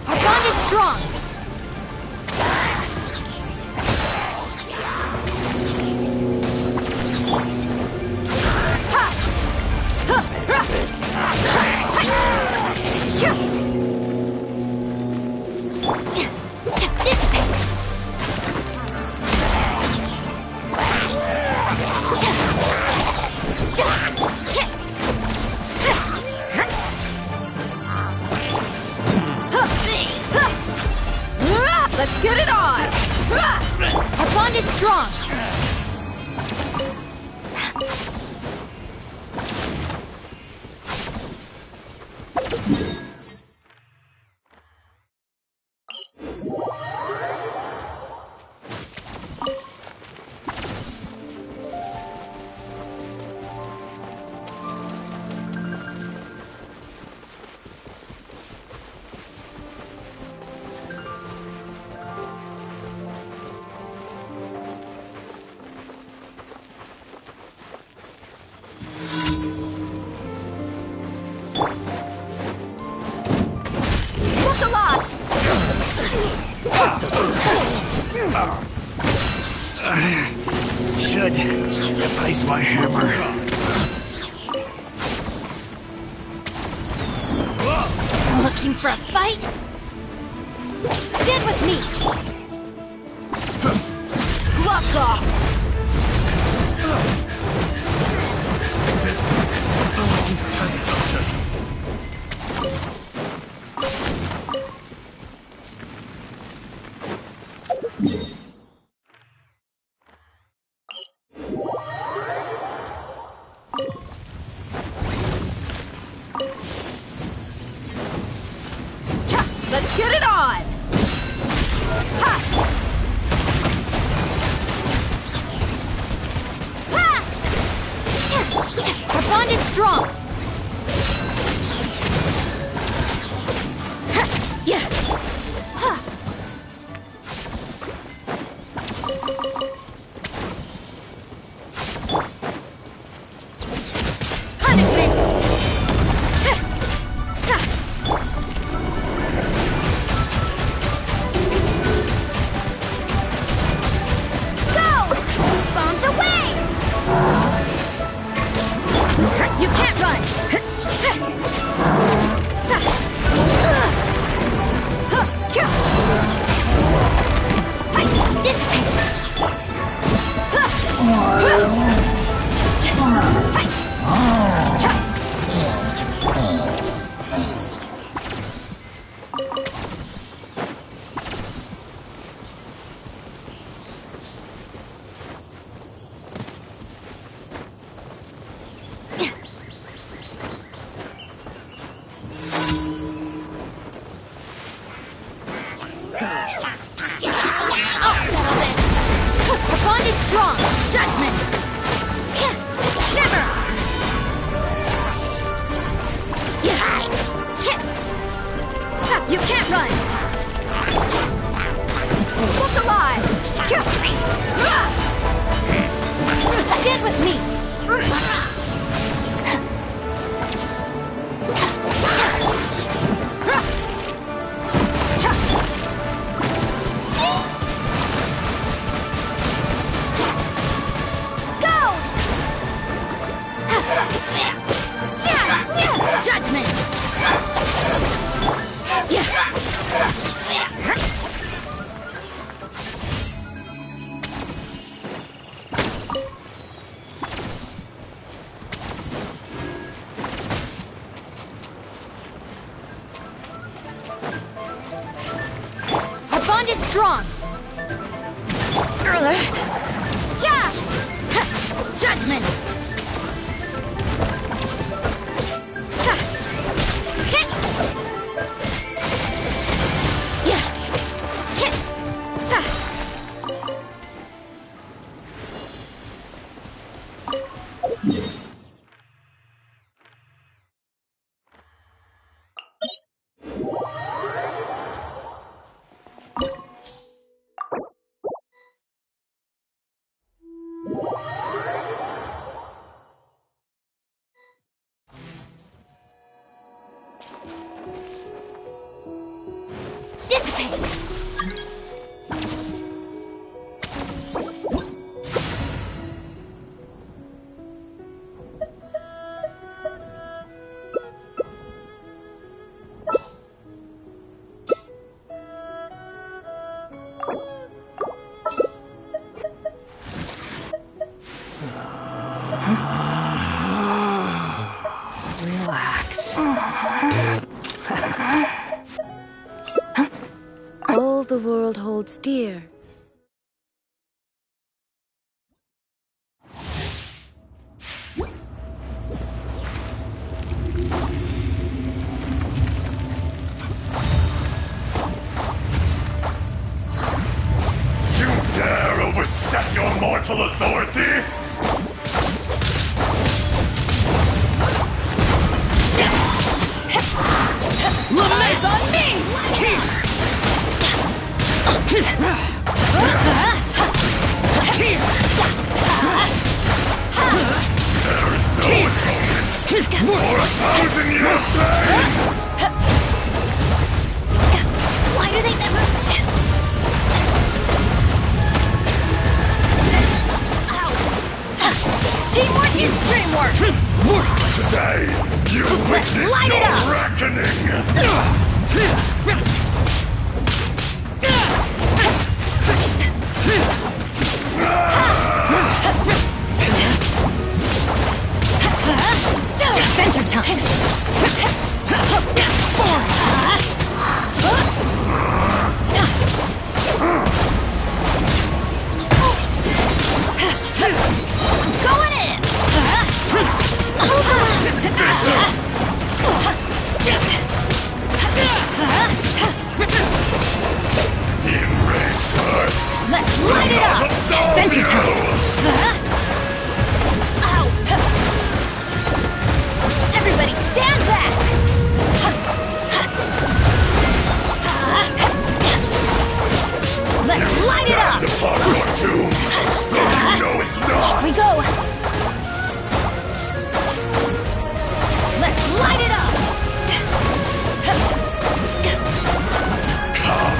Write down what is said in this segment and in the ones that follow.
Our bond is strong! Let's get it on! Our bond is strong! Should replace my hammer. Looking for a fight? Stand with me! Gloves off! Let's get it on! Ha! Ha! Our bond is strong! strong! Judgment! Shiver! You can't run! Look alive! Stand with me! Go! Judgment! Our bond is strong! Yeah! Judgment! Relax. All the world holds dear. You dare overstep your mortal authority? Lament on me! There is no atonement for 1,000 years pain! Why do they never... Teamwork is dreamwork! Say, you witness light it your up! reckoning! Adventure time! Going in! To ashes! The enraged earth Let's will light it not up! absolve Adventure you! time! Ow! Everybody stand back! Let's light it up! Stand upon your tomb, though you know it not! Here we go! Let's light it up! Come,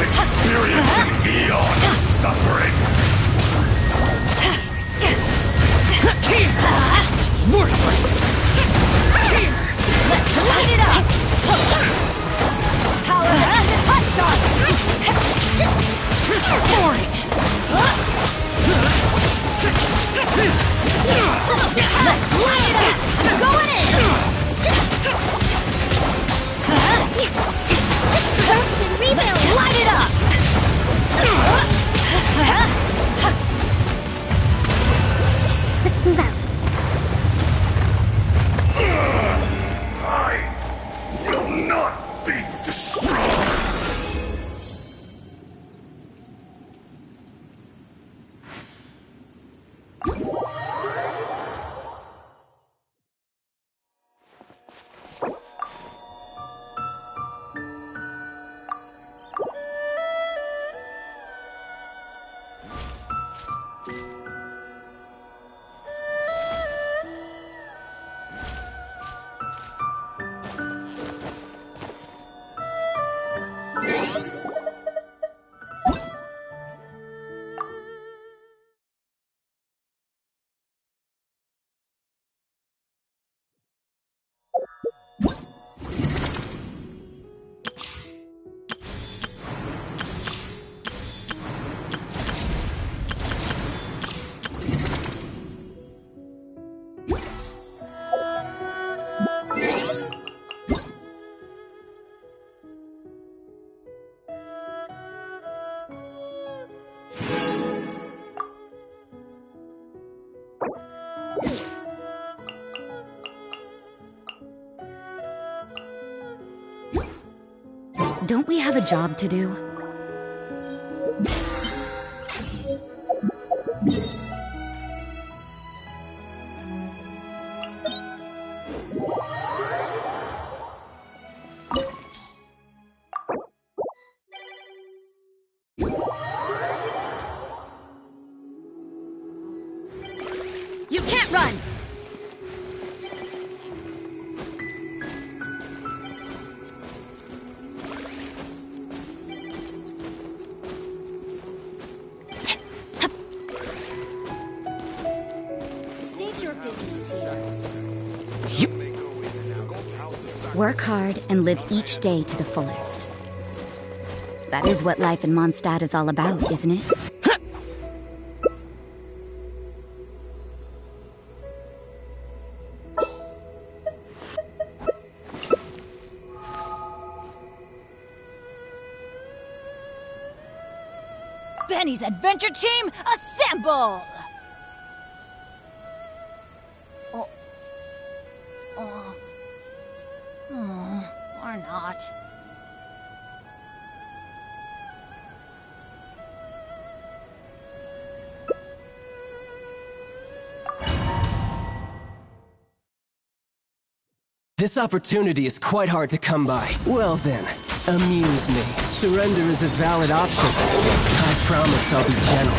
experience an eon of suffering! Worthless! Let's light it up! Power hot shot! Boring! Let's light it up! Going in! Toast and rebuild! Light it up! Don't we have a job to do? You can't run! Work hard and live each day to the fullest. That is what life in Mondstadt is all about, isn't it? Benny's adventure team, assemble! Or not. This opportunity is quite hard to come by. Well then, amuse me. Surrender is a valid option. I promise I'll be gentle.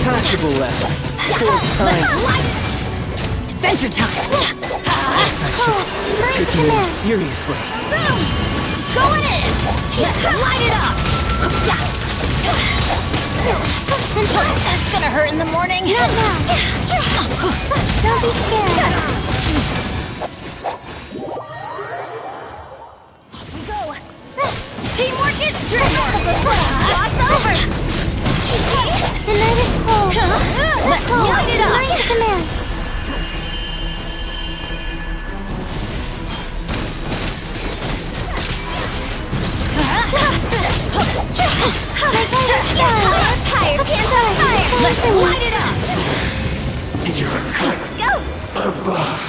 Passable left. Fourth time. Adventure time! Guess I should take it more seriously. Boom! Going in! Light it up! That's gonna hurt in the morning. Not now. Don't be scared. Off we go! Teamwork is dreamwork! Lots over! The night is cold. Let's light it up! Rise to command. Let's light it up! You're cut above.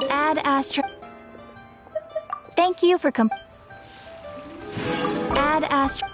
Add Astro. Thank you for Add Astro.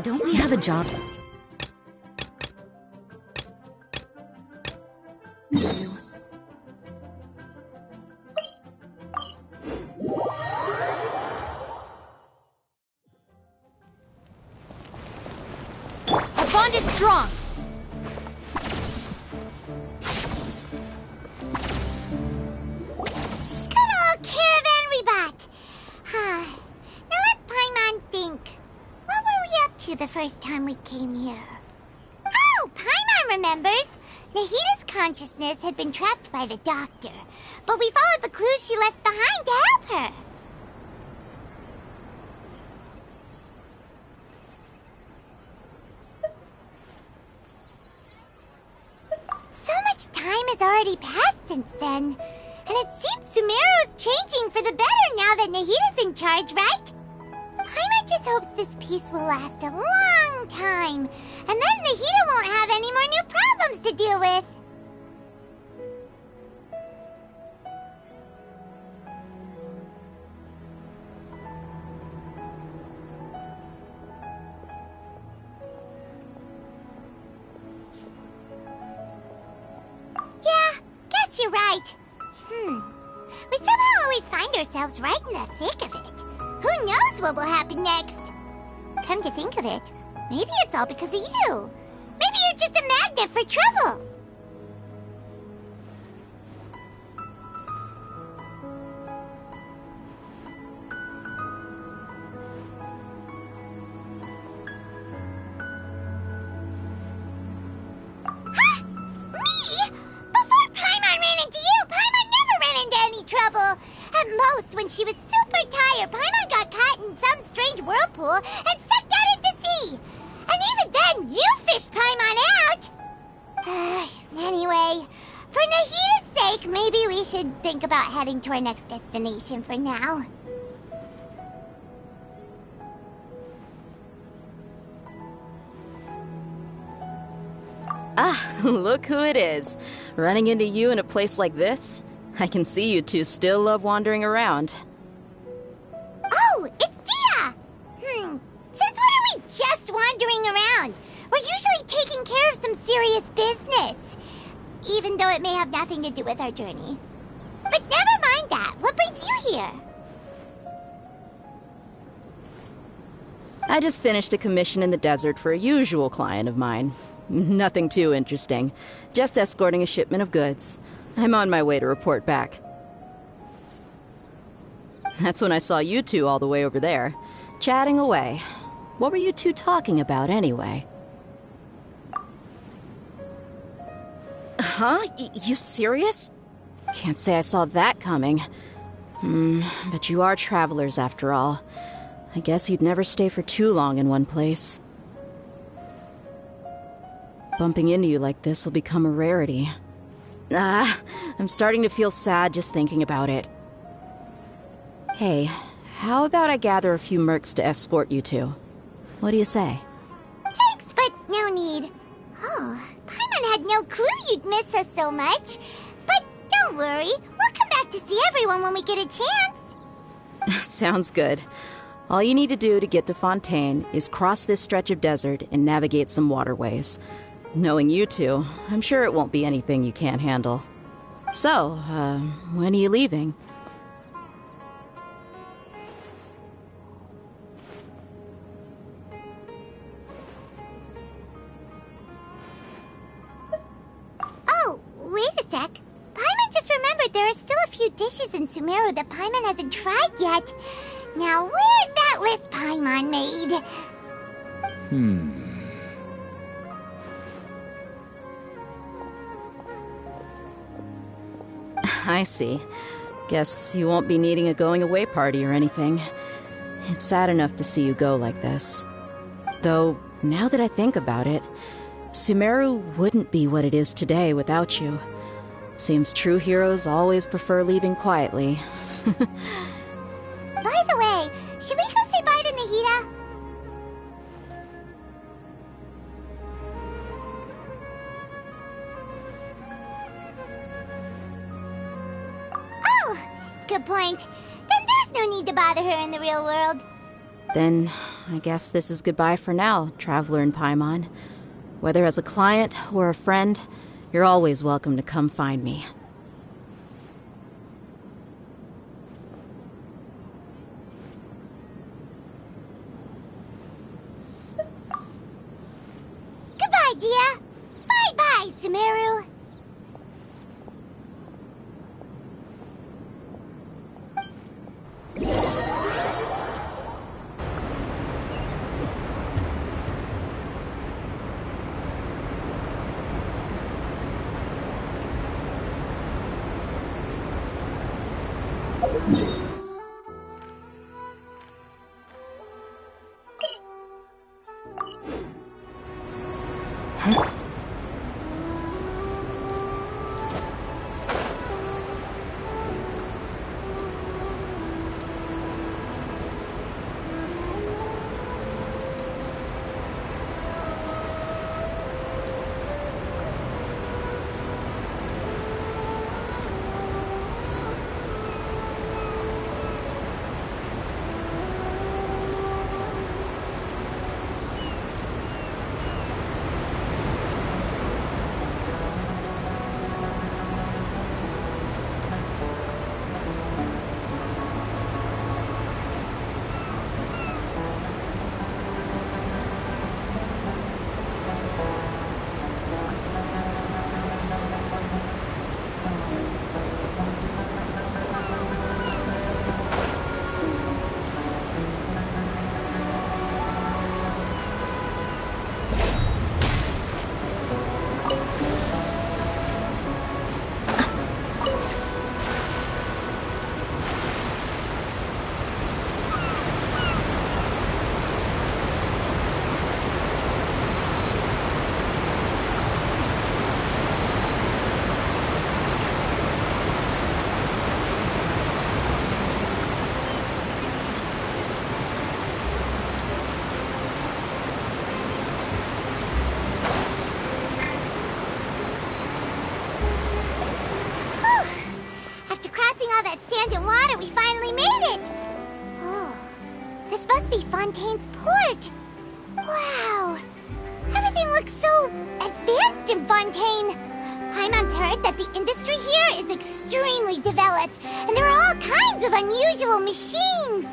Don't we have a job? Our bond is strong. Good old caravan rebot. Huh. Now let Paimon think. What were we up to the first time we came here? Oh, Paimon remembers. Nahita's consciousness had been trapped by the doctor, but we followed the clues she left behind to help her. So much time has already passed since then, and it seems Sumeru's changing for the better now that Nahita's in charge, right? Paimon just hopes this peace will last a long time, and then Nahita won't have any more new problems to deal with. Yeah, guess you're right. We somehow always find ourselves right in the thick of it. Who knows what will happen next? Come to think of it, maybe it's all because of you. Maybe you're just a magnet for trouble. Huh? Me? Before Paimon ran into you, Paimon never ran into any trouble. At most, when she was super tired, Paimon got caught in some strange whirlpool and sucked out into sea. And even then, you fished Paimon out. Anyway, for Nahita's sake, maybe we should think about heading to our next destination for now. Ah, look who it is. Running into you in a place like this? I can see you two still love wandering around. Oh, it's Dia! Since when are we just wandering around? We're usually taking care of some serious business. Even though it may have nothing to do with our journey. But never mind that. What brings you here? I just finished a commission in the desert for a usual client of mine. Nothing too interesting. Just escorting a shipment of goods. I'm on my way to report back. That's when I saw you two all the way over there, chatting away. What were you two talking about anyway? Huh? You serious? Can't say I saw that coming. But you are travelers after all. I guess you'd never stay for too long in one place. Bumping into you like this will become a rarity. I'm starting to feel sad just thinking about it. Hey, how about I gather a few mercs to escort you two? What do you say? Thanks, but no need. Oh, Paimon had no clue you'd miss us so much. But don't worry, we'll come back to see everyone when we get a chance. Sounds good. All you need to do to get to Fontaine is cross this stretch of desert and navigate some waterways. Knowing you two, I'm sure it won't be anything you can't handle. So, when are you leaving? Oh, wait a sec. Paimon just remembered there are still a few dishes in Sumeru that Paimon hasn't tried yet. Now, where's that list Paimon made? I see. Guess you won't be needing a going-away party or anything. It's sad enough to see you go like this. Though, now that I think about it, Sumeru wouldn't be what it is today without you. Seems true heroes always prefer leaving quietly. By the way, should we go say bye to Nahida? Oh, good point. Then there's no need to bother her in the real world. Then, I guess this is goodbye for now, Traveler in Paimon. Whether as a client or a friend, you're always welcome to come find me. Goodbye, Dia. Bye-bye, Sumeru. Fontaine's port. Wow. Everything looks so advanced in Fontaine. Paimon's heard that the industry here is extremely developed, and there are all kinds of unusual machines.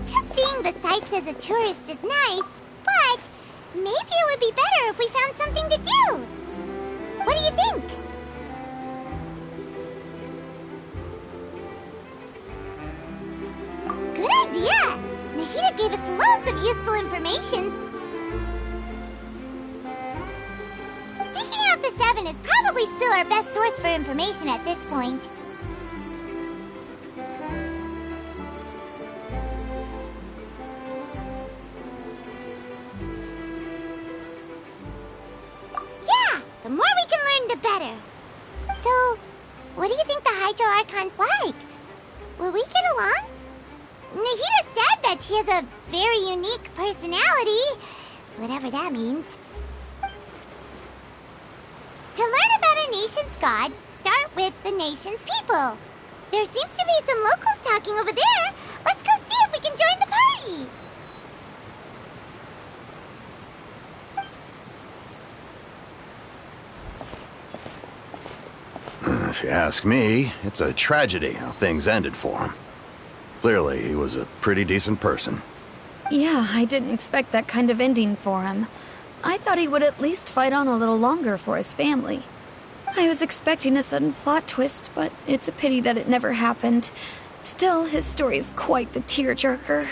Just seeing the sights as a tourist is nice, but maybe it would be better if we found something to do. What do you think? Good idea! Nahida gave us loads of useful information. Seeking out the Seven is probably still our best source for information at this point. Yeah! The more we can learn, the better. So, what do you think the Hydro Archon's like? Will we get along? Nahida said that she has a very unique personality, whatever that means. To learn about a nation's god, start with the nation's people. There seems to be some locals talking over there. Let's go see if we can join the party. If you ask me, it's a tragedy how things ended for him. Clearly, he was a pretty decent person. Yeah, I didn't expect that kind of ending for him. I thought he would at least fight on a little longer for his family. I was expecting a sudden plot twist, but it's a pity that it never happened. Still, his story is quite the tearjerker.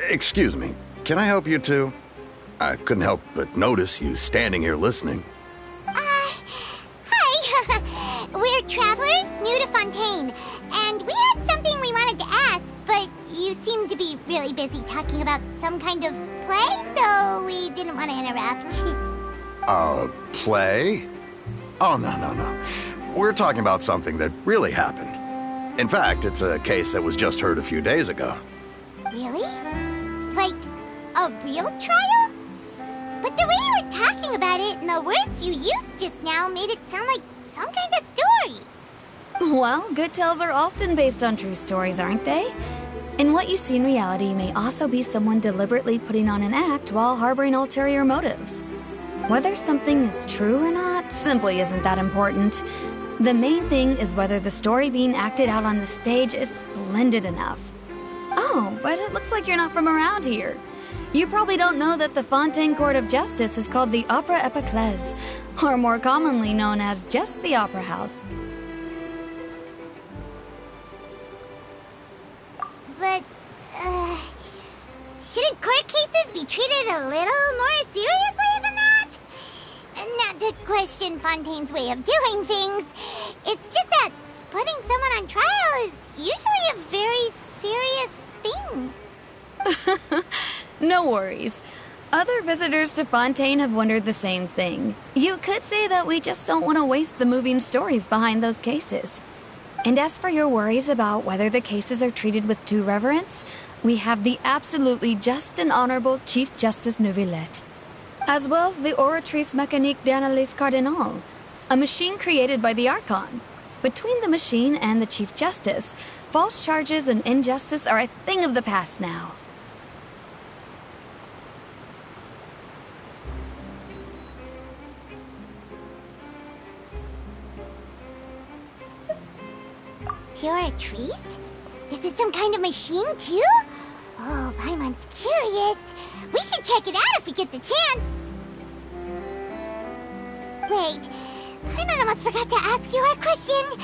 Excuse me. Can I help you two? I couldn't help but notice you standing here listening. travelers new to Fontaine, and we had something we wanted to ask, but you seemed to be really busy talking about some kind of play, so we didn't want to interrupt. Play? Oh, no. We're talking about something that really happened. In fact, it's a case that was just heard a few days ago. Really? Like, a real trial? But the way you were talking about it and the words you used just now made it sound like some kind of story. Well, good tales are often based on true stories, aren't they? And what you see in reality may also be someone deliberately putting on an act while harboring ulterior motives. Whether something is true or not simply isn't that important. The main thing is whether the story being acted out on the stage is splendid enough. Oh, but it looks like you're not from around here. You probably don't know that the Fontaine Court of Justice is called the Opera Epiclese, or more commonly known as just the Opera House. But, shouldn't court cases be treated a little more seriously than that? Not to question Fontaine's way of doing things, it's just that putting someone on trial is usually a very serious thing. No worries. Other visitors to Fontaine have wondered the same thing. You could say that we just don't want to waste the moving stories behind those cases. And as for your worries about whether the cases are treated with due reverence, we have the absolutely just and honorable Chief Justice Neuvillette, as well as the Oratrice Mécanique d'Analyse Cardinal, a machine created by the Archon. Between the machine and the Chief Justice, false charges and injustice are a thing of the past now. Oratrice? Is it some kind of machine, too? Oh, Paimon's curious. We should check it out if we get the chance. Wait, Paimon almost forgot to ask you our question.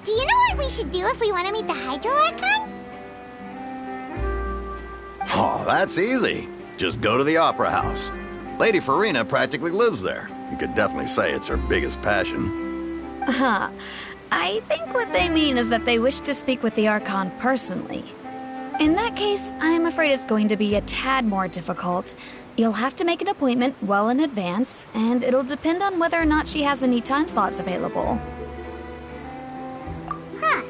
Do you know what we should do if we want to meet the Hydro Archon? Oh, that's easy. Just go to the Opera House. Lady Farina practically lives there. You could definitely say it's her biggest passion. I think what they mean is that they wish to speak with the Archon personally. In that case, I'm afraid it's going to be a tad more difficult. You'll have to make an appointment well in advance, and it'll depend on whether or not she has any time slots available. Huh.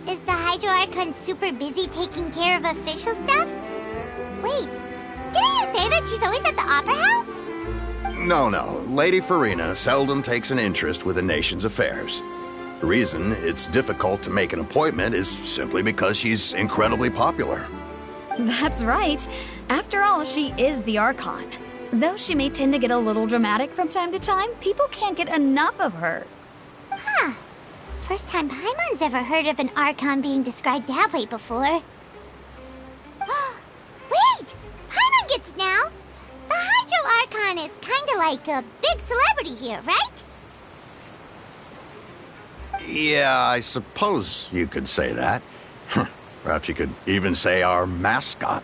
Is the Hydro Archon super busy taking care of official stuff? Wait, didn't you say that she's always at the Opera House? No. Lady Farina seldom takes an interest with the nation's affairs. The reason it's difficult to make an appointment is simply because she's incredibly popular. That's right. After all, she is the Archon. Though she may tend to get a little dramatic from time to time, people can't get enough of her. Huh. First time Paimon's ever heard of an Archon being described that way before. Wait! Paimon gets it now! The Hydro Archon is kinda like a big celebrity here, right? Yeah, I suppose you could say that. Perhaps you could even say our mascot.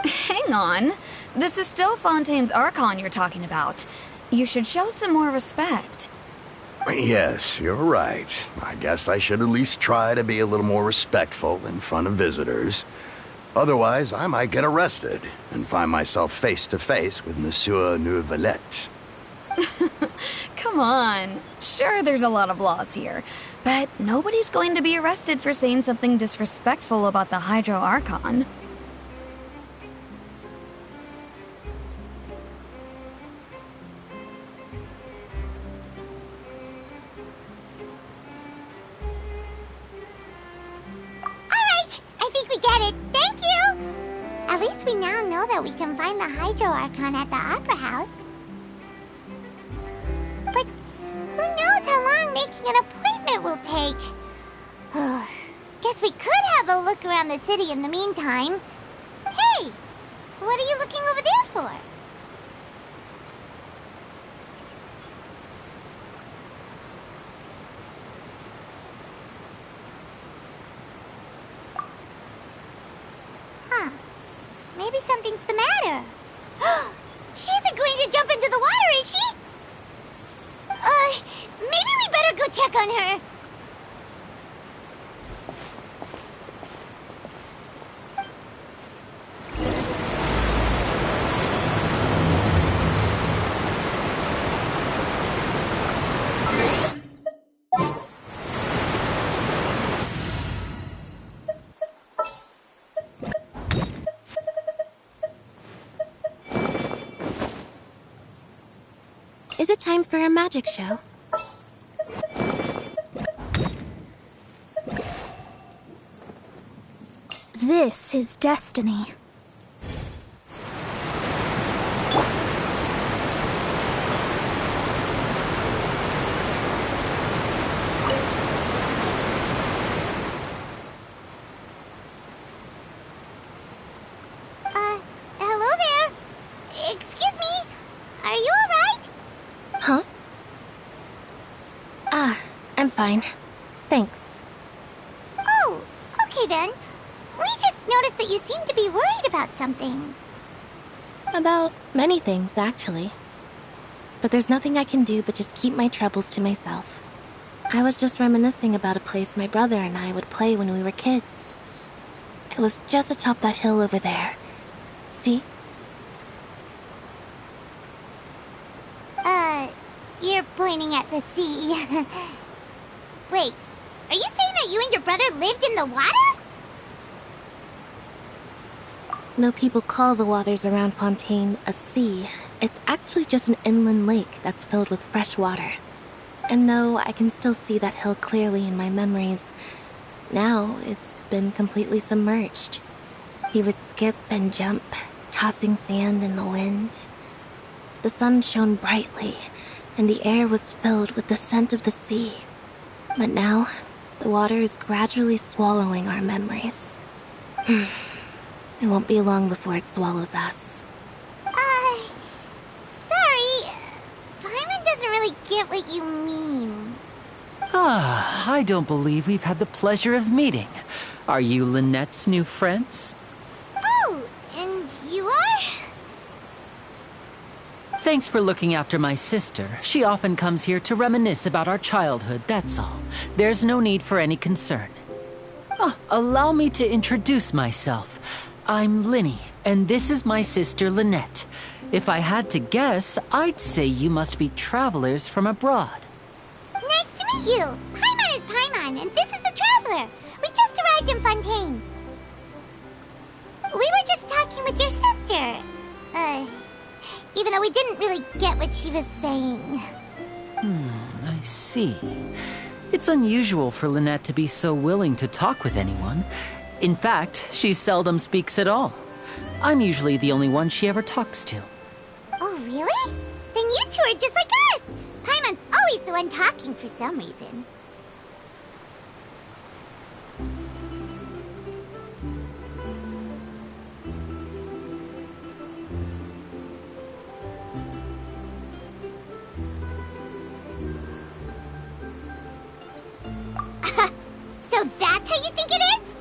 Hang on. This is still Fontaine's Archon you're talking about. You should show some more respect. Yes, you're right. I guess I should at least try to be a little more respectful in front of visitors. Otherwise, I might get arrested and find myself face to face with Monsieur Neuvillette. Come on. Sure, there's a lot of laws here, but nobody's going to be arrested for saying something disrespectful about the Hydro Archon. Alright, I think we get it. Thank you! At least we now know that we can find the Hydro Archon at the Opera House. But who knows how long making an appointment will take? Guess we could have a look around the city in the meantime. Hey! What are you looking over there for? Huh. Maybe something's the matter. She isn't going to jump into the water, is she? Maybe we better go check on her. Is it time for a magic show? This is destiny. Hello there. Excuse me. Are you alright? Huh? I'm fine. Thanks. Oh, okay then. We just noticed that you seem to be worried about something. About many things, actually. But there's nothing I can do but just keep my troubles to myself. I was just reminiscing about a place my brother and I would play when we were kids. It was just atop that hill over there. See? You're pointing at the sea. Wait, are you saying that you and your brother lived in the water? Though people call the waters around Fontaine a sea, it's actually just an inland lake that's filled with fresh water. And no, I can still see that hill clearly in my memories. Now, it's been completely submerged. He would skip and jump, tossing sand in the wind. The sun shone brightly, and the air was filled with the scent of the sea. But now, the water is gradually swallowing our memories. It won't be long before it swallows us. Sorry. Paimon doesn't really get what you mean. I don't believe we've had the pleasure of meeting. Are you Lynette's new friends? Oh, and you are? Thanks for looking after my sister. She often comes here to reminisce about our childhood, that's all. There's no need for any concern. Allow me to introduce myself. I'm Linny, and this is my sister Lynette. If I had to guess, I'd say you must be travelers from abroad. Nice to meet you. Paimon is Paimon, and this is the Traveler. We just arrived in Fontaine. We were just talking with your sister. Even though we didn't really get what she was saying. I see. It's unusual for Lynette to be so willing to talk with anyone. In fact, she seldom speaks at all. I'm usually the only one she ever talks to. Oh, really? Then you two are just like us. Paimon's always the one talking for some reason. So that's how you think it is?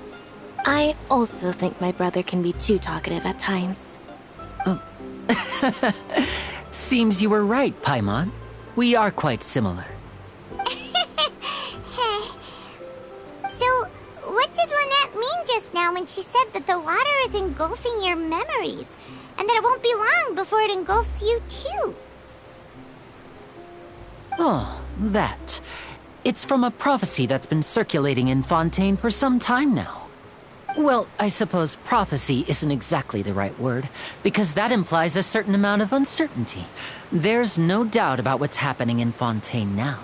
I also think my brother can be too talkative at times. Seems you were right, Paimon. We are quite similar. So, what did Lynette mean just now when she said that the water is engulfing your memories, and that it won't be long before it engulfs you too? Oh, that. It's from a prophecy that's been circulating in Fontaine for some time now. Well, I suppose prophecy isn't exactly the right word, because that implies a certain amount of uncertainty. There's no doubt about what's happening in Fontaine now.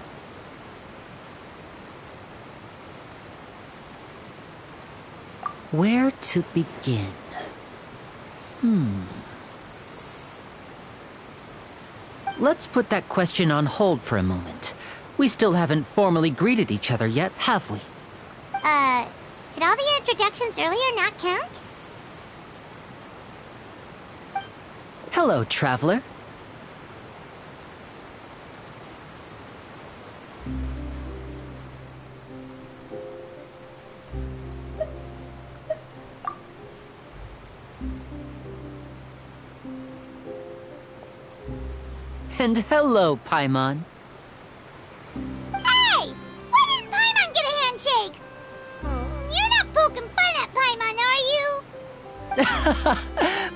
Where to begin? Let's put that question on hold for a moment. We still haven't formally greeted each other yet, have we? Did all the introductions earlier not count? Hello, traveler. And hello, Paimon.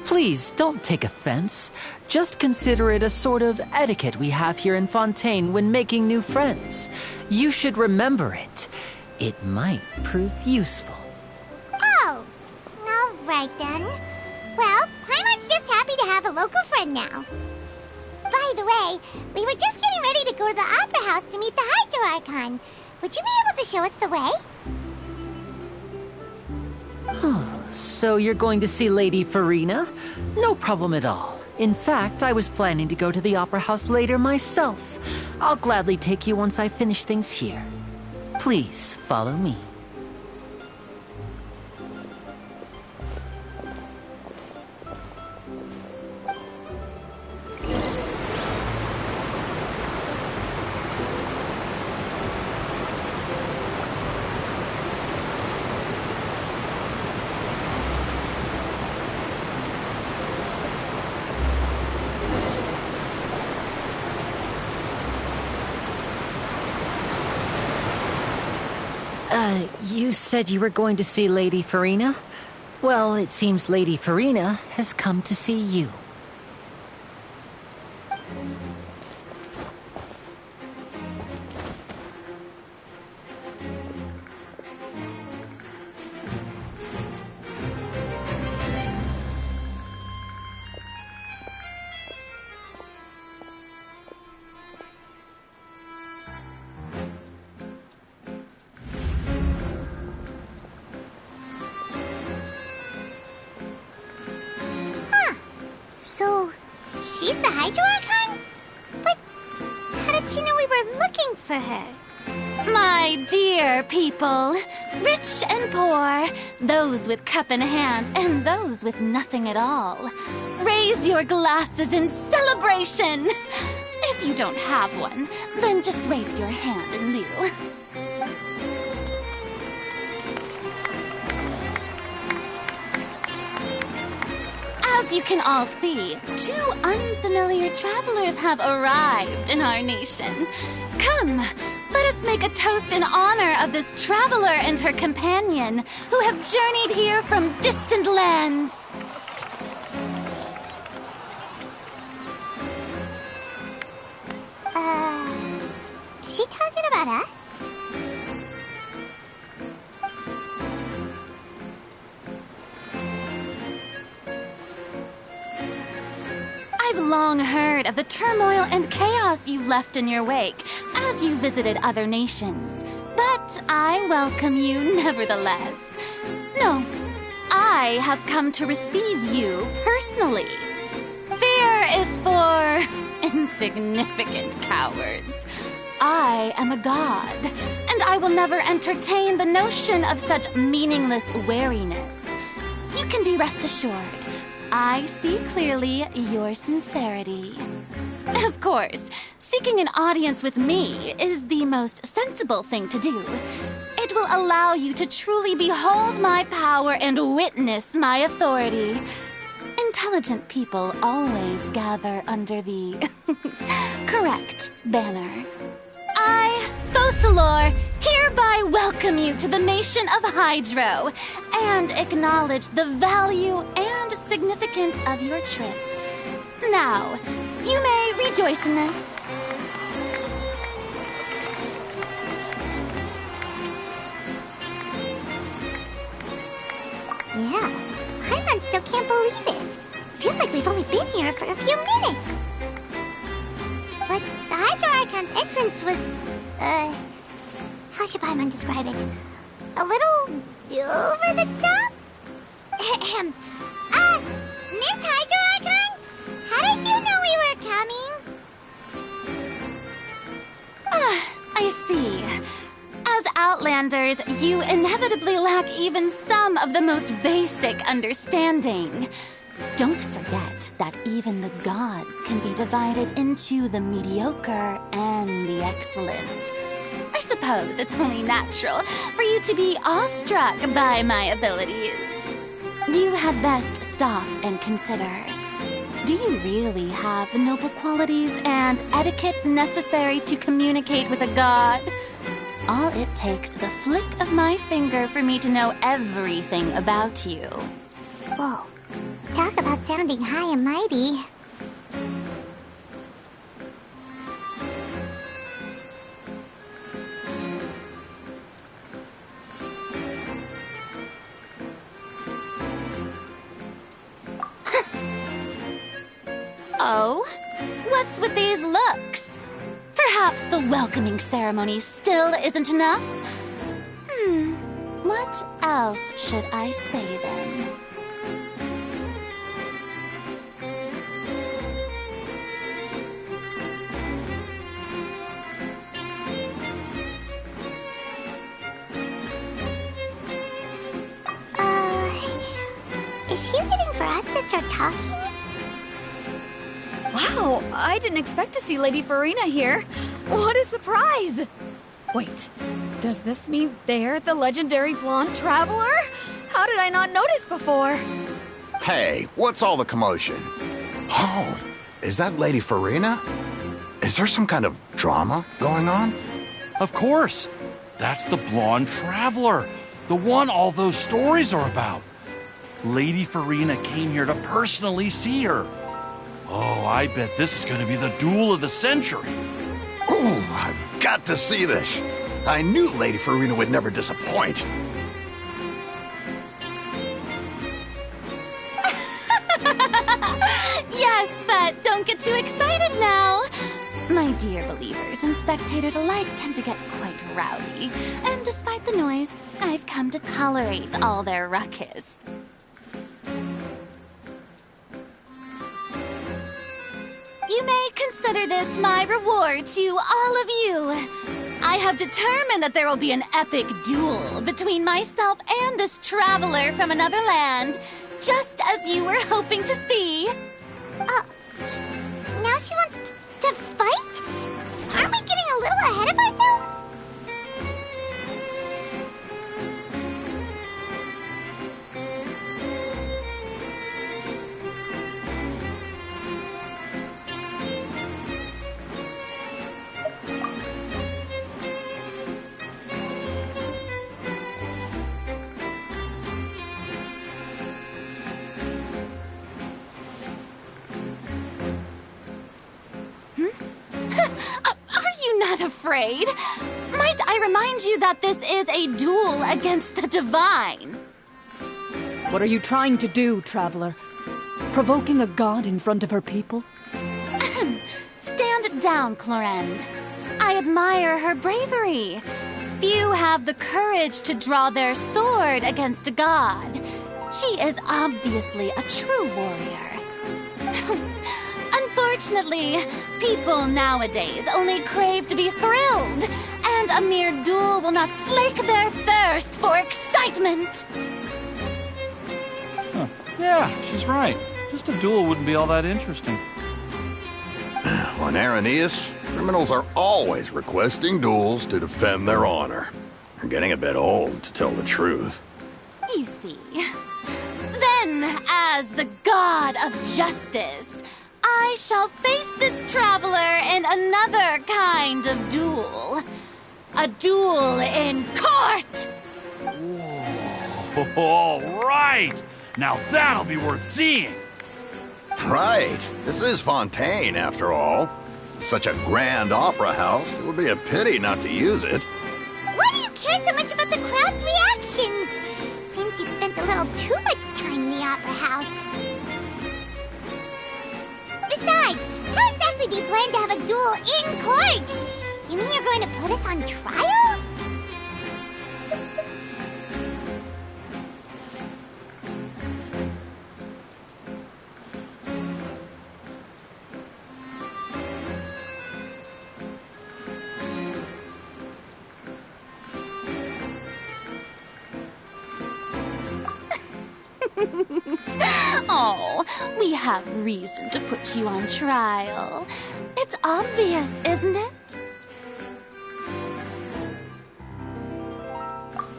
Please, don't take offense. Just consider it a sort of etiquette we have here in Fontaine when making new friends. You should remember it. It might prove useful. Oh, all right then. Well, Paimon's just happy to have a local friend now. By the way, we were just getting ready to go to the Opera House to meet the Hydro Archon. Would you be able to show us the way? So you're going to see Lady Farina? No problem at all. In fact, I was planning to go to the Opera House later myself. I'll gladly take you once I finish things here. Please, follow me. You said you were going to see Lady Farina? Well, it seems Lady Farina has come to see you. So, she's the Hydro Archon? But how did she know we were looking for her? My dear people, rich and poor, those with cup in hand and those with nothing at all, raise your glasses in celebration! If you don't have one, then just raise your hand in lieu. As you can all see, two unfamiliar travelers have arrived in our nation. Come, let us make a toast in honor of this traveler and her companion who have journeyed here from distant lands. Is she talking about us? I've long heard of the turmoil and chaos you've left in your wake as you visited other nations. But I welcome you nevertheless. No, I have come to receive you personally. Fear is for insignificant cowards. I am a god, and I will never entertain the notion of such meaningless wariness. You can be rest assured. I see clearly your sincerity. Of course, seeking an audience with me is the most sensible thing to do. It will allow you to truly behold my power and witness my authority. Intelligent people always gather under the correct banner. I, Focalor, hereby welcome you to the nation of Hydro and acknowledge the value and significance of your trip. Now, you may rejoice in this. Yeah, Paimon still can't believe it. Feels like we've only been here for a few minutes. But the Hydro Archon's entrance was, how should Paimon describe it? A little over the top? Miss Hydro Archon? How did you know we were coming? I see. As Outlanders, you inevitably lack even some of the most basic understanding. Don't forget that even the gods can be divided into the mediocre and the excellent. I suppose it's only natural for you to be awestruck by my abilities. You had best stop and consider. Do you really have the noble qualities and etiquette necessary to communicate with a god? All it takes is a flick of my finger for me to know everything about you. Whoa. Talk about sounding high and mighty. Oh? What's with these looks? Perhaps the welcoming ceremony still isn't enough? What else should I say then? Is she waiting for us to start talking? Wow, I didn't expect to see Lady Farina here. What a surprise! Wait, does this mean they're the legendary blonde traveler? How did I not notice before? Hey, what's all the commotion? Oh, is that Lady Farina? Is there some kind of drama going on? Of course. That's the blonde traveler. The one all those stories are about. Lady Farina came here to personally see her. Oh, I bet this is going to be the duel of the century. Ooh, I've got to see this. I knew Lady Farina would never disappoint. Yes, but don't get too excited now. My dear believers and spectators alike tend to get quite rowdy, and despite the noise, I've come to tolerate all their ruckus. You may consider this my reward to all of you. I have determined that there will be an epic duel between myself and this traveler from another land, just as you were hoping to see. Now she wants to fight? Aren't we getting a little ahead of ourselves? Not afraid. Might I remind you that this is a duel against the divine? What are you trying to do, traveler? Provoking a god in front of her people? Stand down, Clorend. I admire her bravery. Few have the courage to draw their sword against a god. She is obviously a true warrior. Unfortunately, people nowadays only crave to be thrilled, and a mere duel will not slake their thirst for excitement. Huh. Yeah, she's right. Just a duel wouldn't be all that interesting. On Araneus, criminals are always requesting duels to defend their honor. They're getting a bit old, to tell the truth. You see. Then, as the god of justice, I shall face this traveler in another kind of duel. A duel in court! Whoa, all right! Now that'll be worth seeing! Right. This is Fontaine, after all. Such a grand opera house, it would be a pity not to use it. Why do you care so much about the crowd's reactions? Seems you've spent a little too much time in the opera house. Besides, how exactly do you plan to have a duel in court? You mean you're going to put us on trial? Oh, we have reason to put you on trial. It's obvious, isn't it?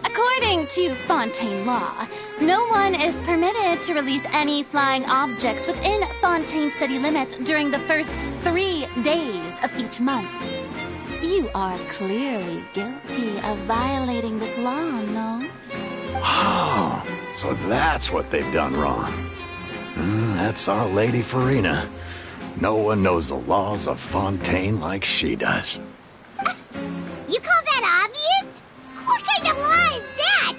According to Fontaine law, no one is permitted to release any flying objects within Fontaine city limits during the first 3 days of each month. You are clearly guilty of violating this law, no? Oh, So that's what they've done wrong. That's our Lady Farina. No one knows the laws of Fontaine like she does. You call that obvious? What kind of law is that?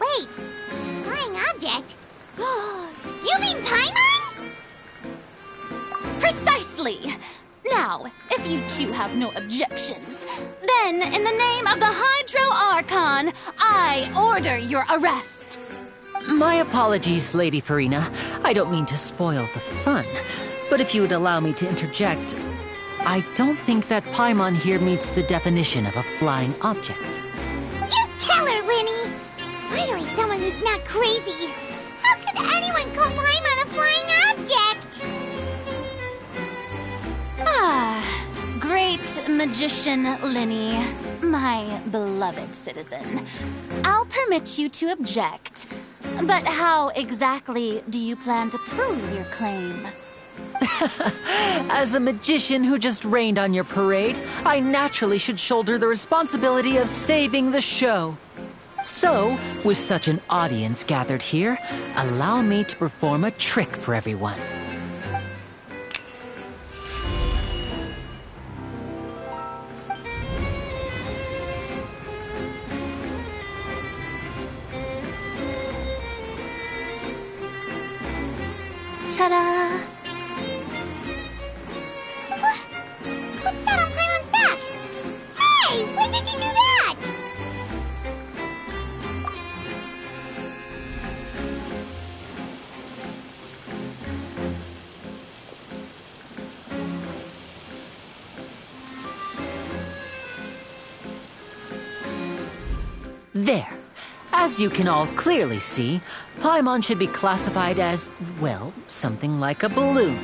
Wait, flying object? You mean Paimon? Precisely! Now, if you two have no objections, then in the name of the Hydro Archon, I order your arrest. My apologies, Lady Farina. I don't mean to spoil the fun, but if you would allow me to interject, I don't think that Paimon here meets the definition of a flying object. You tell her, Linny! Finally someone who's not crazy. How could anyone call Paimon a flying object? Great magician Linny, my beloved citizen. I'll permit you to object, but how exactly do you plan to prove your claim? As a magician who just rained on your parade, I naturally should shoulder the responsibility of saving the show. So, with such an audience gathered here, allow me to perform a trick for everyone. Ta-da! What's that on Paimon's back? Hey, when did you do that? There. As you can all clearly see, Paimon should be classified as, well, something like a balloon.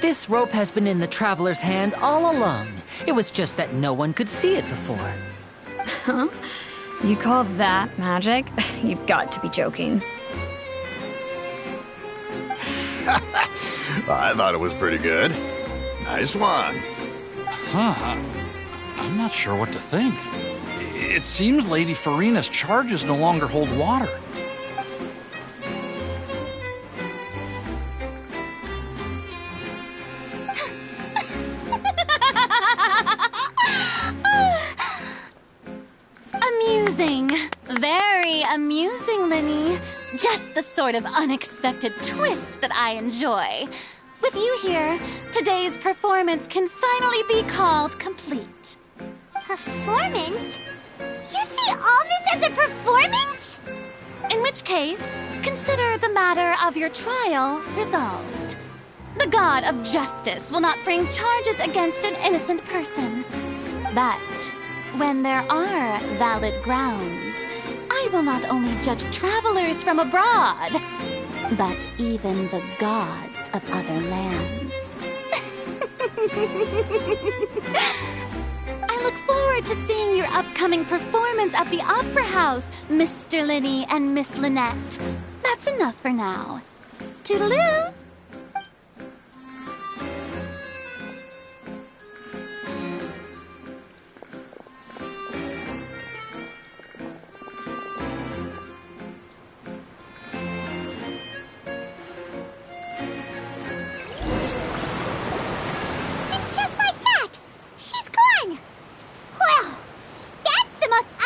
This rope has been in the Traveler's hand all along. It was just that no one could see it before. Huh? You call that magic? You've got to be joking. I thought it was pretty good. Nice one. I'm not sure what to think. It seems Lady Farina's charges no longer hold water. Amusing. Very amusing, Linny. Just the sort of unexpected twist that I enjoy. With you here, today's performance can finally be called complete. Performance? You see all this as a performance? In which case, consider the matter of your trial resolved. The god of justice will not bring charges against an innocent person. But when there are valid grounds, I will not only judge travelers from abroad, but even the gods of other lands. I look forward to seeing your upcoming performance at the Opera House, Mr. Linny and Miss Lynette. That's enough for now. Toodaloo!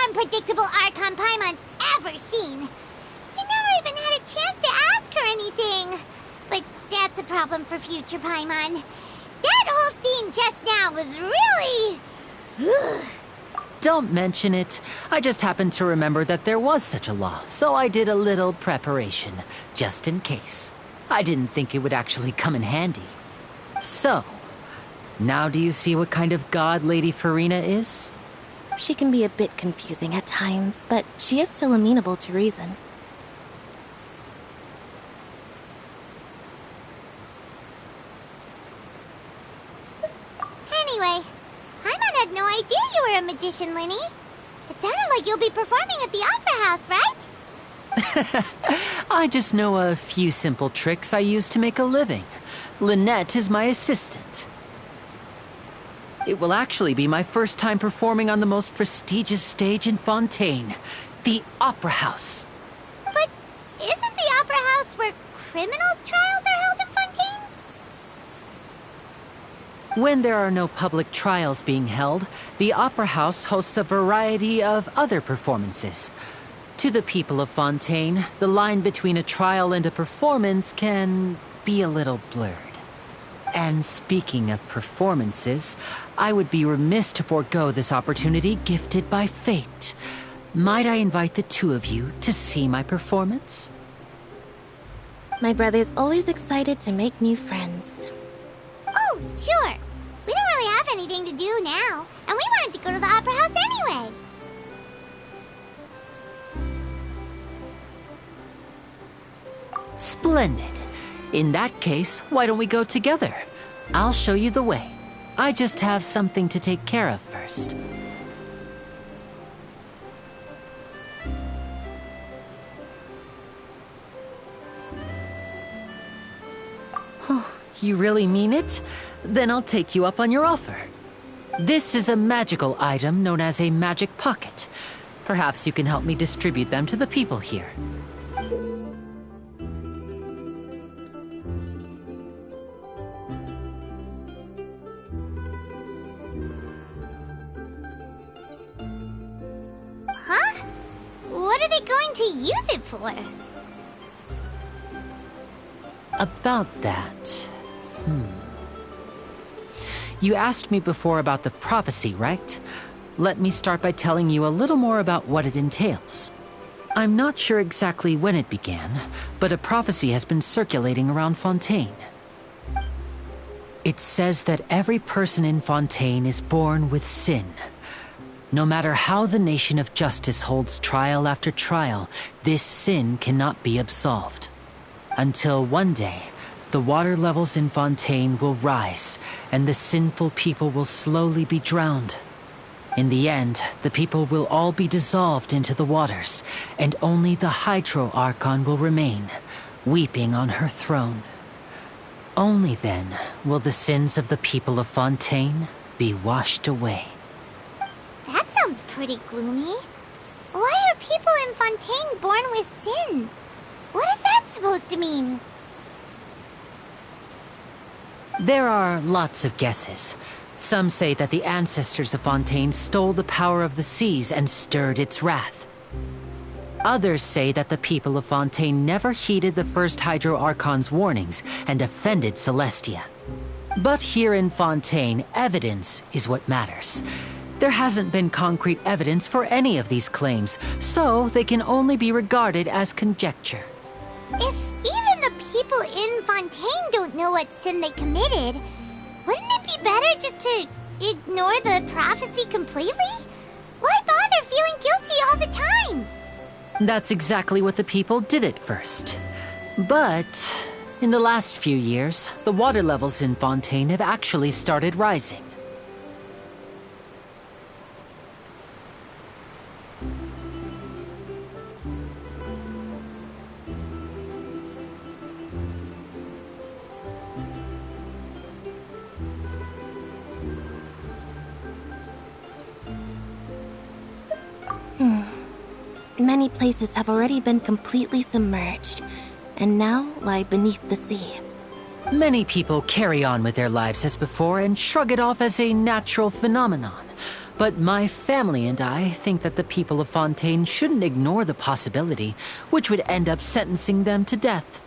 Unpredictable Archon Paimon's ever seen. You never even had a chance to ask her anything. But that's a problem for future Paimon. That whole scene just now was really... Don't mention it. I just happened to remember that there was such a law, so I did a little preparation, just in case. I didn't think it would actually come in handy. So, now do you see what kind of god Lady Farina is? She can be a bit confusing at times, but she is still amenable to reason. Anyway, Paimon had no idea you were a magician, Linny. It sounded like you'll be performing at the Opera House, right? I just know a few simple tricks I use to make a living. Lynette is my assistant. It will actually be my first time performing on the most prestigious stage in Fontaine, the Opera House. But isn't the Opera House where criminal trials are held in Fontaine? When there are no public trials being held, the Opera House hosts a variety of other performances. To the people of Fontaine, the line between a trial and a performance can be a little blurred. And speaking of performances, I would be remiss to forego this opportunity gifted by fate. Might I invite the two of you to see my performance? My brother's always excited to make new friends. Oh, sure. We don't really have anything to do now, and we wanted to go to the Opera House anyway. Splendid. In that case, why don't we go together? I'll show you the way. I just have something to take care of first. You really mean it? Then I'll take you up on your offer. This is a magical item known as a magic pocket. Perhaps you can help me distribute them to the people here. Huh? What are they going to use it for? About that... You asked me before about the prophecy, right? Let me start by telling you a little more about what it entails. I'm not sure exactly when it began, but a prophecy has been circulating around Fontaine. It says that every person in Fontaine is born with sin. No matter how the nation of justice holds trial after trial, this sin cannot be absolved. Until one day, the water levels in Fontaine will rise, and the sinful people will slowly be drowned. In the end, the people will all be dissolved into the waters, and only the Hydro Archon will remain, weeping on her throne. Only then will the sins of the people of Fontaine be washed away. That sounds pretty gloomy. Why are people in Fontaine born with sin? What is that supposed to mean? There are lots of guesses. Some say that the ancestors of Fontaine stole the power of the seas and stirred its wrath. Others say that the people of Fontaine never heeded the first Hydro Archon's warnings and offended Celestia. But here in Fontaine, evidence is what matters. There hasn't been concrete evidence for any of these claims, so they can only be regarded as conjecture. If even the people in Fontaine don't know what sin they committed, wouldn't it be better just to ignore the prophecy completely? Why bother feeling guilty all the time? That's exactly what the people did at first. But in the last few years, the water levels in Fontaine have actually started rising. Many places have already been completely submerged, and now lie beneath the sea. Many people carry on with their lives as before and shrug it off as a natural phenomenon. But my family and I think that the people of Fontaine shouldn't ignore the possibility, which would end up sentencing them to death.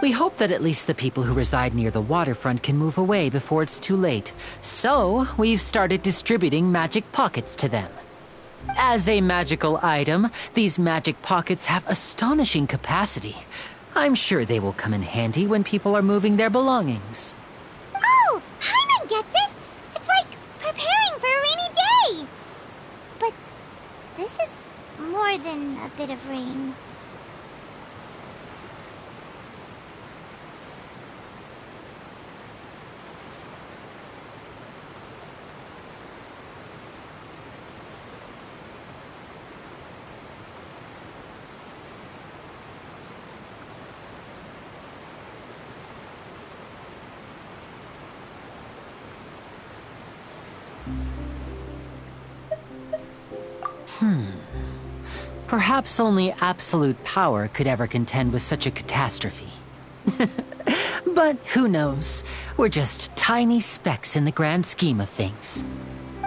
We hope that at least the people who reside near the waterfront can move away before it's too late. So, we've started distributing magic pockets to them. As a magical item, these magic pockets have astonishing capacity. I'm sure they will come in handy when people are moving their belongings. Oh, Paimon gets it! It's like preparing for a rainy day! But this is more than a bit of rain. Perhaps only absolute power could ever contend with such a catastrophe. But who knows? We're just tiny specks in the grand scheme of things.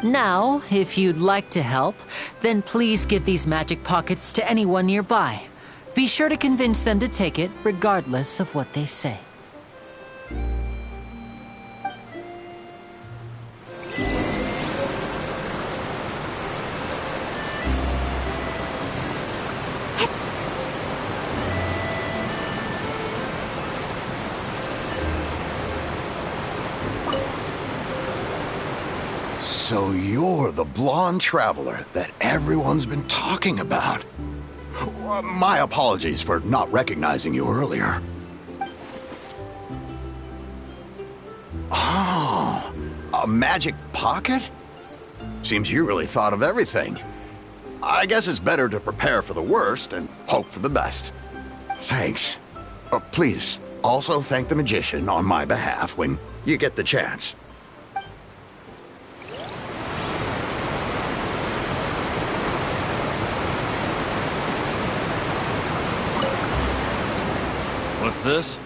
Now, if you'd like to help, then please give these magic pockets to anyone nearby. Be sure to convince them to take it, regardless of what they say. So you're the blonde traveler that everyone's been talking about. My apologies for not recognizing you earlier. Oh, a magic pocket? Seems you really thought of everything. I guess it's better to prepare for the worst and hope for the best. Thanks. Please, also thank the magician on my behalf when you get the chance. What's this?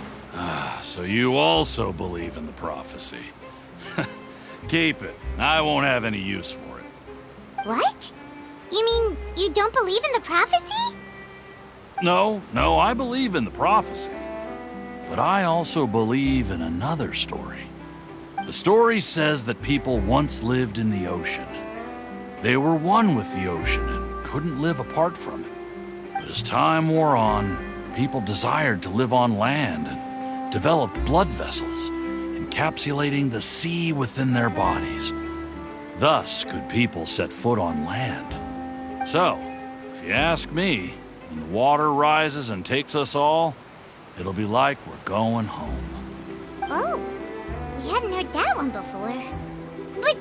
So you also believe in the prophecy. Keep it. I won't have any use for it. What? You mean you don't believe in the prophecy? No, I believe in the prophecy. But I also believe in another story. The story says that people once lived in the ocean. They were one with the ocean and couldn't live apart from it. But as time wore on, people desired to live on land and developed blood vessels, encapsulating the sea within their bodies. Thus could people set foot on land. So, if you ask me, when the water rises and takes us all, it'll be like we're going home. Oh, we hadn't heard that one before. But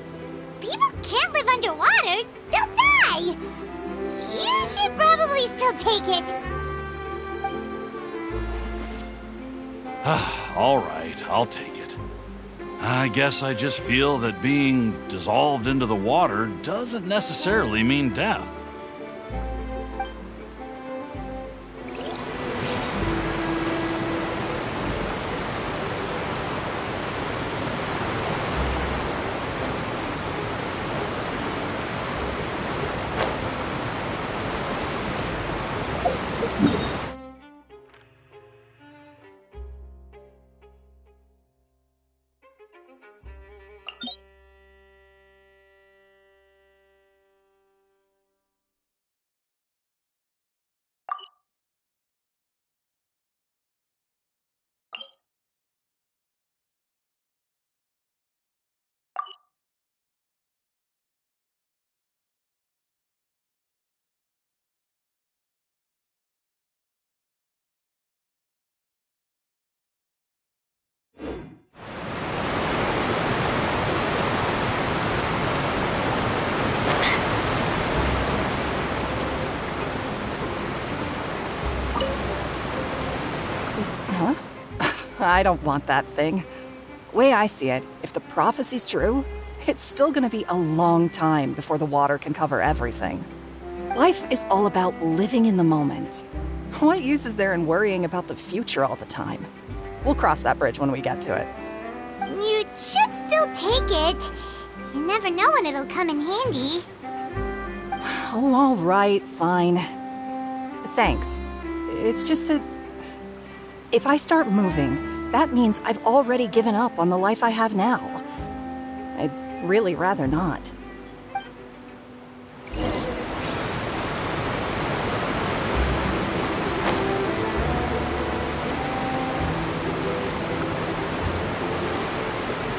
people can't live underwater. They'll die. You should probably still take it. All right, I'll take it. I guess I just feel that being dissolved into the water doesn't necessarily mean death. I don't want that thing. Way I see it, if the prophecy's true, it's still gonna be a long time before the water can cover everything. Life is all about living in the moment. What use is there in worrying about the future all the time? We'll cross that bridge when we get to it. You should still take it. You never know when it'll come in handy. Oh, all right, fine. Thanks. It's just that if I start moving, that means I've already given up on the life I have now. I'd really rather not.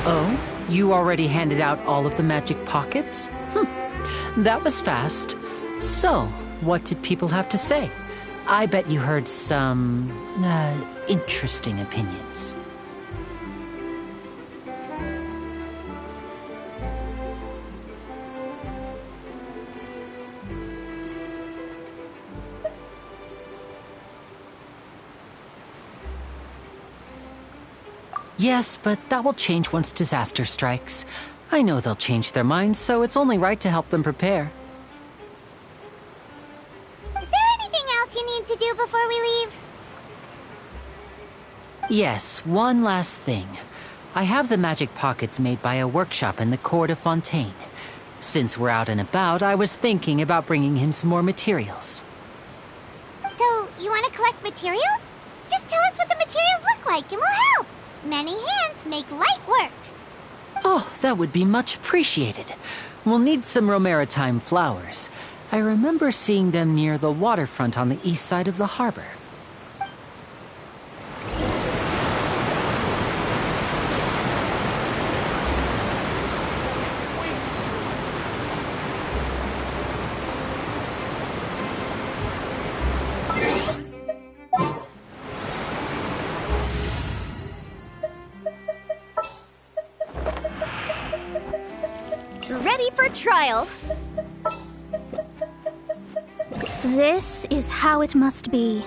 Oh? You already handed out all of the magic pockets? That was fast. So, what did people have to say? I bet you heard some, interesting opinions. Yes, but that will change once disaster strikes. I know they'll change their minds, so it's only right to help them prepare. Is there need to do before we leave? Yes, one last thing. I have the magic pockets made by a workshop in the court of Fontaine. Since we're out and about, I was thinking about bringing him some more materials. So, you want to collect materials? Just tell us what the materials look like and we'll help. Many hands make light work. Oh, that would be much appreciated. We'll need some Romaritime flowers. I remember seeing them near the waterfront on the east side of the harbor. Ready for trial. This is how it must be.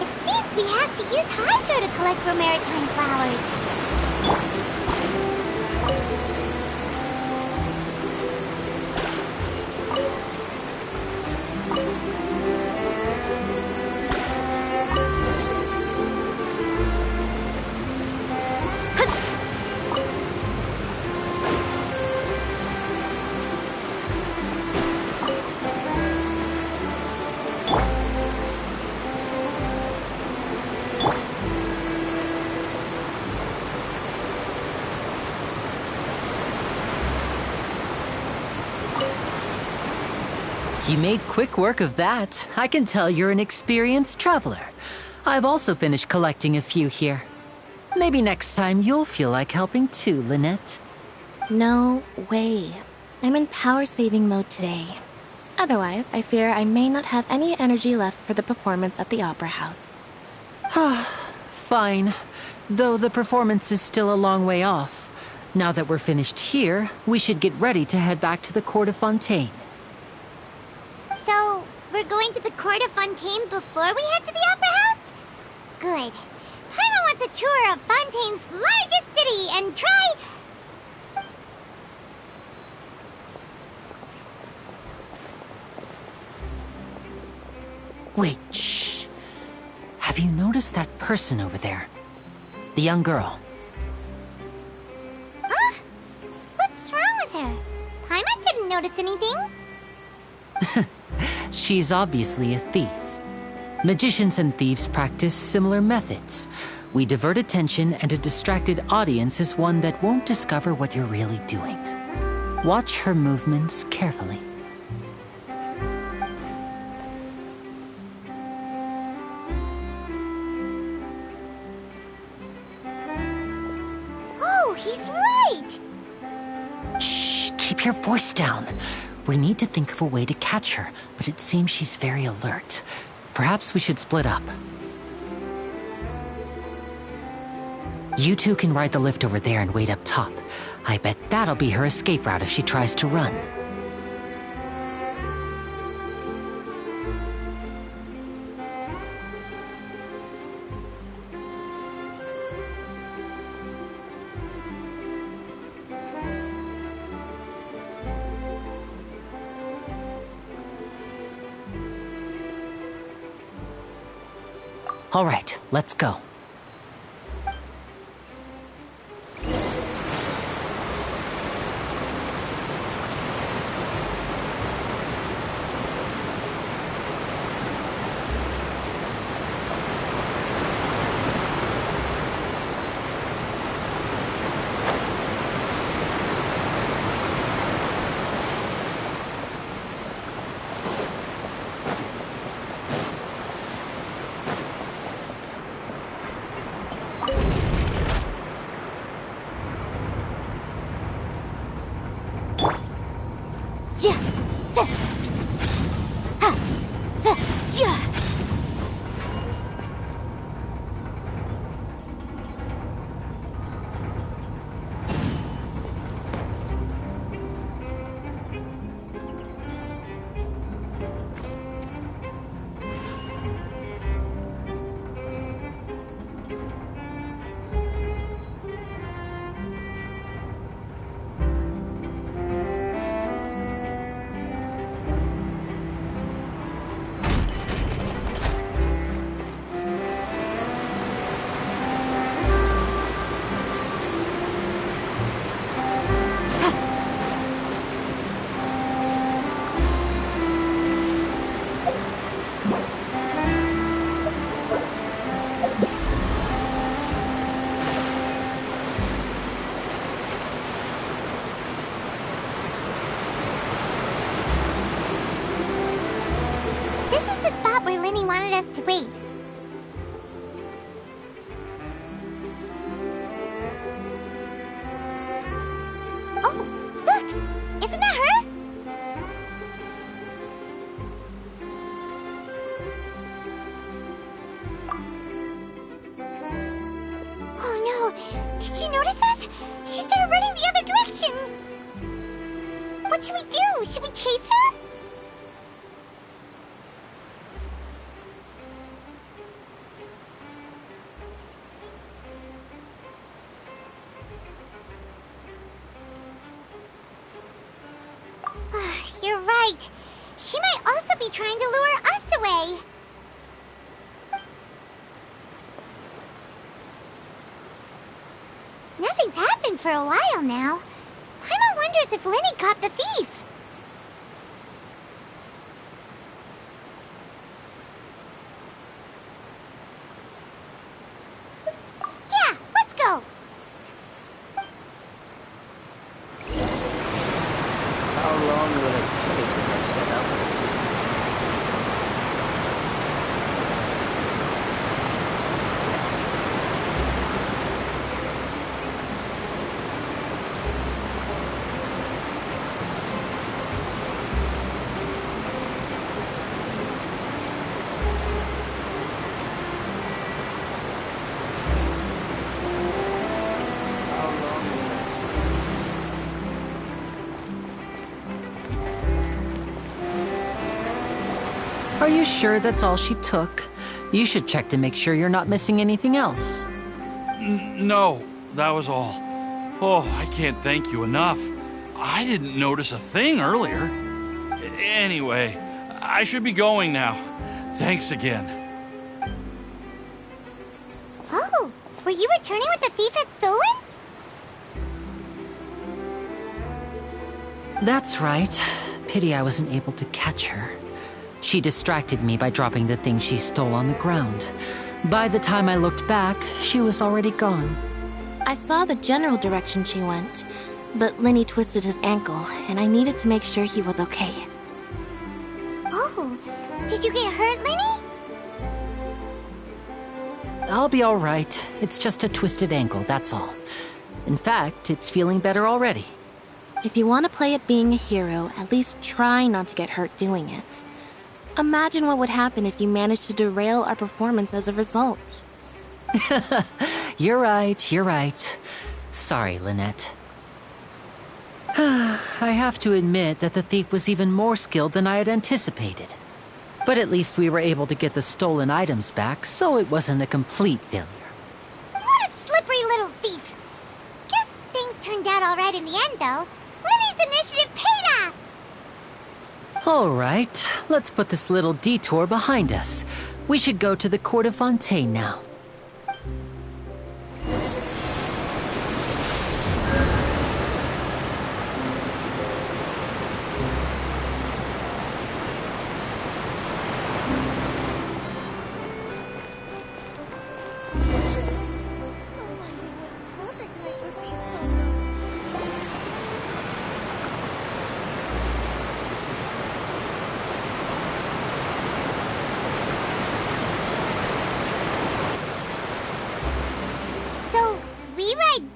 It seems we have to use Hydro to collect Romaritime flowers. You made quick work of that. I can tell you're an experienced traveler. I've also finished collecting a few here. Maybe next time you'll feel like helping too, Lynette. No way. I'm in power-saving mode today. Otherwise, I fear I may not have any energy left for the performance at the Opera House. Fine. Though the performance is still a long way off. Now that we're finished here, we should get ready to head back to the court of Fontaine. So, we're going to the court of Fontaine before we head to the Opera House? Good. Paimon wants a tour of Fontaine's largest city and try... Wait, shh. Have you noticed that person over there? The young girl. Huh? What's wrong with her? Paimon didn't notice anything. She's obviously a thief. Magicians and thieves practice similar methods. We divert attention, and a distracted audience is one that won't discover what you're really doing. Watch her movements carefully. Oh, he's right! Shh, keep your voice down. We need to think of a way to catch her, but it seems she's very alert. Perhaps we should split up. You two can ride the lift over there and wait up top. I bet that'll be her escape route if she tries to run. All right, let's go. wanted us to wait. Oh, look! Isn't that her? Oh no! Did she notice us? She started running the other direction! What should we do? Should we chase her? You're right. She might also be trying to lure us away. Nothing's happened for a while now. Paimon wonders if Lenny caught the thief. Yeah, let's go. How long will it take to set up? Are you sure that's all she took? You should check to make sure you're not missing anything else. No, that was all. Oh, I can't thank you enough. I didn't notice a thing earlier. Anyway, I should be going now. Thanks again. Oh, were you returning what the thief had stolen? That's right. Pity I wasn't able to catch her. She distracted me by dropping the thing she stole on the ground. By the time I looked back, she was already gone. I saw the general direction she went, but Lenny twisted his ankle, and I needed to make sure he was okay. Oh, did you get hurt, Lenny? I'll be all right. It's just a twisted ankle, that's all. In fact, it's feeling better already. If you want to play at being a hero, at least try not to get hurt doing it. Imagine what would happen if you managed to derail our performance as a result. You're right. Sorry, Lynette. I have to admit that the thief was even more skilled than I had anticipated. But at least we were able to get the stolen items back, so it wasn't a complete failure. What a slippery little thief! Guess things turned out all right in the end, though. Lenny's initiative paid off! All right, let's put this little detour behind us. We should go to the court of Fontaine now.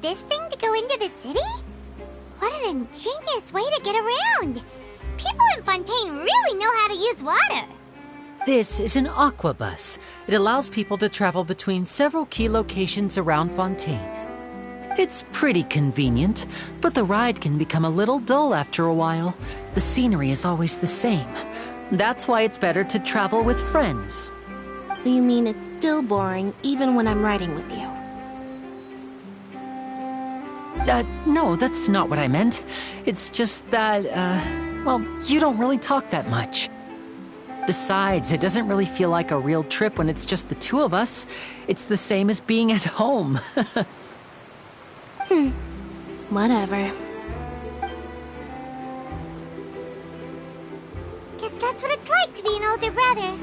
This thing to go into the city? What an ingenious way to get around! People in Fontaine really know how to use water! This is an aquabus. It allows people to travel between several key locations around Fontaine. It's pretty convenient, but the ride can become a little dull after a while. The scenery is always the same. That's why it's better to travel with friends. So you mean it's still boring even when I'm riding with you? No, that's not what I meant. It's just that, well, you don't really talk that much. Besides, it doesn't really feel like a real trip when it's just the two of us. It's the same as being at home. Whatever. Guess that's what it's like to be an older brother.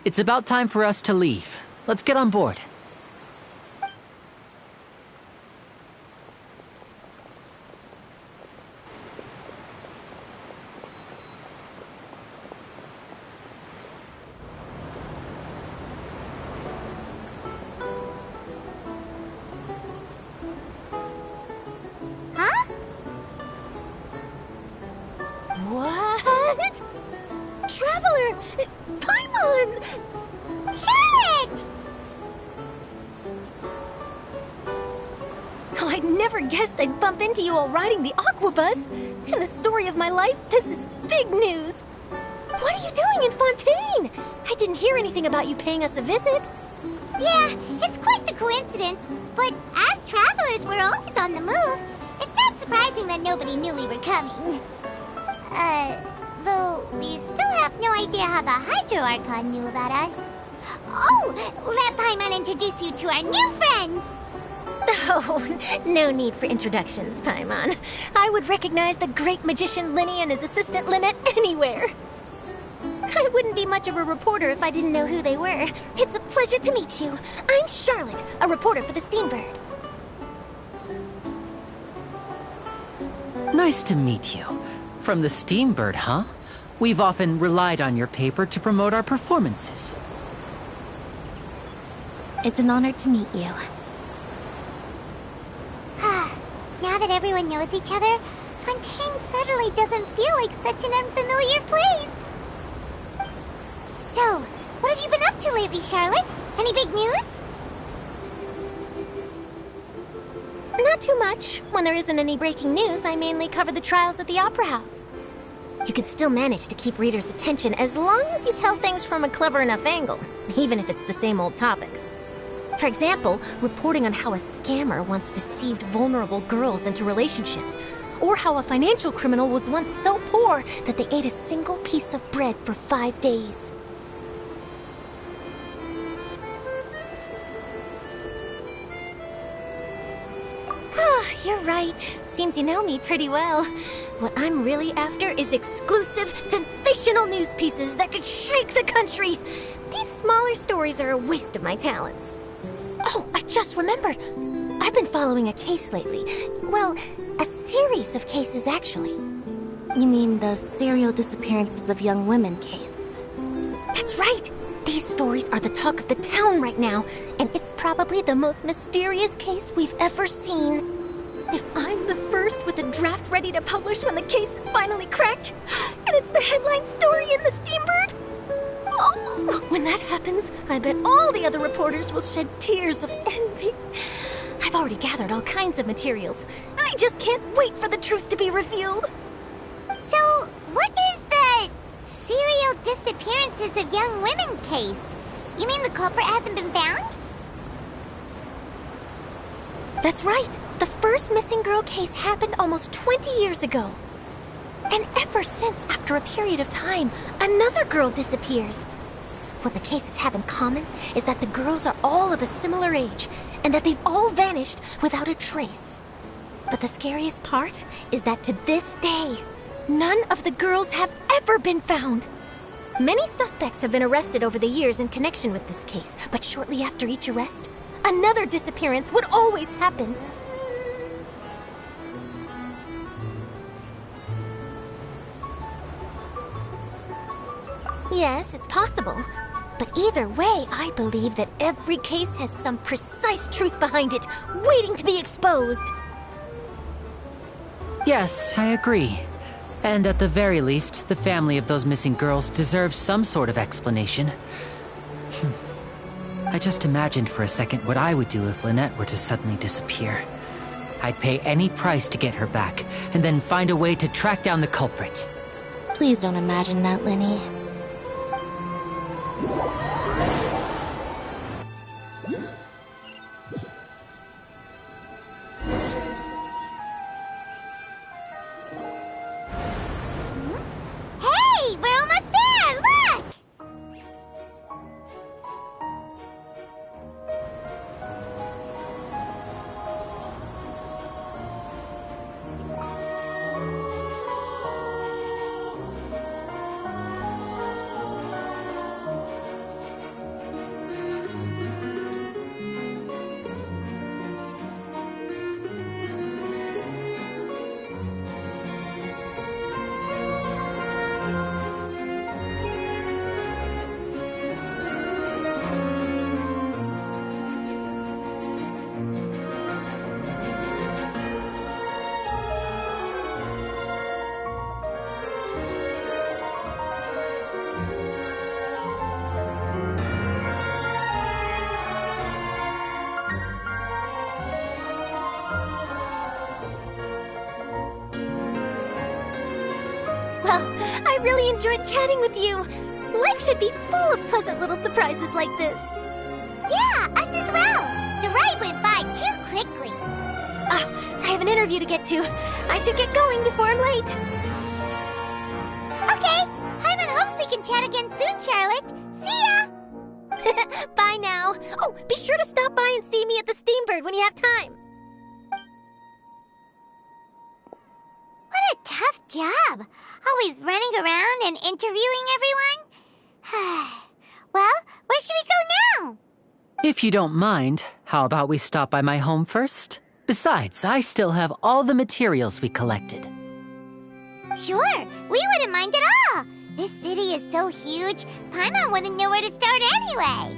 It's about time for us to leave. Let's get on board. What? Traveler! Paimon! Charlotte! Oh, I never guessed I'd bump into you all riding the Aquabus. In the story of my life, this is big news. What are you doing in Fontaine? I didn't hear anything about you paying us a visit. Yeah, it's quite the coincidence. But as travelers, we're always on the move. It's not surprising that nobody knew we were coming. Though we still have no idea how the Hydro Archon knew about us. Oh, let Paimon introduce you to our new friends! Oh, no need for introductions, Paimon. I would recognize the great magician Linny and his assistant Lynette anywhere. I wouldn't be much of a reporter if I didn't know who they were. It's a pleasure to meet you. I'm Charlotte, a reporter for the Steambird. Nice to meet you. From the Steambird, huh? We've often relied on your paper to promote our performances. It's an honor to meet you. Now that everyone knows each other, Fontaine suddenly doesn't feel like such an unfamiliar place. So, what have you been up to lately, Charlotte? Any big news? Not too much. When there isn't any breaking news, I mainly cover the trials at the Opera House. You can still manage to keep readers' attention as long as you tell things from a clever enough angle, even if it's the same old topics. For example, reporting on how a scammer once deceived vulnerable girls into relationships, or how a financial criminal was once so poor that they ate a single piece of bread for 5 days. You're right. Seems you know me pretty well. What I'm really after is exclusive, sensational news pieces that could shake the country. These smaller stories are a waste of my talents. Oh, I just remembered. I've been following a case lately. Well, a series of cases, actually. You mean the serial disappearances of young women case? That's right. These stories are the talk of the town right now, and it's probably the most mysterious case we've ever seen. If I'm the first with a draft ready to publish when the case is finally cracked, and it's the headline story in the Steambird, oh, when that happens, I bet all the other reporters will shed tears of envy. I've already gathered all kinds of materials. I just can't wait for the truth to be revealed. So, what is the serial disappearances of young women case? You mean the culprit hasn't been found? That's right. The first missing girl case happened almost 20 years ago. And ever since, after a period of time, another girl disappears. What the cases have in common is that the girls are all of a similar age, and that they've all vanished without a trace. But the scariest part is that to this day, none of the girls have ever been found. Many suspects have been arrested over the years in connection with this case, but shortly after each arrest, another disappearance would always happen. Yes, it's possible. But either way, I believe that every case has some precise truth behind it, waiting to be exposed. Yes, I agree. And at the very least, the family of those missing girls deserves some sort of explanation. I just imagined for a second what I would do if Lynette were to suddenly disappear. I'd pay any price to get her back, and then find a way to track down the culprit. Please don't imagine that, Linny. Hey, we're almost there! Look! I really enjoyed chatting with you. Life should be full of pleasant little surprises like this. Yeah, us as well. The ride went by too quickly. I have an interview to get to. I should get going before I'm late. Okay, Paimon hopes we can chat again soon, Charlotte. See ya! Bye now. Oh, be sure to stop by and see me at the Steambird when you have time. What a tough job. Always running around and interviewing everyone. Well, where should we go now? If you don't mind, how about we stop by my home first? Besides, I still have all the materials we collected. Sure, we wouldn't mind at all. This city is so huge, Paimon wouldn't know where to start anyway.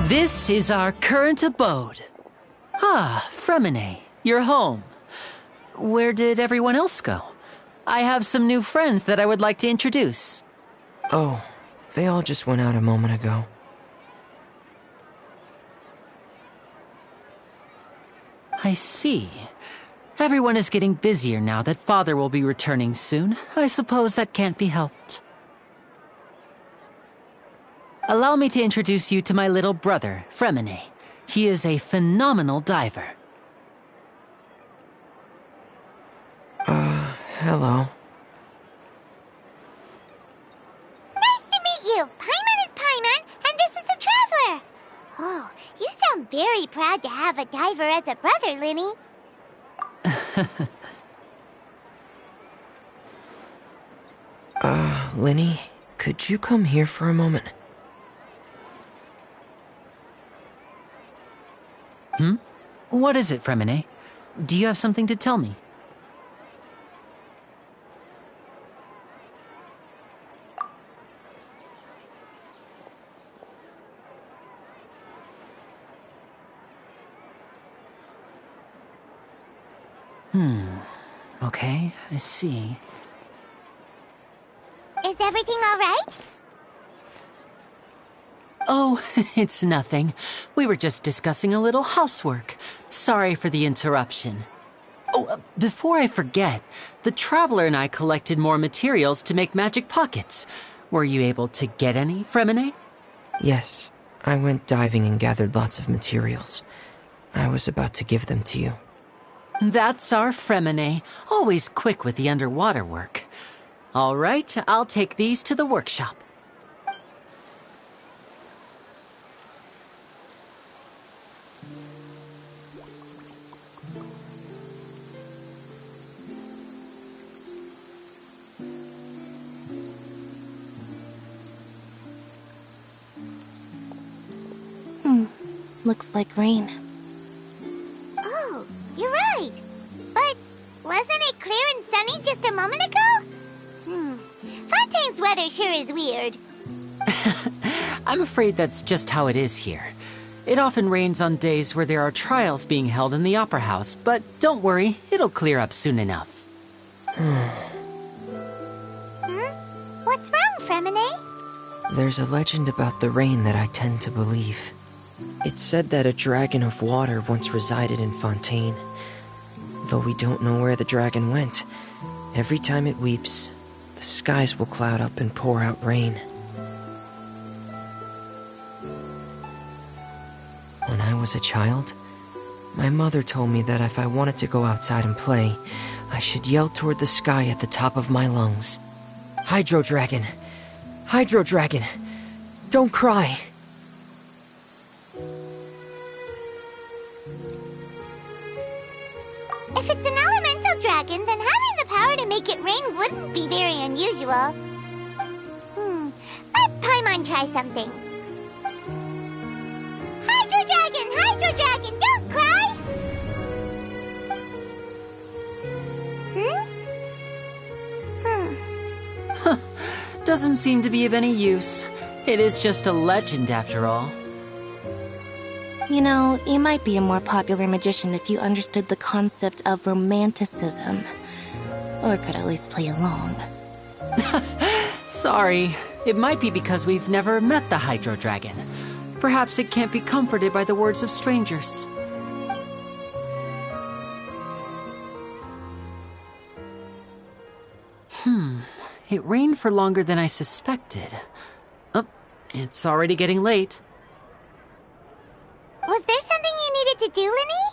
This is our current abode. Ah, Fremine, you're home. Where did everyone else go? I have some new friends that I would like to introduce. Oh, they all just went out a moment ago. I see. Everyone is getting busier now that Father will be returning soon. I suppose that can't be helped. Allow me to introduce you to my little brother, Fremine. He is a phenomenal diver. Hello. Nice to meet you! Paimon is Paimon, and this is the Traveler! Oh, you sound very proud to have a diver as a brother, Linny. Linny, could you come here for a moment? What is it, Fremine? Do you have something to tell me? Okay, I see. Is everything all right? Oh, it's nothing. We were just discussing a little housework. Sorry for the interruption. Oh, before I forget, the Traveler and I collected more materials to make magic pockets. Were you able to get any, Fremine? Yes, I went diving and gathered lots of materials. I was about to give them to you. That's our Fremine, always quick with the underwater work. All right, I'll take these to the workshop. Looks like rain. Oh, you're right. But wasn't it clear and sunny just a moment ago? Fontaine's weather sure is weird. I'm afraid that's just how it is here. It often rains on days where there are trials being held in the Opera House, but don't worry, it'll clear up soon enough. What's wrong, Fremine? There's a legend about the rain that I tend to believe. It's said that a dragon of water once resided in Fontaine. Though we don't know where the dragon went, every time it weeps, the skies will cloud up and pour out rain. When I was a child, my mother told me that if I wanted to go outside and play, I should yell toward the sky at the top of my lungs. Hydro Dragon! Hydro Dragon! Don't cry! If it's an elemental dragon, then having the power to make it rain wouldn't be very unusual. Let Paimon try something. Hydro Dragon, don't cry! Doesn't seem to be of any use. It is just a legend after all. You know, you might be a more popular magician if you understood the concept of romanticism. Or could at least play along. Sorry. It might be because we've never met the Hydro Dragon. Perhaps it can't be comforted by the words of strangers. It rained for longer than I suspected. Oh, it's already getting late. Was there something you needed to do, Linny?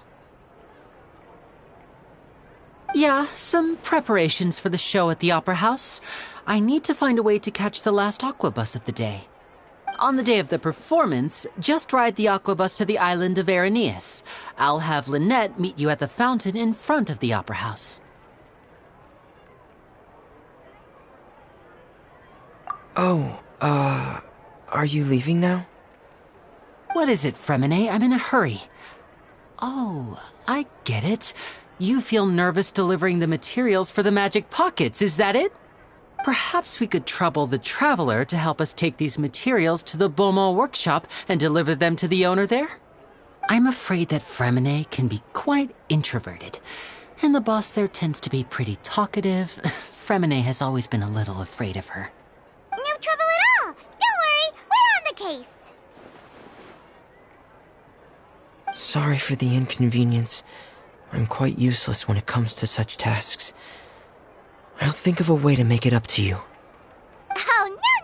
Yeah, some preparations for the show at the Opera House. I need to find a way to catch the last aqua bus of the day. On the day of the performance, just ride the aqua bus to the island of Aeneas. I'll have Lynette meet you at the fountain in front of the Opera House. Oh, are you leaving now? What is it, Fremine? I'm in a hurry. Oh, I get it. You feel nervous delivering the materials for the magic pockets, is that it? Perhaps we could trouble the Traveler to help us take these materials to the Beaumont workshop and deliver them to the owner there? I'm afraid that Fremine can be quite introverted, and the boss there tends to be pretty talkative. Fremine has always been a little afraid of her. No trouble at all! Don't worry, we're on the case! Sorry for the inconvenience. I'm quite useless when it comes to such tasks. I'll think of a way to make it up to you. Oh, no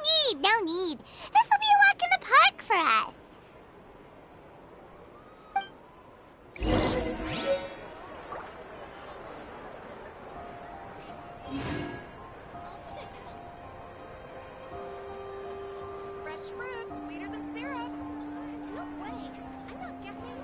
need! This'll be a walk in the park for us! Fresh fruits, sweeter than syrup. No way. I'm not guessing.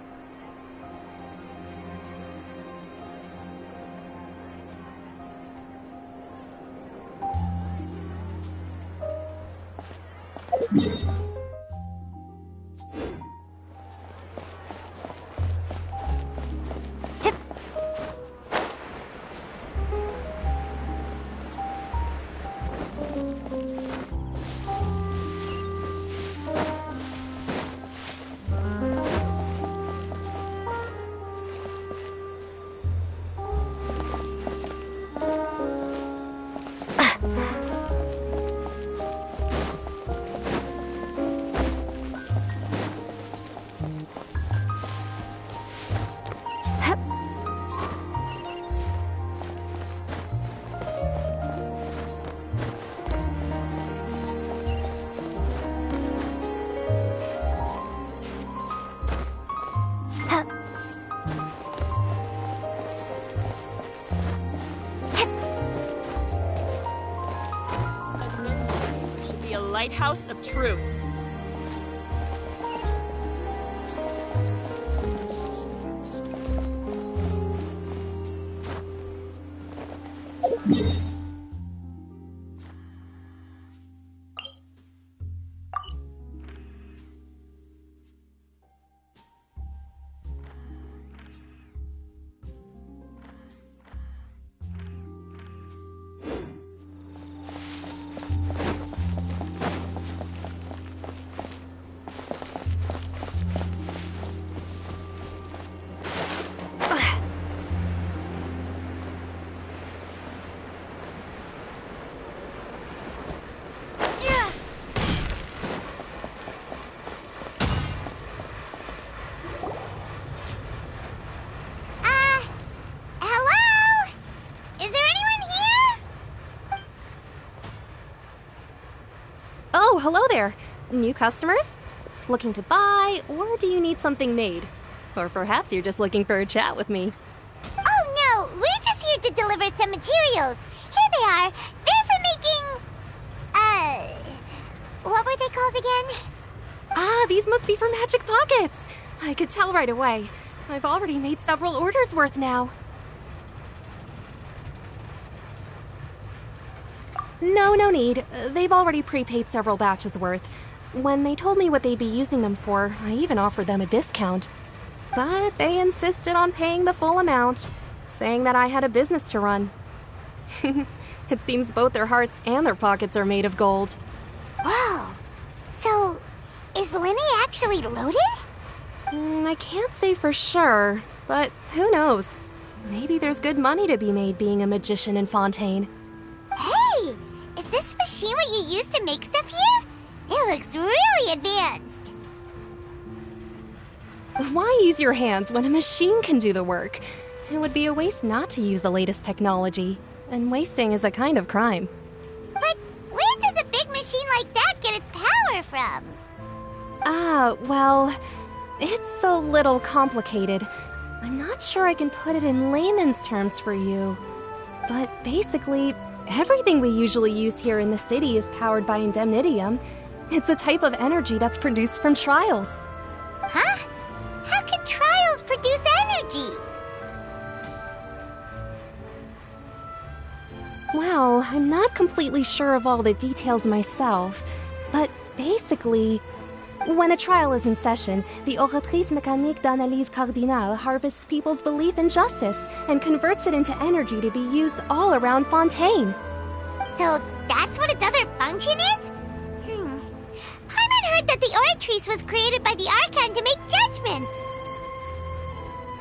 Lighthouse of Truth. there. New customers? Looking to buy, or do you need something made? Or perhaps you're just looking for a chat with me. Oh no, we're just here to deliver some materials. Here they are. They're for making... what were they called again? Ah, these must be for magic pockets. I could tell right away. I've already made several orders worth now. No need. They've already prepaid several batches worth. When they told me what they'd be using them for, I even offered them a discount. But they insisted on paying the full amount, saying that I had a business to run. It seems both their hearts and their pockets are made of gold. Whoa. So, is Linny actually loaded? I can't say for sure, but who knows? Maybe there's good money to be made being a magician in Fontaine. Hey! Is this machine what you use to make stuff here? It looks really advanced. Why use your hands when a machine can do the work? It would be a waste not to use the latest technology, and wasting is a kind of crime. But where does a big machine like that get its power from? Well, it's a little complicated. I'm not sure I can put it in layman's terms for you. But basically, everything we usually use here in the city is powered by indemnitium. It's a type of energy that's produced from trials. Huh? How can trials produce energy? Well, I'm not completely sure of all the details myself, but basically, when a trial is in session, the Oratrice Mécanique d'Analyse Cardinale harvests people's belief in justice and converts it into energy to be used all around Fontaine. So that's what its other function is? Paimon heard that the Oratrice was created by the Archon to make judgments.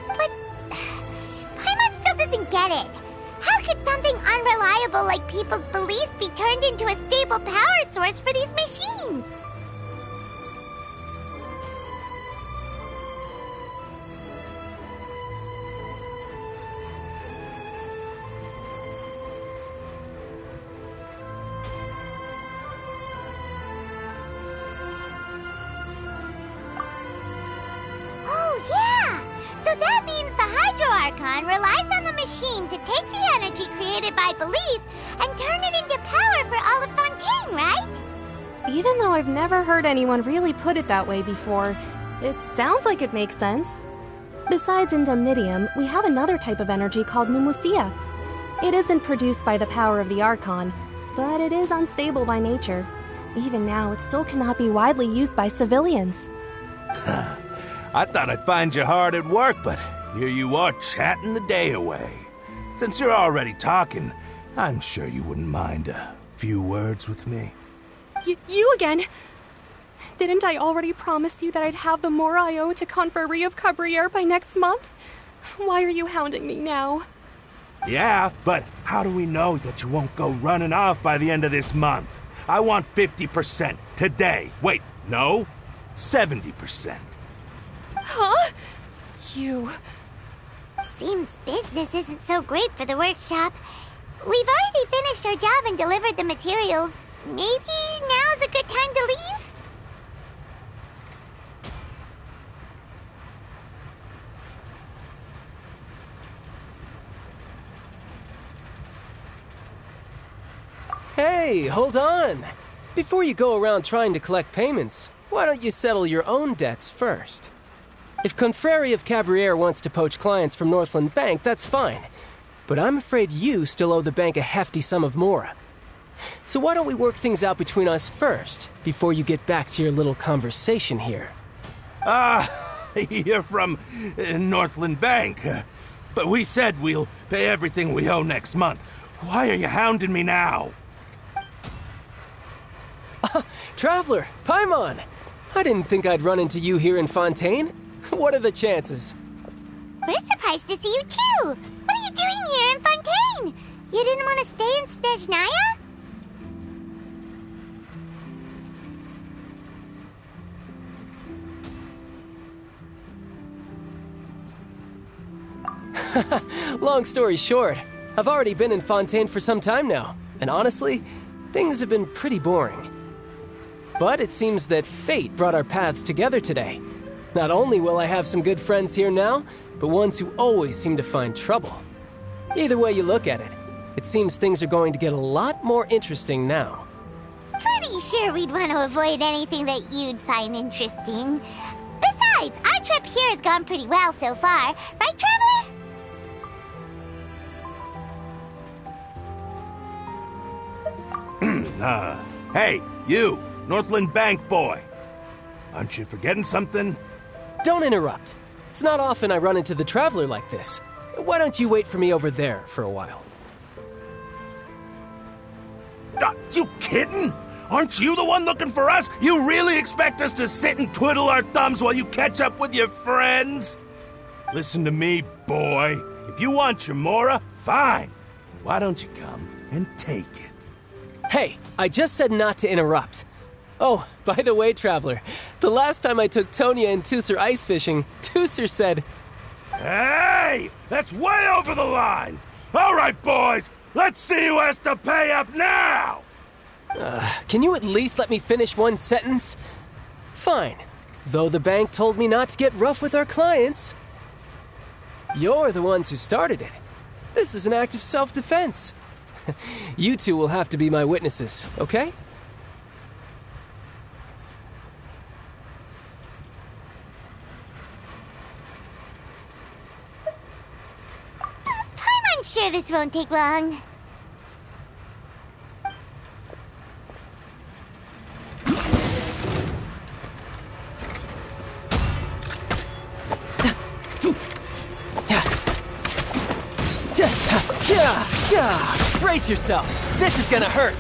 But Paimon still doesn't get it. How could something unreliable like people's beliefs be turned into a stable power source for these machines? That means the Hydro Archon relies on the machine to take the energy created by belief and turn it into power for all of Fontaine, right? Even though I've never heard anyone really put it that way before, it sounds like it makes sense. Besides indemnitium, we have another type of energy called Mumusia. It isn't produced by the power of the Archon, but it is unstable by nature. Even now, it still cannot be widely used by civilians. I thought I'd find you hard at work, but here you are chatting the day away. Since you're already talking, I'm sure you wouldn't mind a few words with me. You again? Didn't I already promise you that I'd have the more I owe to Confrérie of Cabriere by next month? Why are you hounding me now? Yeah, but how do we know that you won't go running off by the end of this month? I want 50% today. Wait, no, 70%. Huh? You... Seems business isn't so great for the workshop. We've already finished our job and delivered the materials. Maybe now's a good time to leave? leave? Hey, hold on. Before you go around trying to collect payments, why don't you settle your own debts first? If Confrérie of Cabriere wants to poach clients from Northland Bank, that's fine. But I'm afraid you still owe the bank a hefty sum of mora. So why don't we work things out between us first, before you get back to your little conversation here? You're from Northland Bank. But we said we'll pay everything we owe next month. Why are you hounding me now? Traveler, Paimon! I didn't think I'd run into you here in Fontaine. What are the chances? We're surprised to see you too! What are you doing here in Fontaine? You didn't want to stay in Snezhnaya? Long story short, I've already been in Fontaine for some time now, and honestly, things have been pretty boring. But it seems that fate brought our paths together today. Not only will I have some good friends here now, but ones who always seem to find trouble. Either way you look at it, it seems things are going to get a lot more interesting now. Pretty sure we'd want to avoid anything that you'd find interesting. Besides, our trip here has gone pretty well so far. Right, Traveler? Hey, you, Northland Bank boy. Aren't you forgetting something? Don't interrupt. It's not often I run into the Traveler like this. Why don't you wait for me over there for a while? You kidding? Aren't you the one looking for us? You really expect us to sit and twiddle our thumbs while you catch up with your friends? Listen to me, boy. If you want your Mora, fine. Why don't you come and take it? Hey, I just said not to interrupt. Oh, by the way, Traveler, the last time I took Tonya and Tusser ice fishing, Tusser said... Hey! That's way over the line! All right, boys, let's see who has to pay up now! Can you at least let me finish one sentence? Fine. Though the bank told me not to get rough with our clients. You're the ones who started it. This is an act of self-defense. You two will have to be my witnesses, okay? I'm sure this won't take long. Brace yourself. This is gonna hurt.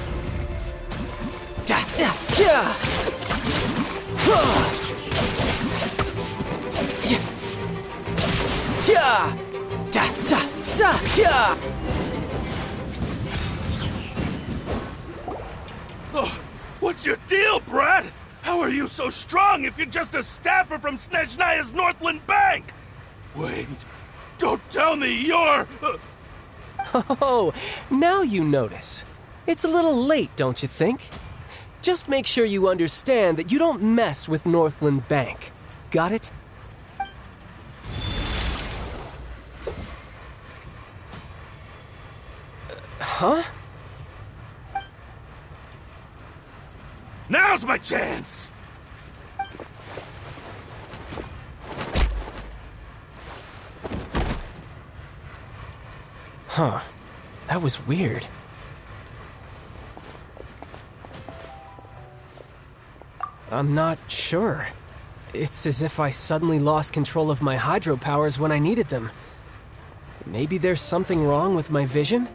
What's your deal, Brad? How are you so strong if you're just a staffer from Snezhnaya's Northland Bank? Wait, don't tell me you're... Oh, now you notice. It's a little late, don't you think? Just make sure you understand that you don't mess with Northland Bank. Got it? Huh? Now's my chance! Huh. That was weird. I'm not sure. It's as if I suddenly lost control of my hydro powers when I needed them. Maybe there's something wrong with my vision?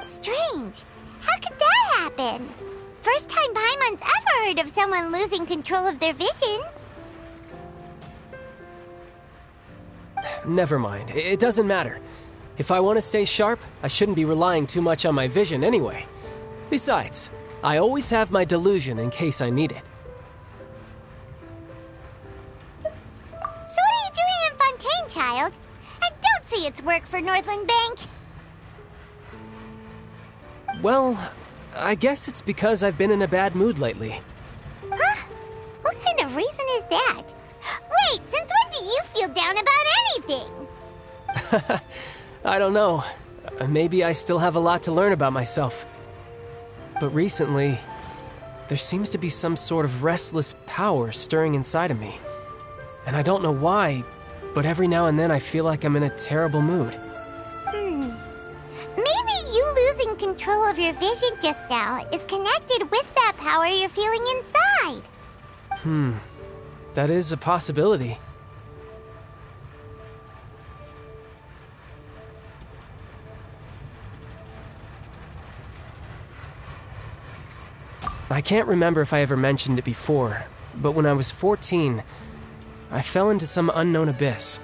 Strange. How could that happen? First time Paimon's ever heard of someone losing control of their vision. Never mind. It doesn't matter. If I want to stay sharp, I shouldn't be relying too much on my vision anyway. Besides, I always have my delusion in case I need it. So what are you doing in Fontaine, child? I don't see its work for Northland Bank. Well, I guess it's because I've been in a bad mood lately. Huh? What kind of reason is that? Wait, since when do you feel down about anything? I don't know. Maybe I still have a lot to learn about myself. But recently, there seems to be some sort of restless power stirring inside of me. And I don't know why, but every now and then I feel like I'm in a terrible mood. Maybe you losing control of your vision just now is connected with that power you're feeling inside. That is a possibility. I can't remember if I ever mentioned it before, but when I was 14, I fell into some unknown abyss.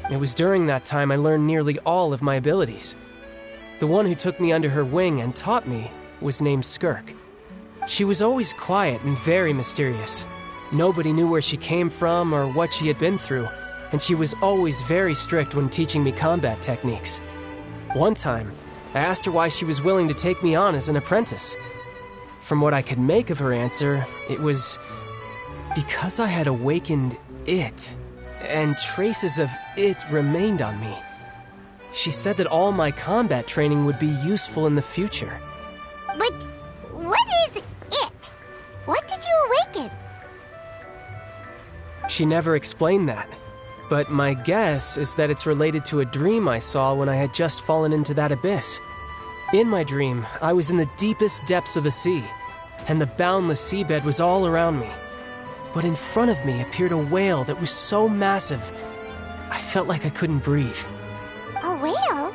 It was during that time I learned nearly all of my abilities. The one who took me under her wing and taught me was named Skirk. She was always quiet and very mysterious. Nobody knew where she came from or what she had been through, and she was always very strict when teaching me combat techniques. One time, I asked her why she was willing to take me on as an apprentice. from what I could make of her answer, it was because I had awakened it, and traces of it remained on me. She said that all my combat training would be useful in the future. But what is it? What did you awaken? She never explained that, but my guess is that it's related to a dream I saw when I had just fallen into that abyss. In my dream, I was in the deepest depths of the sea, and the boundless seabed was all around me. But in front of me appeared a whale that was so massive, I felt like I couldn't breathe. A whale?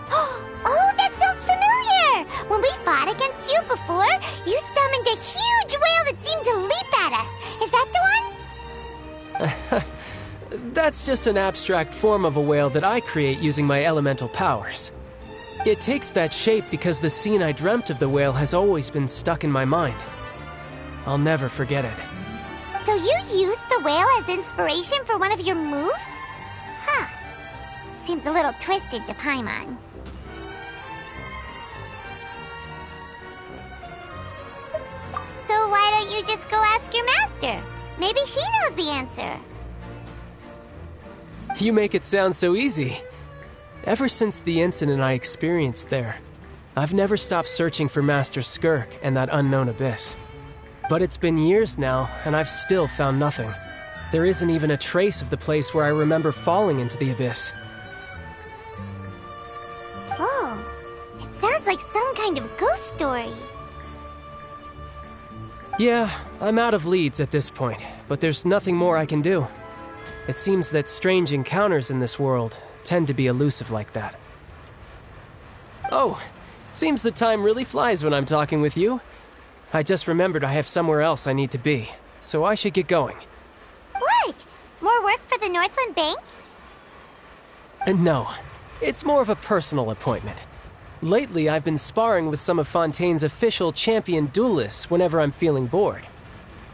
Oh, that sounds familiar! When we fought against you before, you summoned a huge whale that seemed to leap at us. Is that the one? That's just an abstract form of a whale that I create using my elemental powers. It takes that shape because the scene I dreamt of the whale has always been stuck in my mind. I'll never forget it. So you used the whale as inspiration for one of your moves? Huh. Seems a little twisted to Paimon. So why don't you just go ask your master? Maybe she knows the answer. You make it sound so easy. Ever since the incident I experienced there, I've never stopped searching for Master Skirk and that unknown abyss. But it's been years now, and I've still found nothing. There isn't even a trace of the place where I remember falling into the abyss. Oh, it sounds like some kind of ghost story. Yeah, I'm out of leads at this point, but there's nothing more I can do. It seems that strange encounters in this world tend to be elusive like that. Oh, seems the time really flies when I'm talking with you. I just remembered I have somewhere else I need to be, so I should get going. What? More work for the Northland Bank? No, it's more of a personal appointment. Lately, I've been sparring with some of Fontaine's official champion duelists whenever I'm feeling bored.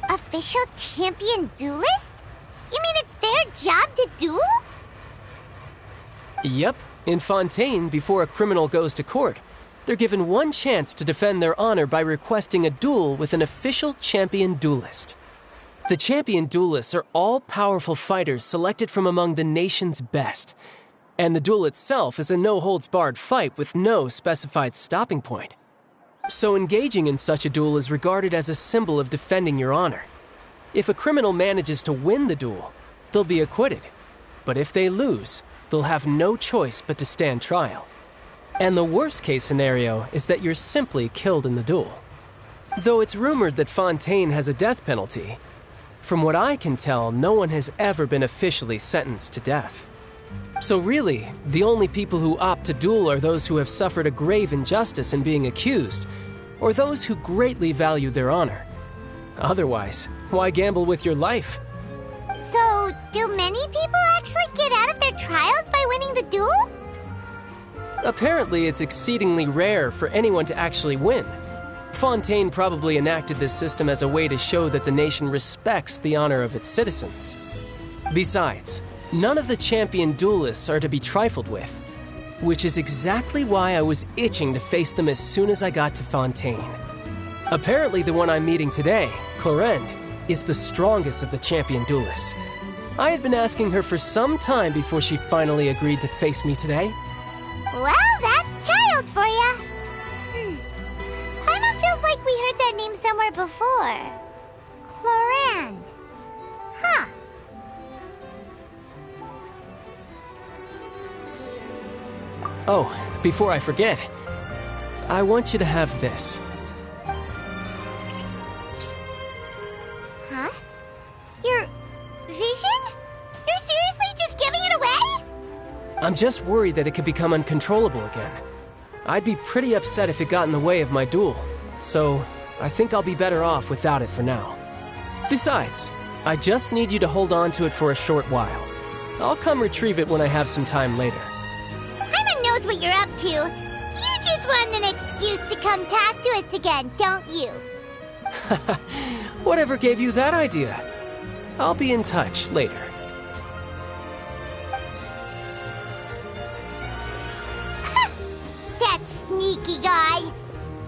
Official champion duelists? You mean it's their job to duel? Yep, in Fontaine, before a criminal goes to court, they're given one chance to defend their honor by requesting a duel with an official champion duelist. The champion duelists are all-powerful fighters selected from among the nation's best, and the duel itself is a no-holds-barred fight with no specified stopping point. So engaging in such a duel is regarded as a symbol of defending your honor. If a criminal manages to win the duel, they'll be acquitted. But if they lose, they'll have no choice but to stand trial. And the worst-case scenario is that you're simply killed in the duel. Though it's rumored that Fontaine has a death penalty, from what I can tell, no one has ever been officially sentenced to death. So really, the only people who opt to duel are those who have suffered a grave injustice in being accused, or those who greatly value their honor. Otherwise, why gamble with your life? So, do many people actually get out of their trials by winning the duel? Apparently, it's exceedingly rare for anyone to actually win. Fontaine probably enacted this system as a way to show that the nation respects the honor of its citizens. Besides, none of the champion duelists are to be trifled with, which is exactly why I was itching to face them as soon as I got to Fontaine. Apparently, the one I'm meeting today, Clorinde, is the strongest of the champion duelists. I had been asking her for some time before she finally agreed to face me today. Well, that's child for ya. Paimon feels like we heard that name somewhere before. Clorinde. Huh. Oh, before I forget, I want you to have this. Huh? Your vision? You're seriously just giving it away? I'm just worried that it could become uncontrollable again. I'd be pretty upset if it got in the way of my duel, so I think I'll be better off without it for now. Besides, I just need you to hold on to it for a short while. I'll come retrieve it when I have some time later. Paimon knows what you're up to. You just want an excuse to come talk to us again, don't you? Whatever gave you that idea? I'll be in touch later. That sneaky guy.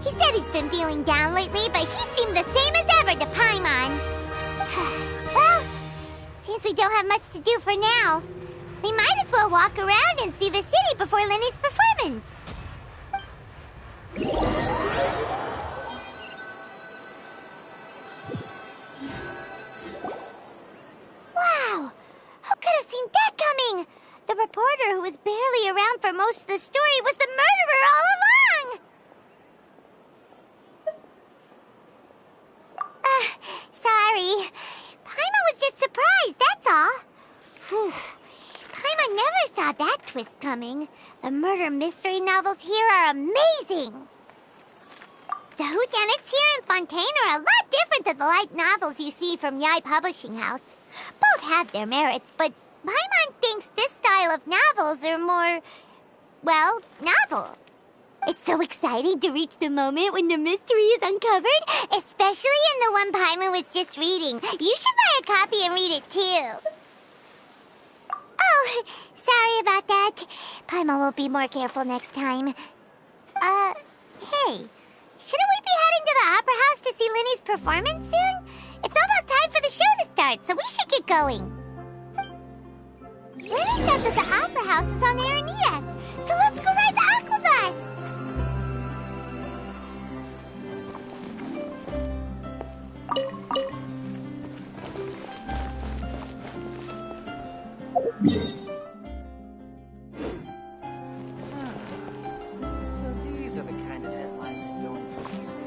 He said he's been feeling down lately, but he seemed the same as ever to Paimon. Well, since we don't have much to do for now, we might as well walk around and see the city before Lenny's performance. Wow! Who could have seen that coming? The reporter who was barely around for most of the story was the murderer all along! Sorry. Paimon was just surprised, that's all. Whew. Paimon never saw that twist coming. The murder mystery novels here are amazing. The whodunits here in Fontaine are a lot different than the light novels you see from Yai Publishing House. Both have their merits, but Paimon thinks this style of novels are more, well, novel. It's so exciting to reach the moment when the mystery is uncovered, especially in the one Paimon was just reading. You should buy a copy and read it too. Oh, sorry about that. Paimon will be more careful next time. Hey, shouldn't we be heading to the Opera House to see Linny's performance soon? It's almost time for the show to start, so we should get going. Lenny said that the Opera House is on Aranias, so let's go ride the Aquabus! So these are the kind of headlines that go in for these days.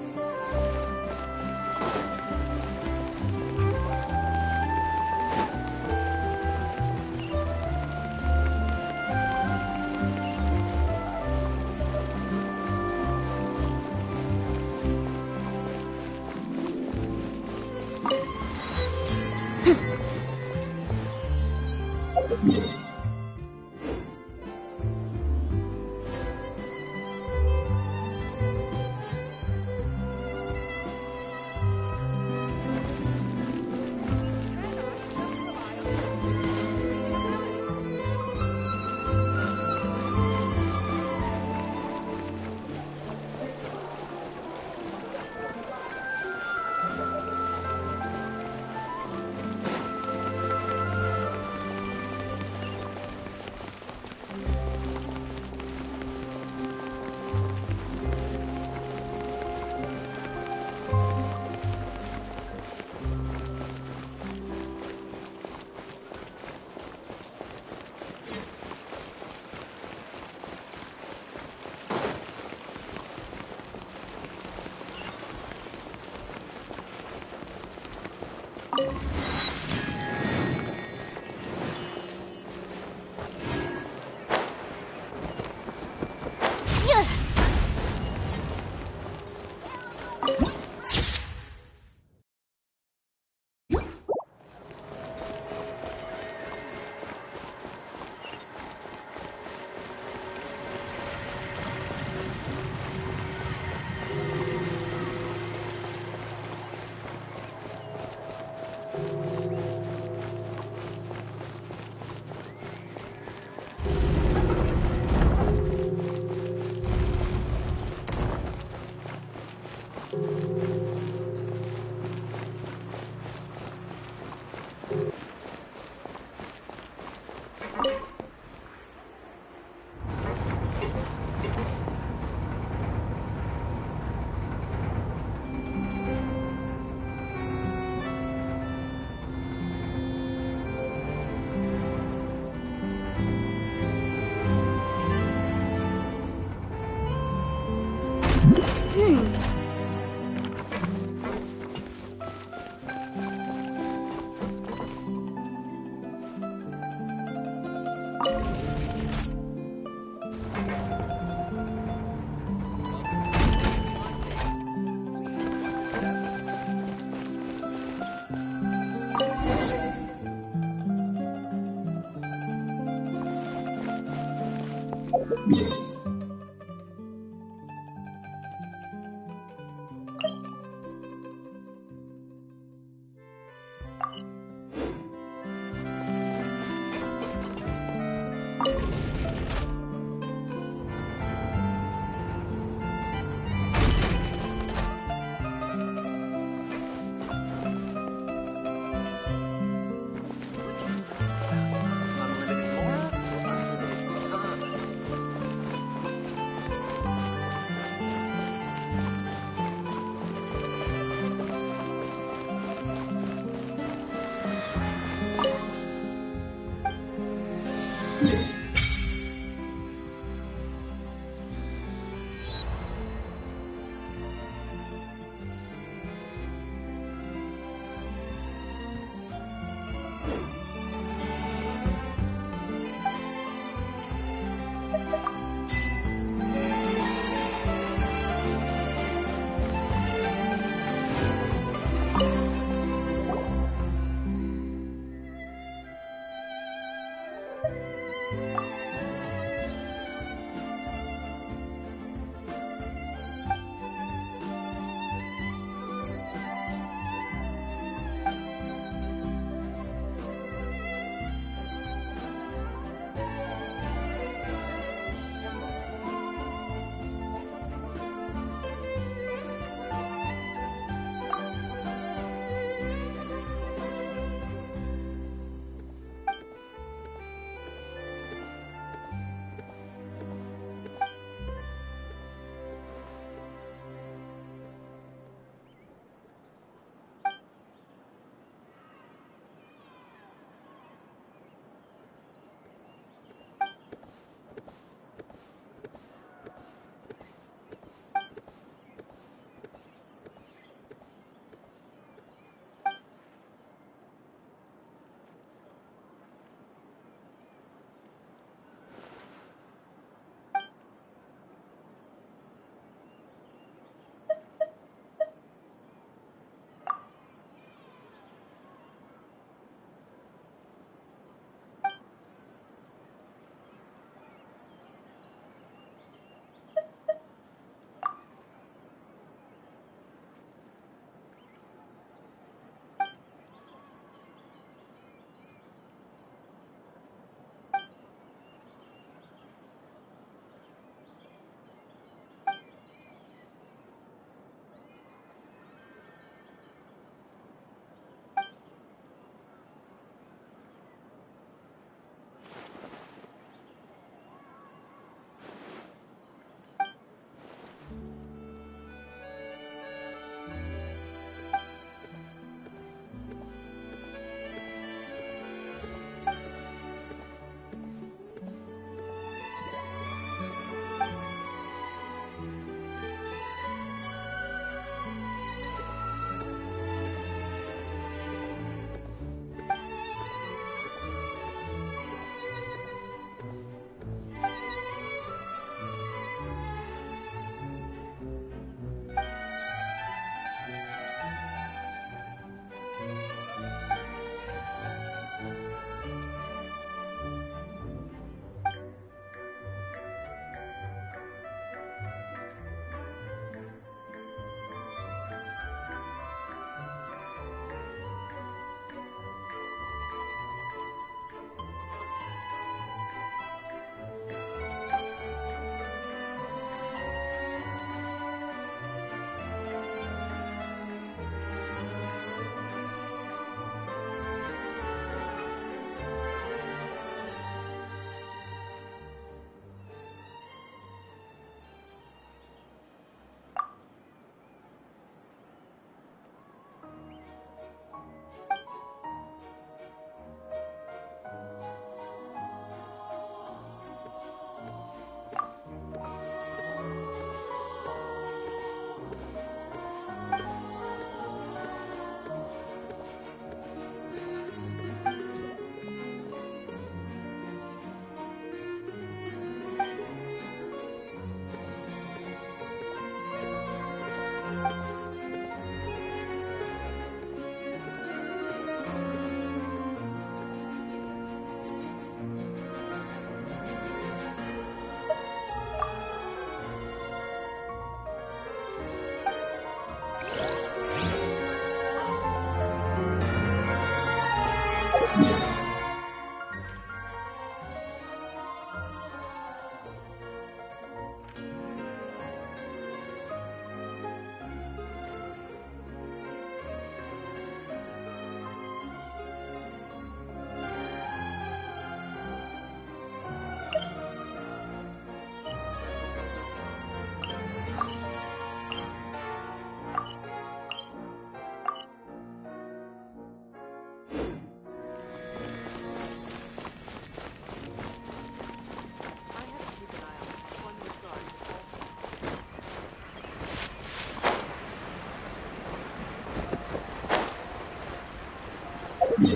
Ad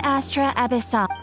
Astra Abyssal.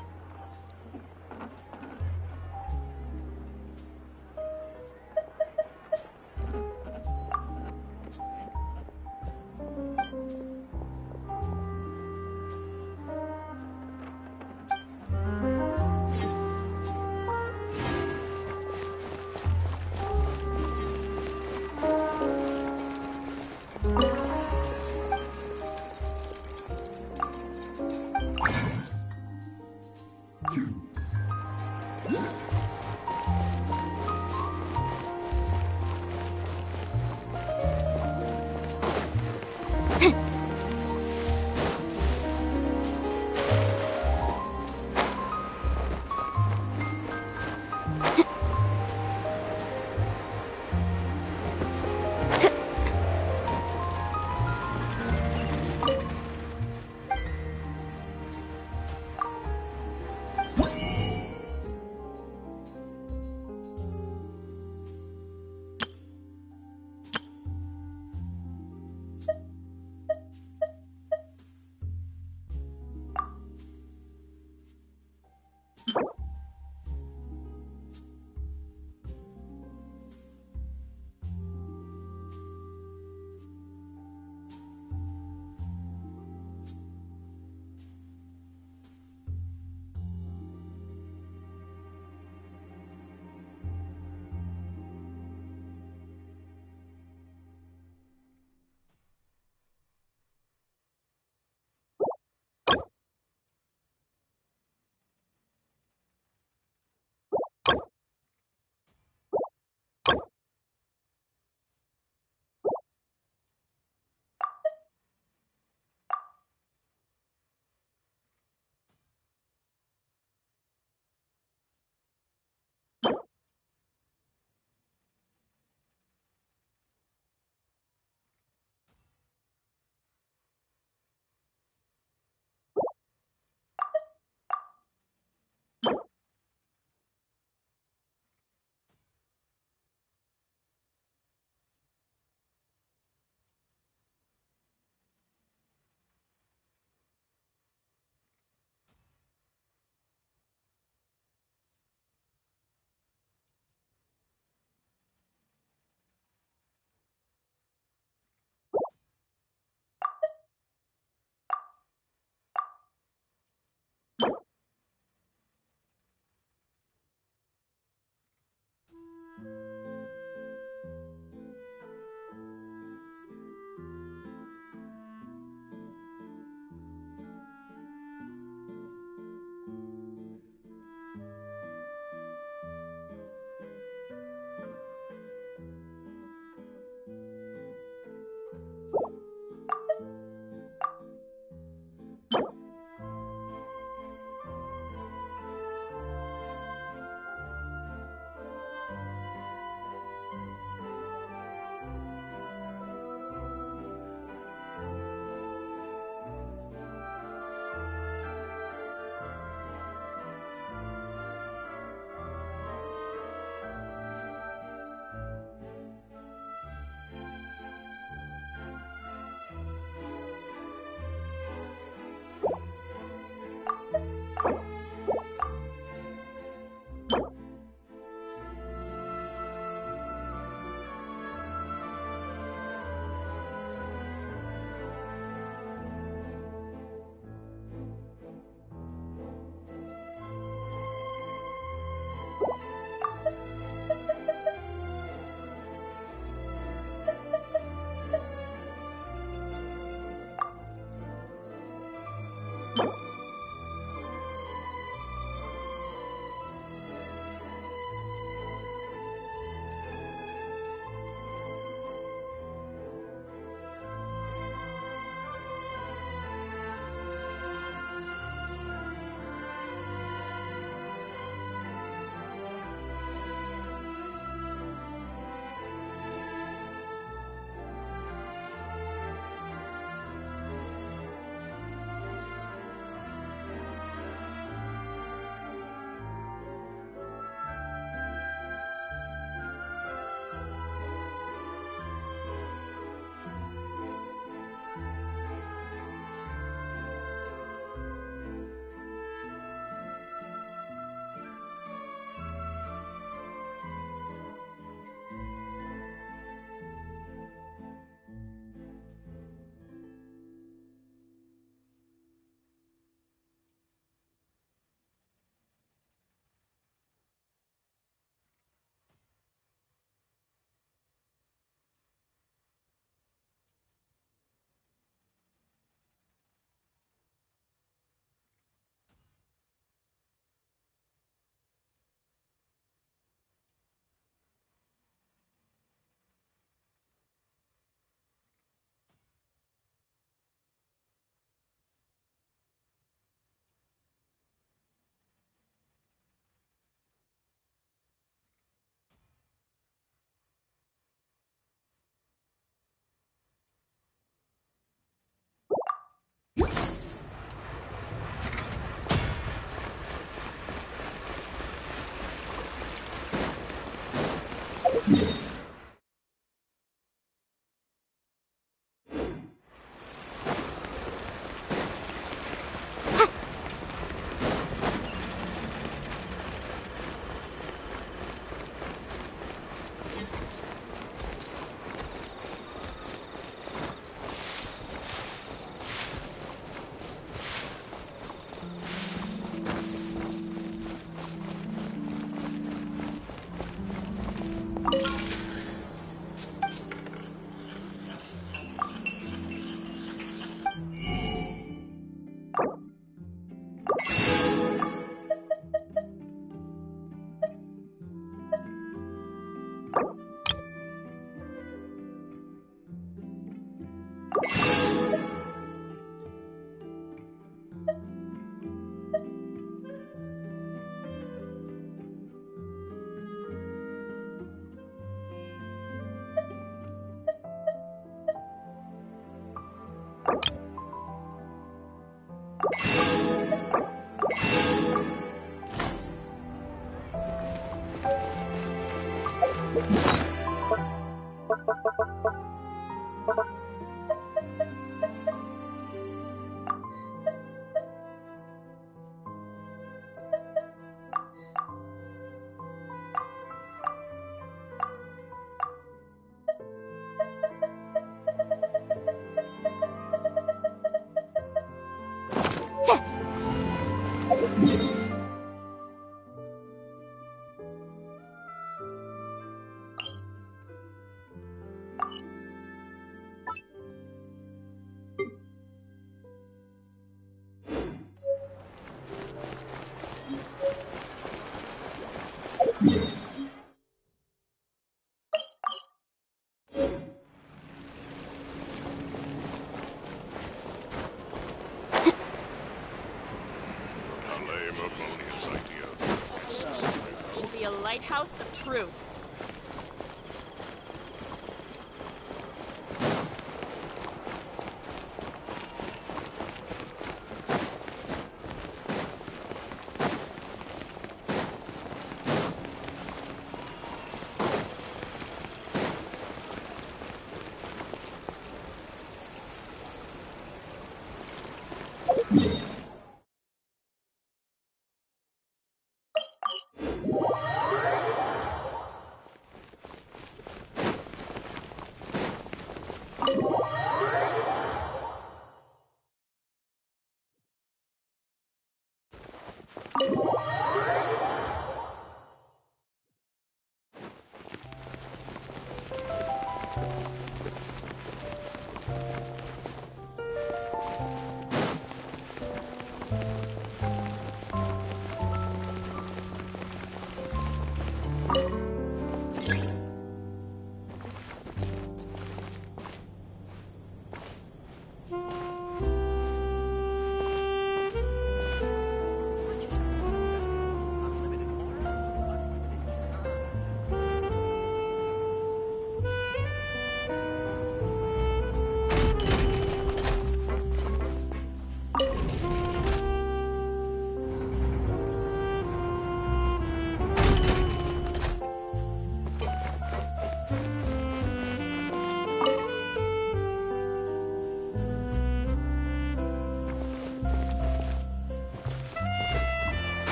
Lighthouse of Truth.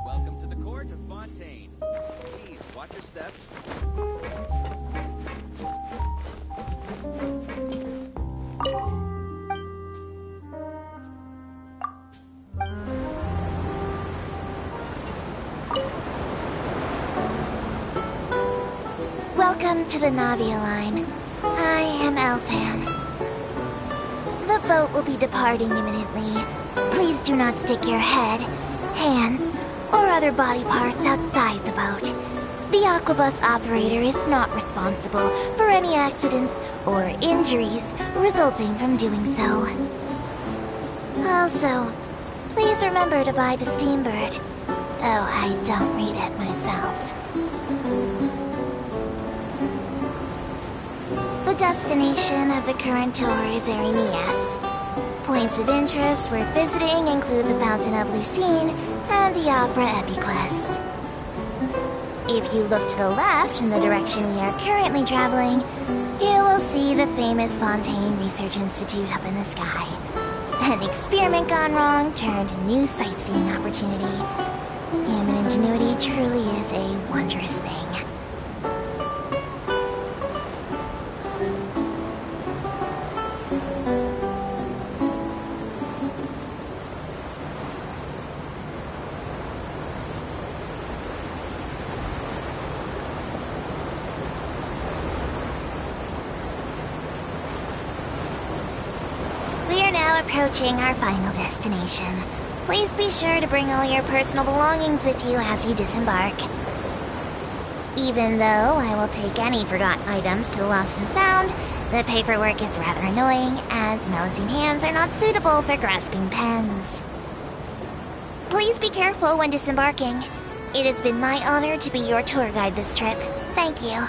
Welcome to the court of Fontaine. Please watch your steps. Welcome to the Navia line. I am Elfan. The boat will be departing imminently. Please do not stick your head, hands, or other body parts outside The Aquabus operator is not responsible for any accidents or injuries resulting from doing so. Also, please remember to buy the Steambird, though I don't read it myself. The destination of the current tour is Erinias. Points of interest worth visiting include the Fountain of Lucine and the Opera Epiclese. If you look to the left in the direction we are currently traveling, you will see the famous Fontaine Research Institute up in the sky. An experiment gone wrong turned new sightseeing opportunity. Human ingenuity truly is a wondrous thing. Approaching our final destination. Please be sure to bring all your personal belongings with you as you disembark. Even though I will take any forgotten items to the lost and found, the paperwork is rather annoying, as Melusine hands are not suitable for grasping pens. Please be careful when disembarking. It has been my honor to be your tour guide this trip. Thank you.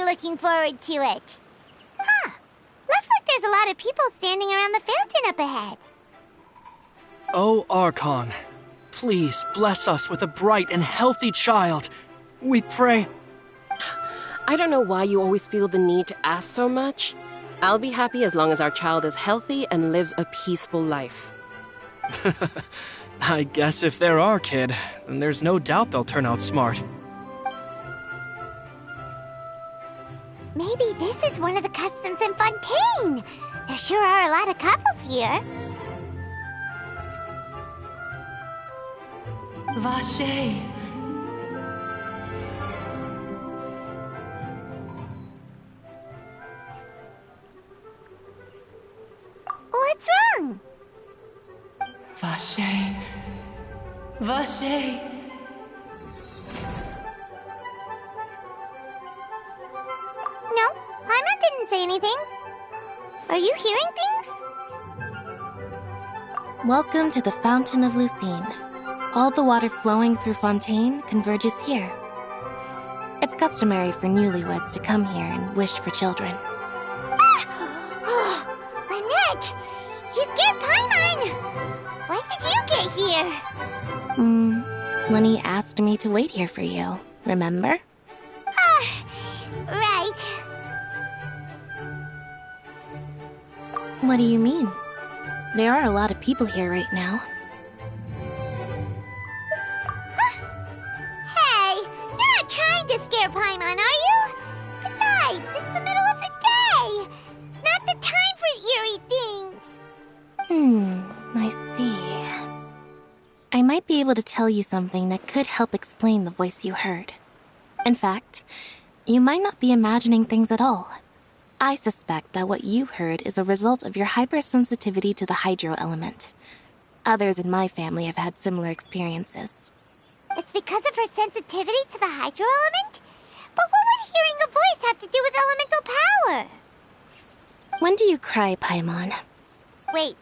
Looking forward to it. Huh. Looks like there's a lot of people standing around the fountain up ahead. Oh, Archon, please bless us with a bright and healthy child. We pray. I don't know why you always feel the need to ask so much. I'll be happy as long as our child is healthy and lives a peaceful life. I guess if they're our kid, then there's no doubt they'll turn out smart. Maybe this is is one of the customs in Fontaine. There sure are a lot of couples here. Vache. What's wrong? Vache. Vache. No, Paimon didn't say anything. Are you hearing things? Welcome to the Fountain of Lucine. All the water flowing through Fontaine converges here. It's customary for newlyweds to come here and wish for children. Oh, Lynette! You scared Paimon! When did you get here? Lenny asked me to wait here for you, remember? Right. What do you mean? There are a lot of people here right now. Hey, you're not trying to scare Paimon, are you? Besides, it's the middle of the day. It's not the time for eerie things. I see. I might be able to tell you something that could help explain the voice you heard. In fact, you might not be imagining things at all. I suspect that what you heard is a result of your hypersensitivity to the hydro element. Others in my family have had similar experiences. It's because of her sensitivity to the hydro element? But what would hearing a voice have to do with elemental power? When do you cry, Paimon? Wait,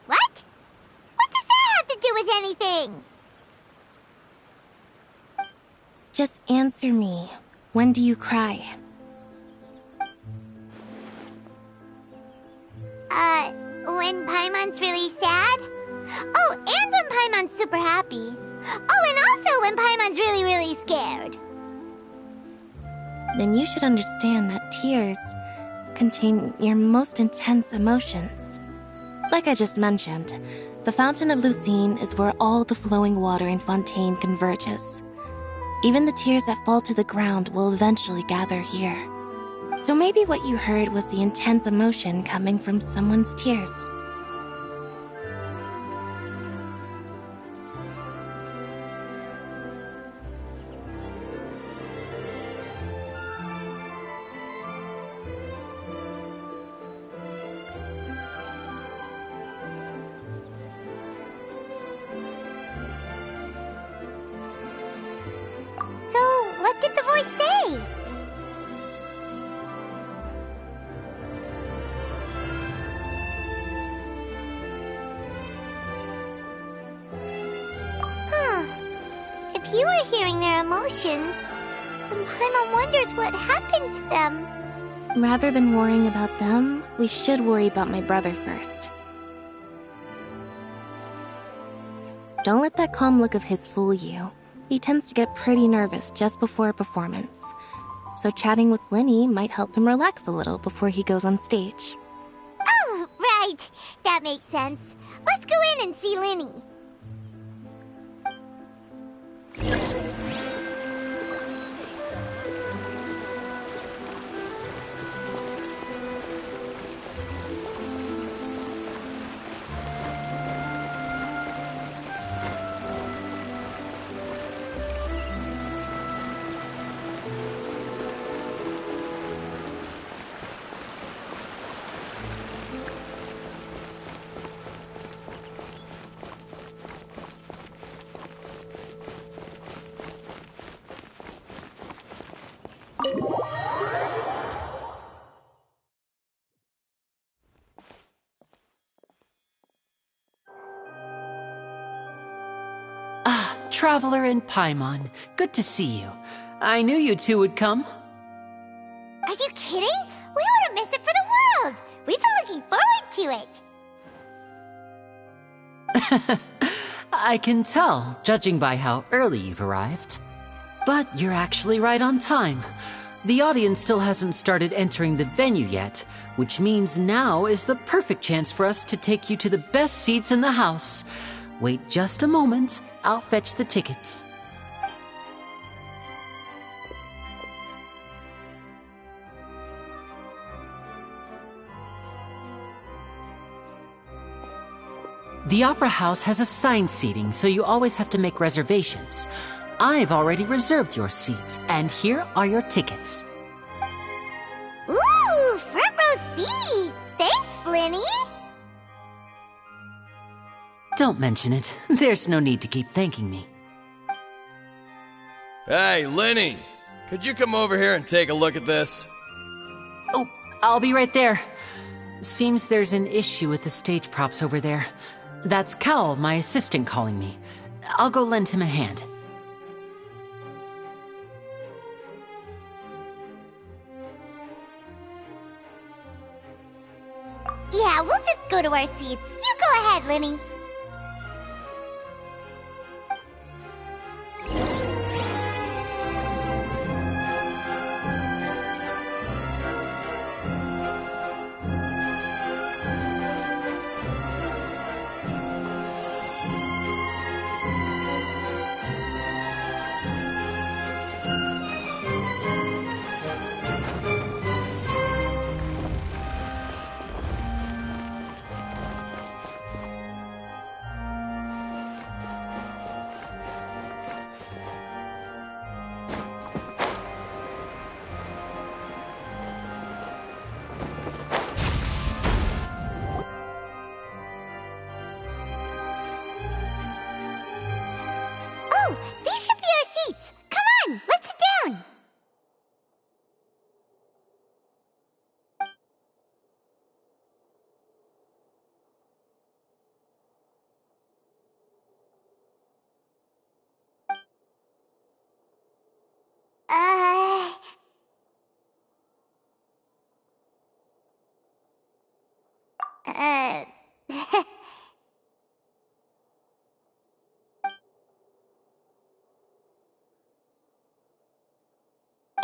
what? What does that have to do with anything? Just answer me. When do you cry? When Paimon's really sad? Oh, and when Paimon's super happy. Oh, and also when Paimon's really, really scared. Then you should understand that tears contain your most intense emotions. Like I just mentioned, the Fountain of Lucine is where all the flowing water in Fontaine converges. Even the tears that fall to the ground will eventually gather here. So maybe what you heard was the intense emotion coming from someone's tears. So, what did the voice say? If you were hearing their emotions, then Paimon wonders what happened to them. Rather than worrying about them, we should worry about my brother first. Don't let that calm look of his fool you. He tends to get pretty nervous just before a performance. So chatting with Lenny might help him relax a little before he goes on stage. Oh, right. That makes sense. Let's go in and see Linny. Traveler and Paimon, good to see you. I knew you two would come. Are you kidding? We wouldn't miss it for the world. We've been looking forward to it. I can tell, judging by how early you've arrived. But you're actually right on time. The audience still hasn't started entering the venue yet, which means now is the perfect chance for us to take you to the best seats in the house. Wait just a moment. I'll fetch the tickets. The Opera House has assigned seating, so you always have to make reservations. I've already reserved your seats, and here are your tickets. Ooh, front row seats! Thanks, Linny! Don't mention it. There's no need to keep thanking me. Hey, Linny! Could you come over here and take a look at this? Oh, I'll be right there. Seems there's an issue with the stage props over there. That's Cal, my assistant, calling me. I'll go lend him a hand. Yeah, we'll just go to our seats. You go ahead, Linny. These should be our seats. Come on, let's sit down.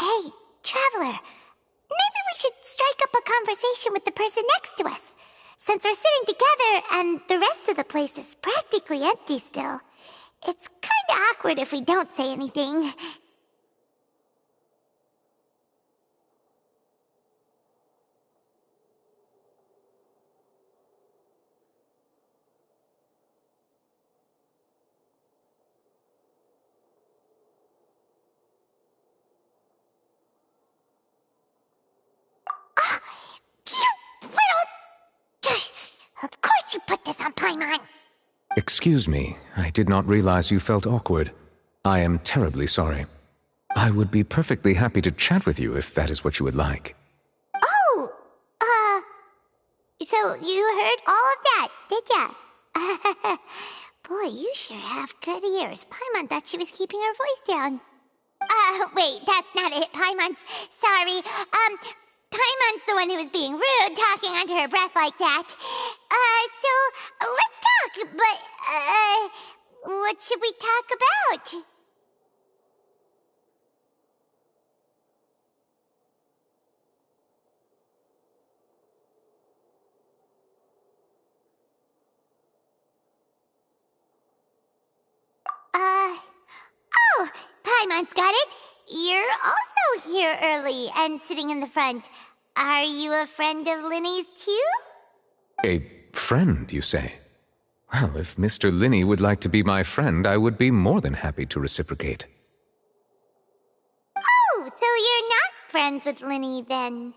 Hey, Traveler. Maybe we should strike up a conversation with the person next to us. Since we're sitting together and the rest of the place is practically empty still, it's kinda awkward if we don't say anything. Of course you put this on Paimon! Excuse me, I did not realize you felt awkward. I am terribly sorry. I would be perfectly happy to chat with you if that is what you would like. Oh! So you heard all of that, did ya? Boy, you sure have good ears. Paimon thought she was keeping her voice down. Wait, that's not it, Paimon's... Sorry, Paimon's the one who was being rude, talking under her breath like that. So, let's talk, but, what should we talk about? Oh, Paimon's got it. You're also here early and sitting in the front. Are you a friend of Linny's too? A friend, you say? Well, if Mr. Linney would like to be my friend, I would be more than happy to reciprocate. Oh, so you're not friends with Linny then.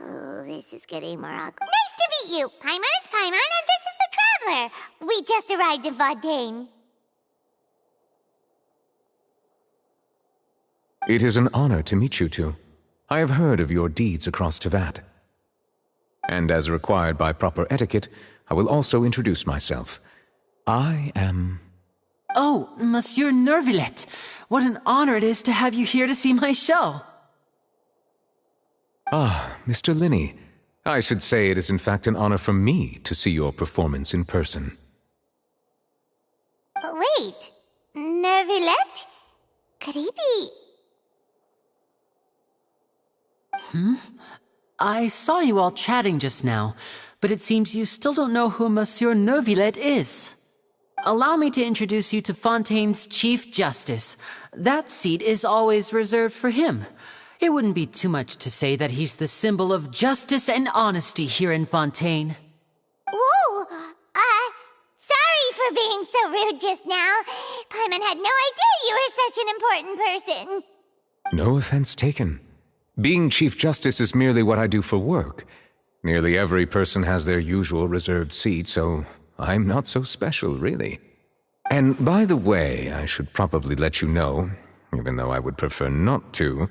Oh, this is getting more awkward. Nice to meet you. Paimon is Paimon and this is the Traveler. We just arrived in Fontaine. It is an honor to meet you two. I have heard of your deeds across Tevat. And as required by proper etiquette, I will also introduce myself. I am... Oh, Monsieur Nervillet! What an honor it is to have you here to see my show! Ah, Mr. Linney. I should say it is in fact an honor for me to see your performance in person. Wait, Nervillet? Could he be... I saw you all chatting just now, but it seems you still don't know who Monsieur Nervillet is. Allow me to introduce you to Fontaine's Chief Justice. That seat is always reserved for him. It wouldn't be too much to say that he's the symbol of justice and honesty here in Fontaine. Whoa! for being so rude just now. Paimon had no idea you were such an important person. No offense taken. Being Chief Justice is merely what I do for work. Nearly every person has their usual reserved seat, so I'm not so special, really. And by the way, I should probably let you know, even though I would prefer not to.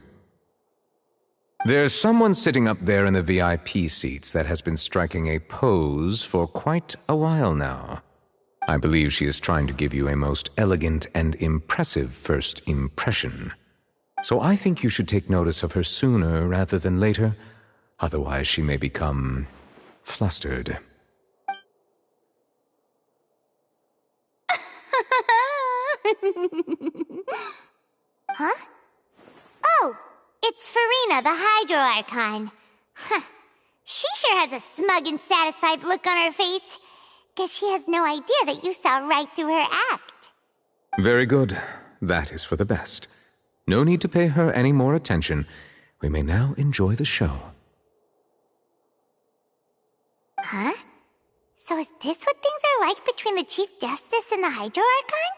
There's someone sitting up there in the VIP seats that has been striking a pose for quite a while now. I believe she is trying to give you a most elegant and impressive first impression. So I think you should take notice of her sooner rather than later. Otherwise, she may become flustered. Huh? Oh, it's Farina, the Hydro Archon. Huh. She sure has a smug and satisfied look on her face. Guess she has no idea that you saw right through her act. Very good. That is for the best. No need to pay her any more attention. We may now enjoy the show. Huh? So is this what things are like between the Chief Justice and the Hydro Archon?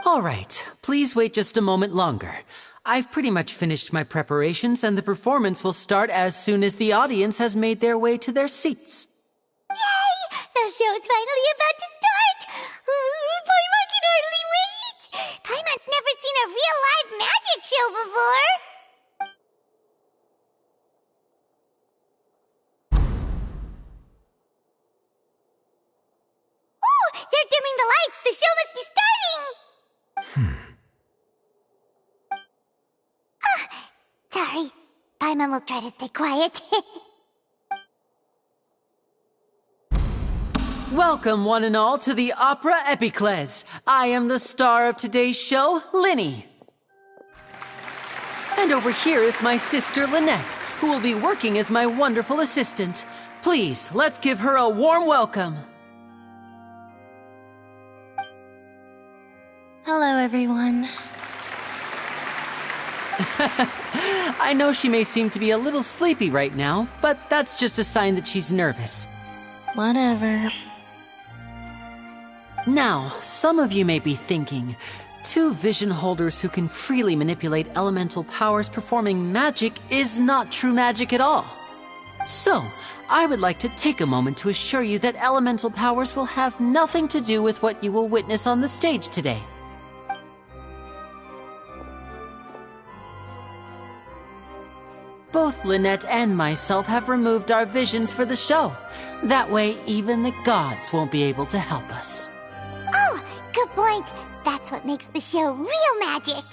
All right, please wait just a moment longer. I've pretty much finished my preparations, and the performance will start as soon as the audience has made their way to their seats. Yay! The show's finally about to start! Paimon can hardly wait! Paimon's never seen a real live magic show before! Oh! They're dimming the lights! The show must be starting! Sorry. Paimon will try to stay quiet. Welcome, one and all, to the Opera Epiclese. I am the star of today's show, Linny. And over here is my sister, Lynette, who will be working as my wonderful assistant. Please, let's give her a warm welcome. Hello, everyone. I know she may seem to be a little sleepy right now, but that's just a sign that she's nervous. Whatever. Now, some of you may be thinking, two vision holders who can freely manipulate elemental powers performing magic is not true magic at all. So, I would like to take a moment to assure you that elemental powers will have nothing to do with what you will witness on the stage today. Both Lynette and myself have removed our visions for the show. That way, even the gods won't be able to help us. Oh, good point. That's what makes the show real magic.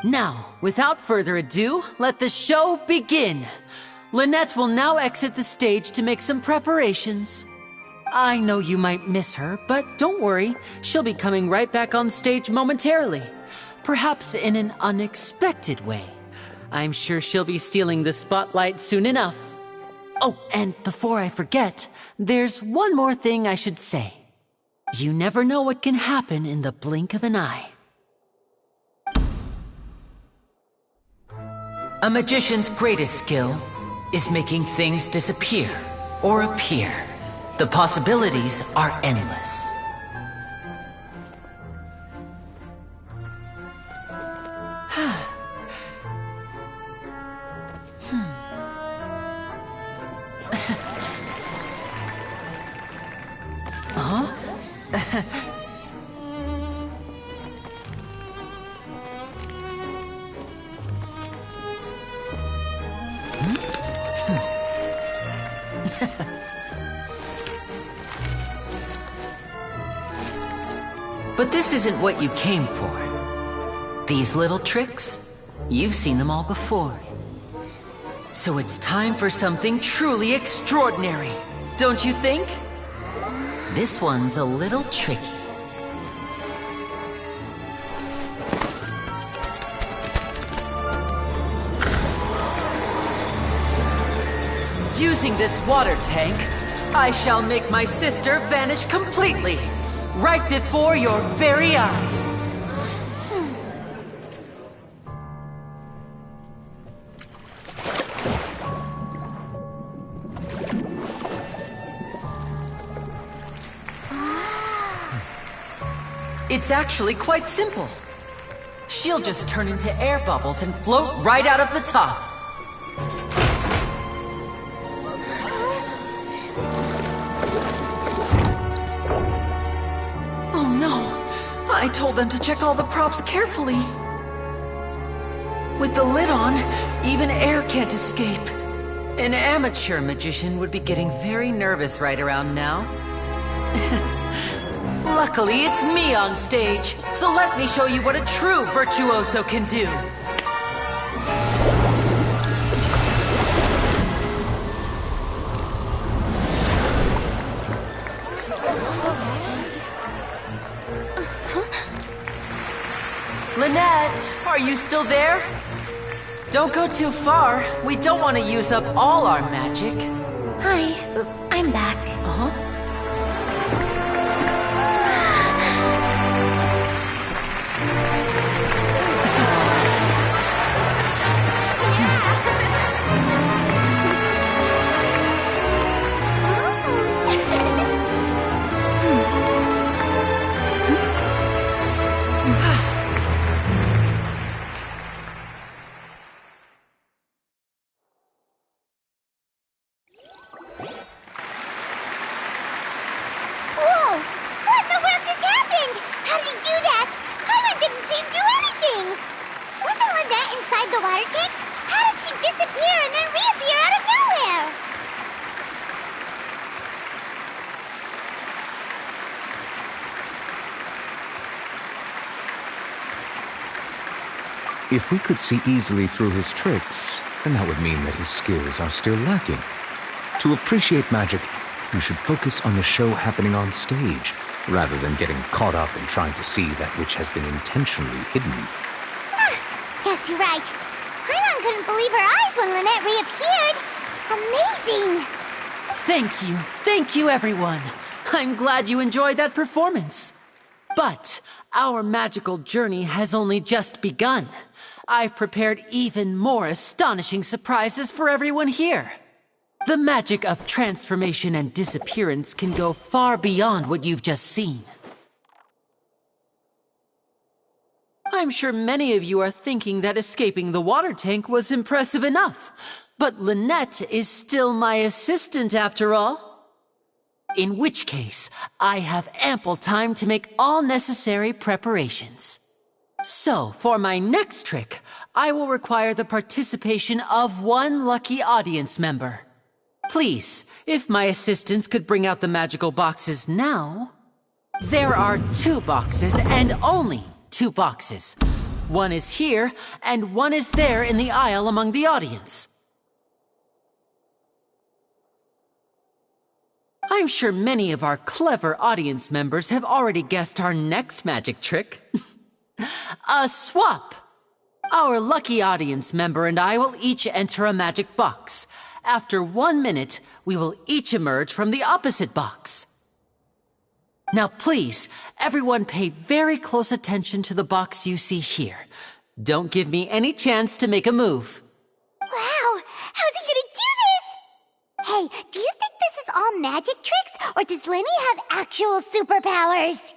Now, without further ado, let the show begin. Lynette will now exit the stage to make some preparations. I know you might miss her, but don't worry. She'll be coming right back on stage momentarily. Perhaps in an unexpected way. I'm sure she'll be stealing the spotlight soon enough. Oh, and before I forget, there's one more thing I should say. You never know what can happen in the blink of an eye. A magician's greatest skill is making things disappear or appear. The possibilities are endless. But this isn't what you came for. These little tricks, you've seen them all before. So it's time for something truly extraordinary, don't you think? This one's a little tricky. Using this water tank, I shall make my sister vanish completely, right before your very eyes. It's actually quite simple. She'll just turn into air bubbles and float right out of the top. Oh no! I told them to check all the props carefully. With the lid on, even air can't escape. An amateur magician would be getting very nervous right around now. Luckily, it's me on stage, so let me show you what a true virtuoso can do. Lynette, are you still there? Don't go too far. We don't want to use up all our magic. Hi, I'm back. Uh-huh. If we could see easily through his tricks, then that would mean that his skills are still lacking. To appreciate magic, you should focus on the show happening on stage, rather than getting caught up in trying to see that which has been intentionally hidden. Guess you're right. Paimon couldn't believe her eyes when Lynette reappeared. Amazing! Thank you everyone. I'm glad you enjoyed that performance. But our magical journey has only just begun. I've prepared even more astonishing surprises for everyone here. The magic of transformation and disappearance can go far beyond what you've just seen. I'm sure many of you are thinking that escaping the water tank was impressive enough, but Lynette is still my assistant after all. In which case, I have ample time to make all necessary preparations. So, for my next trick, I will require the participation of one lucky audience member. Please, if my assistants could bring out the magical boxes now. There are 2 boxes, and only 2 boxes. One is here, and one is there in the aisle among the audience. I'm sure many of our clever audience members have already guessed our next magic trick. A swap! Our lucky audience member and I will each enter a magic box. After 1 minute, we will each emerge from the opposite box. Now please, everyone pay very close attention to the box you see here. Don't give me any chance to make a move. Wow! How's he gonna do this? Hey, do you think this is all magic tricks, or does Lenny have actual superpowers?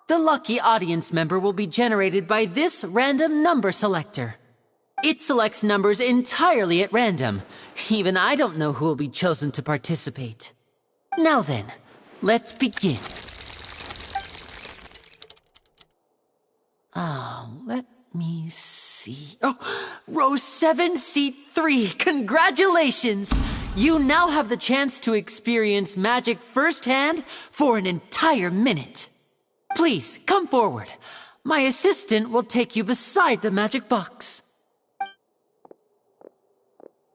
The lucky audience member will be generated by this random number selector. It selects numbers entirely at random. Even I don't know who will be chosen to participate. Now then, let's begin. Let me see. Oh, row 7, seat 3. Congratulations! You now have the chance to experience magic firsthand for an entire minute. Please, come forward. My assistant will take you beside the magic box.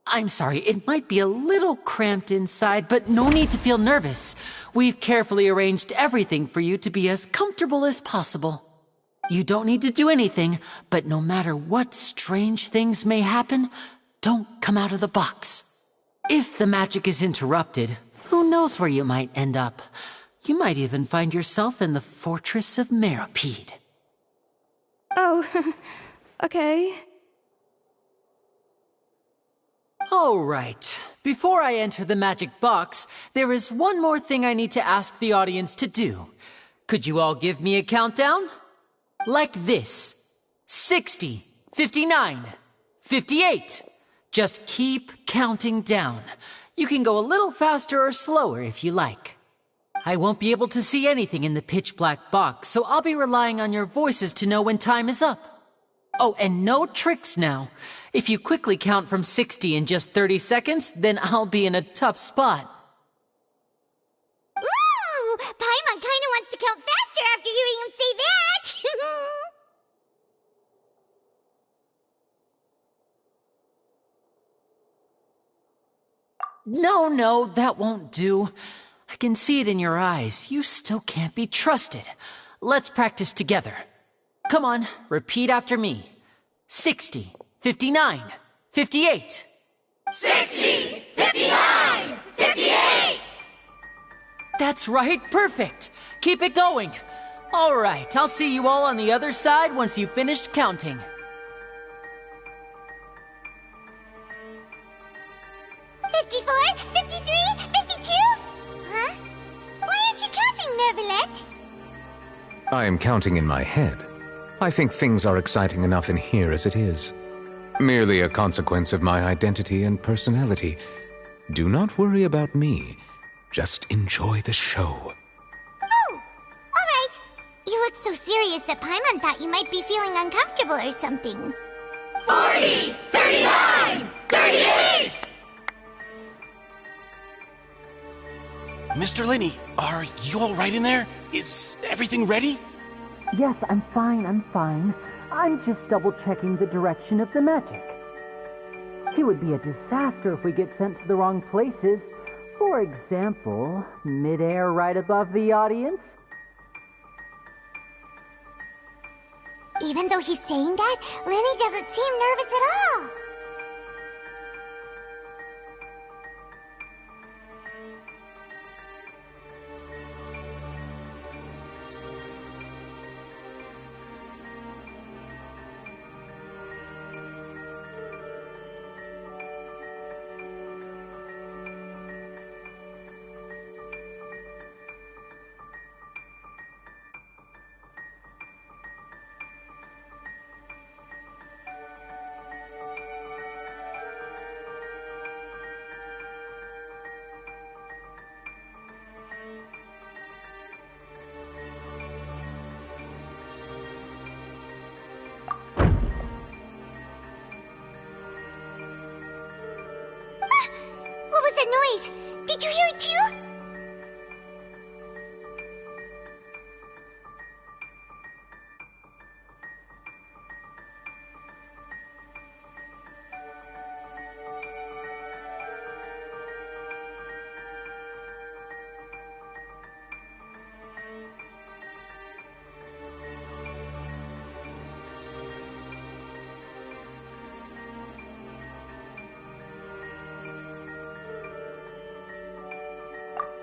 I'm sorry, it might be a little cramped inside, but no need to feel nervous. We've carefully arranged everything for you to be as comfortable as possible. You don't need to do anything, but no matter what strange things may happen, don't come out of the box. If the magic is interrupted, who knows where you might end up? You might even find yourself in the Fortress of Meropide. Oh, okay. All right. Before I enter the magic box, there is one more thing I need to ask the audience to do. Could you all give me a countdown? Like this. 60, 59, 58. Just keep counting down. You can go a little faster or slower if you like. I won't be able to see anything in the pitch black box, so I'll be relying on your voices to know when time is up. Oh, and no tricks now. If you quickly count from 60 in just 30 seconds, then I'll be in a tough spot. Ooh! Paimon kinda wants to count faster after hearing him say that! No, that won't do. I can see it in your eyes. You still can't be trusted. Let's practice together. Come on, repeat after me. 60, 59, 58. 60, 59, 58! That's right, perfect. Keep it going. All right, I'll see you all on the other side once you've finished counting. 54, 53, 52? Huh? Why aren't you counting, Nervalet? I am counting in my head. I think things are exciting enough in here as it is. Merely a consequence of my identity and personality. Do not worry about me. Just enjoy the show. Oh, alright. You look so serious that Paimon thought you might be feeling uncomfortable or something. 40, 39, 38! Mr. Linney, are you all right in there? Is everything ready? Yes, I'm fine. I'm just double-checking the direction of the magic. It would be a disaster if we get sent to the wrong places. For example, mid-air right above the audience. Even though he's saying that, Lenny doesn't seem nervous at all. What was that noise? Did you hear it too?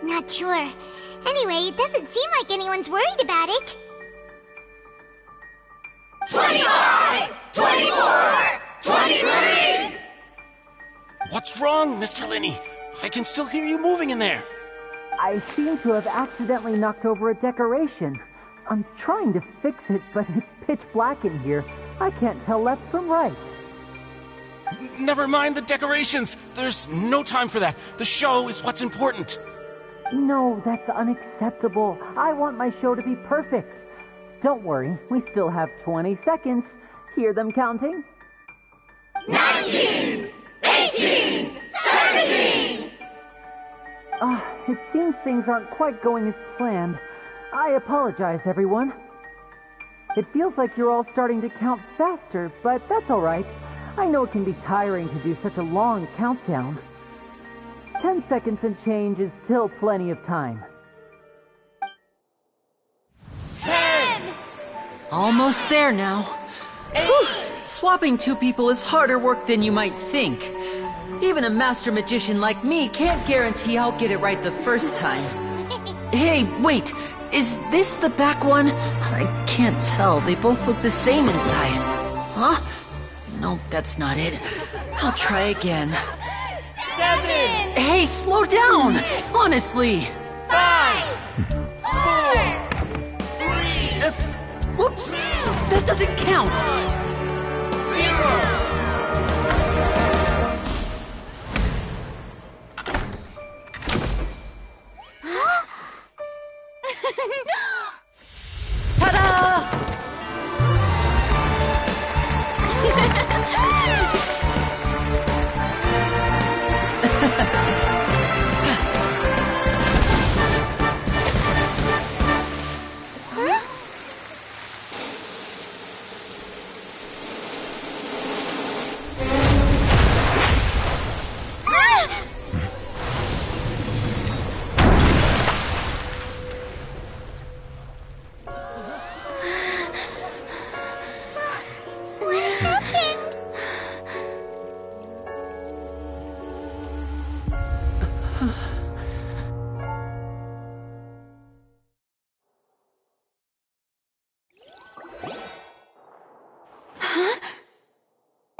Not sure. Anyway, it doesn't seem like anyone's worried about it. 25! 24! 23! What's wrong, Mr. Linney? I can still hear you moving in there. I seem to have accidentally knocked over a decoration. I'm trying to fix it, but it's pitch black in here. I can't tell left from right. Never mind the decorations. There's no time for that. The show is what's important. No, that's unacceptable. I want my show to be perfect. Don't worry, we still have 20 seconds. Hear them counting? 19! 18! 17! It seems things aren't quite going as planned. I apologize, everyone. It feels like you're all starting to count faster, but that's all right. I know it can be tiring to do such a long countdown. 10 seconds and change is still plenty of time. 10! Almost there now. 8! Swapping two people is harder work than you might think. Even a master magician like me can't guarantee I'll get it right the first time. Hey, wait! Is this the back one? I can't tell. They both look the same inside. Huh? No, that's not it. I'll try again. 7. Hey, slow down! Honestly! 5, 4, 3, Whoops! That doesn't count! 0. Ta-da!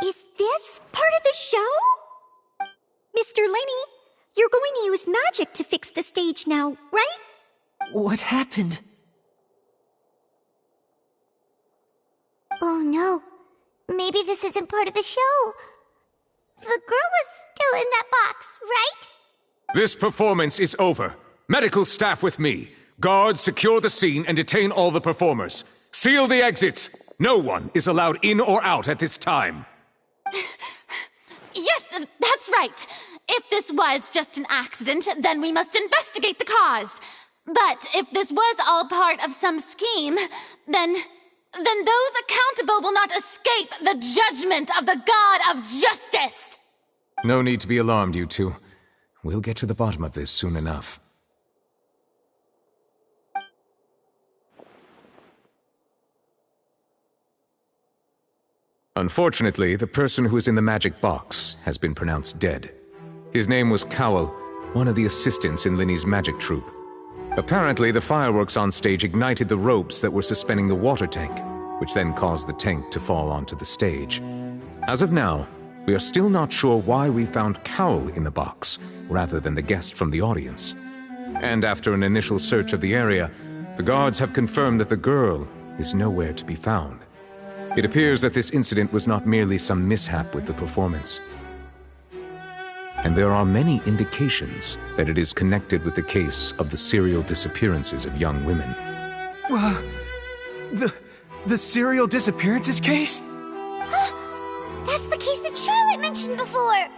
Is this part of the show? Mr. Lenny, you're going to use magic to fix the stage now, right? What happened? Oh no. Maybe this isn't part of the show. The girl was still in that box, right? This performance is over. Medical staff with me. Guards, secure the scene and detain all the performers. Seal the exits. No one is allowed in or out at this time. Yes, that's right. If this was just an accident, then we must investigate the cause. But if this was all part of some scheme, then those accountable will not escape the judgment of the God of Justice. No need to be alarmed, you two. We'll get to the bottom of this soon enough. Unfortunately, the person who is in the magic box has been pronounced dead. His name was Cowell, one of the assistants in Linny's magic troupe. Apparently, the fireworks on stage ignited the ropes that were suspending the water tank, which then caused the tank to fall onto the stage. As of now, we are still not sure why we found Cowell in the box, rather than the guest from the audience. And after an initial search of the area, the guards have confirmed that the girl is nowhere to be found. It appears that this incident was not merely some mishap with the performance. And there are many indications that it is connected with the case of the serial disappearances of young women. The serial disappearances case? That's the case that Charlotte mentioned before.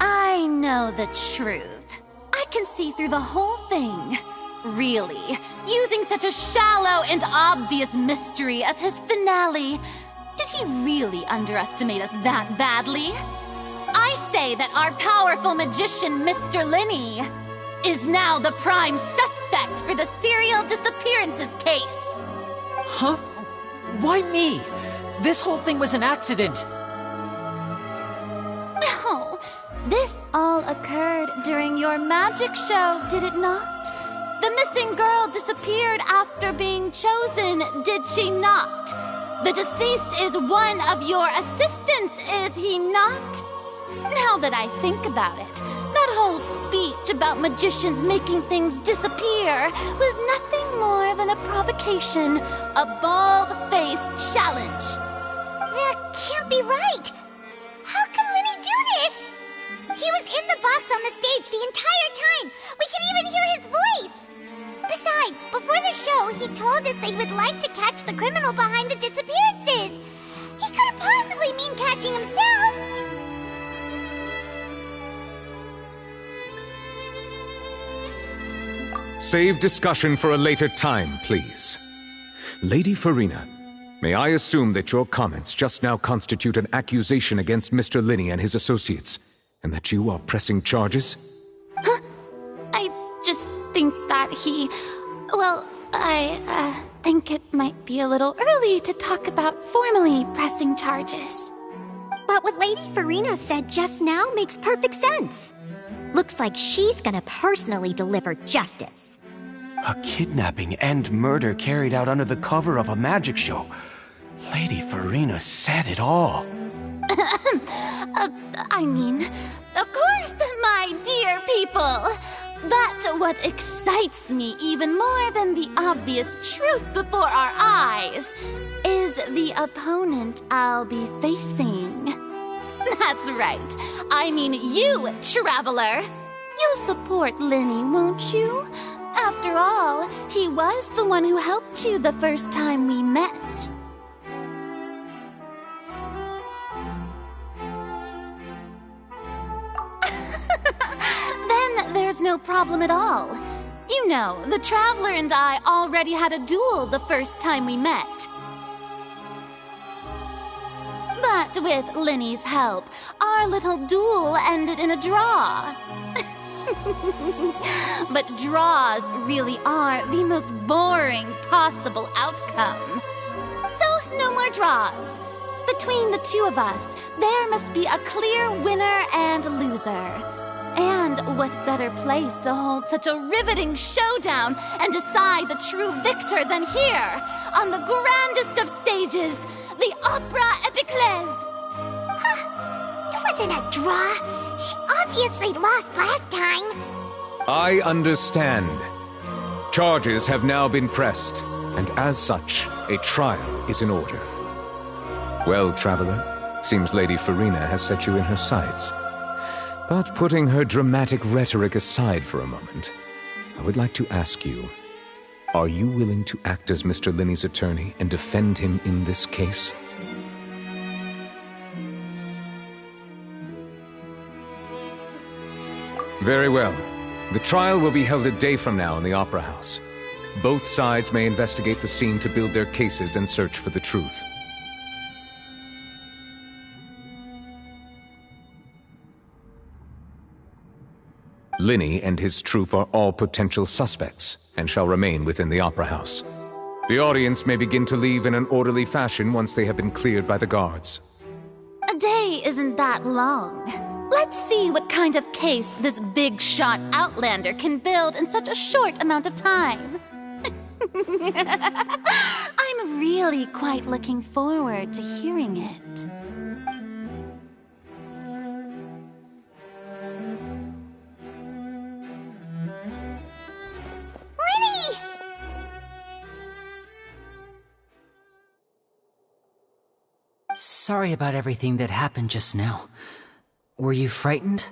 I know the truth. I can see through the whole thing. Really, using such a shallow and obvious mystery as his finale, did he really underestimate us that badly? I say that our powerful magician, Mr. Lenny, is now the prime suspect for the serial disappearances case. Huh? Why me? This whole thing was an accident. No, this all occurred during your magic show, did it not? The missing girl disappeared after being chosen, did she not? The deceased is one of your assistants, is he not? Now that I think about it, that whole speech about magicians making things disappear was nothing more than a provocation, a bald-faced challenge. That can't be right! How can Lenny do this? He was in the box on the stage the entire time! We could even hear his voice! Besides, before the show, he told us that he would like to catch the criminal behind the disappearances! He couldn't possibly mean catching himself! Save discussion for a later time, please. Lady Farina, may I assume that your comments just now constitute an accusation against Mr. Lenny and his associates, and that you are pressing charges? Huh? I just think that he... Well, I think it might be a little early to talk about formally pressing charges. But what Lady Farina said just now makes perfect sense. Looks like she's gonna personally deliver justice. A kidnapping and murder carried out under the cover of a magic show. Lady Farina said it all. I mean, of course, my dear people. But what excites me even more than the obvious truth before our eyes is the opponent I'll be facing. That's right. I mean you, traveler. You'll support Linny, won't you? After all, he was the one who helped you the first time we met. Then there's no problem at all. You know, the Traveler and I already had a duel the first time we met. But with Linny's help, our little duel ended in a draw. But draws really are the most boring possible outcome. So, no more draws. Between the two of us, there must be a clear winner and loser. And what better place to hold such a riveting showdown and decide the true victor than here, on the grandest of stages, the Opera Epiclese. It wasn't a draw. She obviously lost last time. I understand. Charges have now been pressed, and as such, a trial is in order. Well, Traveler, seems Lady Farina has set you in her sights. But putting her dramatic rhetoric aside for a moment, I would like to ask you, are you willing to act as Mr. Linny's attorney and defend him in this case? Very well. The trial will be held a day from now in the Opera House. Both sides may investigate the scene to build their cases and search for the truth. Linny and his troupe are all potential suspects and shall remain within the Opera House. The audience may begin to leave in an orderly fashion once they have been cleared by the guards. A day isn't that long. Let's see what kind of case this big-shot outlander can build in such a short amount of time. I'm really quite looking forward to hearing it. Linny! Sorry about everything that happened just now. Were you frightened?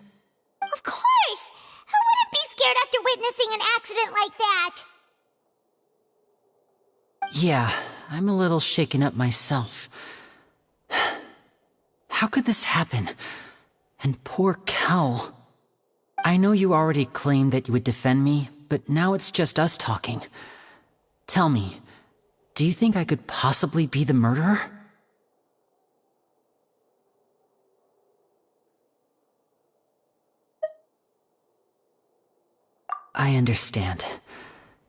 Of course! Who wouldn't be scared after witnessing an accident like that? Yeah, I'm a little shaken up myself. How could this happen? And poor Cal. I know you already claimed that you would defend me, but now it's just us talking. Tell me, do you think I could possibly be the murderer? I understand.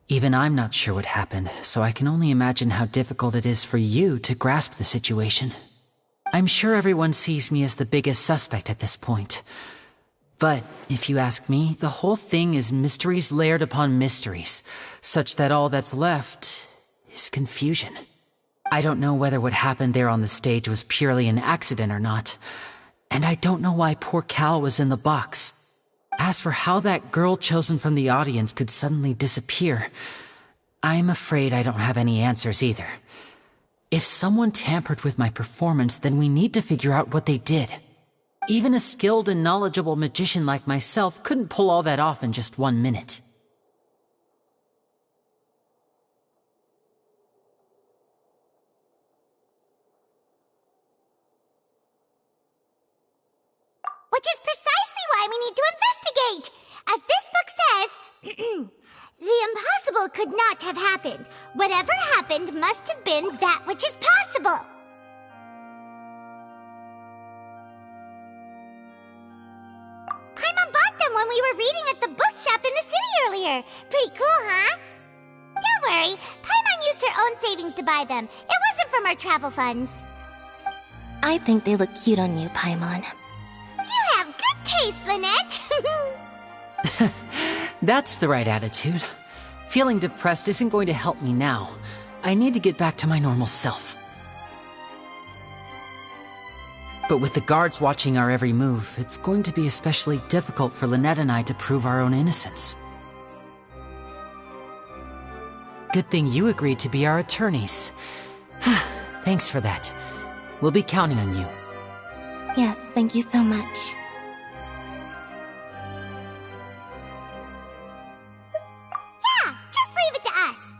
Even I'm not sure what happened, so I can only imagine how difficult it is for you to grasp the situation. I'm sure everyone sees me as the biggest suspect at this point. But, if you ask me, the whole thing is mysteries layered upon mysteries, such that all that's left is confusion. I don't know whether what happened there on the stage was purely an accident or not, and I don't know why poor Cal was in the box. As for how that girl chosen from the audience could suddenly disappear, I'm afraid I don't have any answers either. If someone tampered with my performance, then we need to figure out what they did. Even a skilled and knowledgeable magician like myself couldn't pull all that off in just 1 minute. Which is precisely why we need to investigate! As this book says, the impossible could not have happened. Whatever happened must have been that which is possible. Paimon bought them when we were reading at the bookshop in the city earlier. Pretty cool, huh? Don't worry, Paimon used her own savings to buy them. It wasn't from our travel funds. I think they look cute on you, Paimon. You have good taste, Lynette. That's the right attitude. Feeling depressed isn't going to help me now. I need to get back to my normal self. But with the guards watching our every move, it's going to be especially difficult for Lynette and I to prove our own innocence. Good thing you agreed to be our attorneys. Thanks for that. We'll be counting on you. Yes, thank you so much. Yeah, just leave it to us.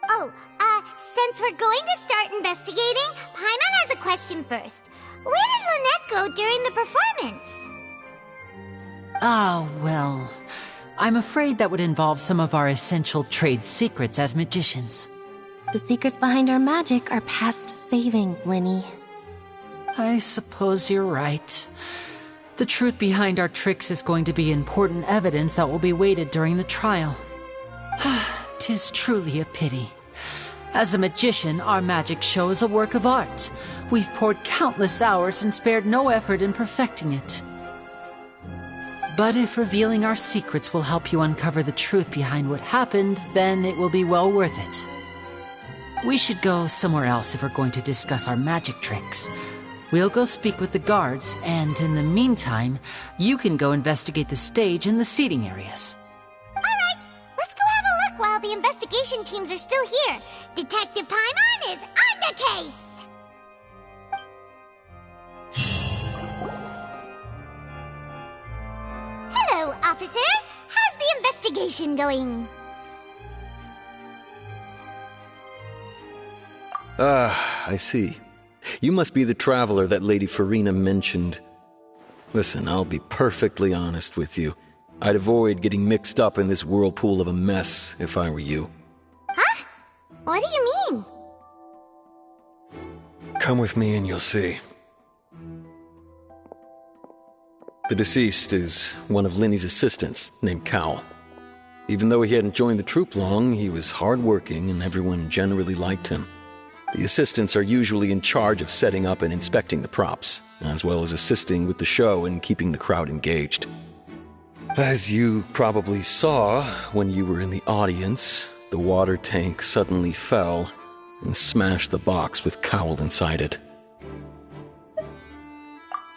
Oh, since we're going to start investigating, Paimon has a question first. Where did Lynette go during the performance? Ah, well, I'm afraid that would involve some of our essential trade secrets as magicians. The secrets behind our magic are past saving, Linny. I suppose you're right. The truth behind our tricks is going to be important evidence that will be weighted during the trial. 'Tis truly a pity. As a magician, our magic show is a work of art. We've poured countless hours and spared no effort in perfecting it. But if revealing our secrets will help you uncover the truth behind what happened, then it will be well worth it. We should go somewhere else if we're going to discuss our magic tricks. We'll go speak with the guards, and in the meantime, you can go investigate the stage and the seating areas. Alright, let's go have a look while the investigation teams are still here. Detective Paimon is on the case! Hello, officer. How's the investigation going? I see. You must be the traveler that Lady Farina mentioned. Listen, I'll be perfectly honest with you. I'd avoid getting mixed up in this whirlpool of a mess if I were you. Huh? What do you mean? Come with me and you'll see. The deceased is one of Linny's assistants, named Cal. Even though he hadn't joined the troupe long, he was hardworking and everyone generally liked him. The assistants are usually in charge of setting up and inspecting the props, as well as assisting with the show and keeping the crowd engaged. As you probably saw when you were in the audience, the water tank suddenly fell and smashed the box with Cowl inside it.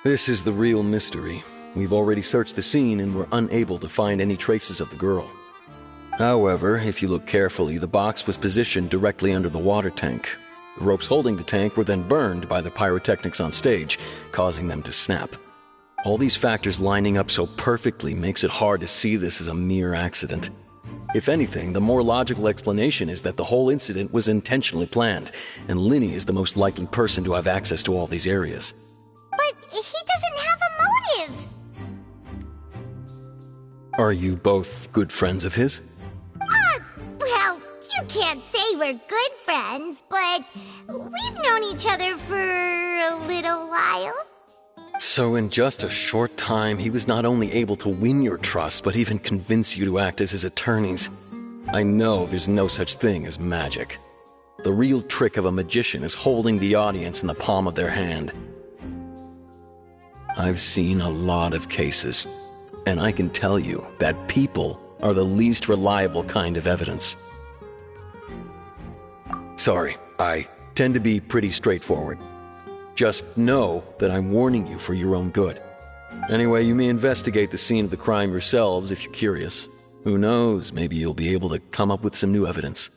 This is the real mystery. We've already searched the scene and were unable to find any traces of the girl. However, if you look carefully, the box was positioned directly under the water tank. The ropes holding the tank were then burned by the pyrotechnics on stage, causing them to snap. All these factors lining up so perfectly makes it hard to see this as a mere accident. If anything, the more logical explanation is that the whole incident was intentionally planned, and Linny is the most likely person to have access to all these areas. But he doesn't have a motive! Are you both good friends of his? Well, you can't say we're good friends, but we've known each other for a little while. So in just a short time, he was not only able to win your trust, but even convince you to act as his attorneys. I know there's no such thing as magic. The real trick of a magician is holding the audience in the palm of their hand. I've seen a lot of cases, and I can tell you that people are the least reliable kind of evidence. Sorry, I tend to be pretty straightforward. Just know that I'm warning you for your own good. Anyway, you may investigate the scene of the crime yourselves if you're curious. Who knows, maybe you'll be able to come up with some new evidence.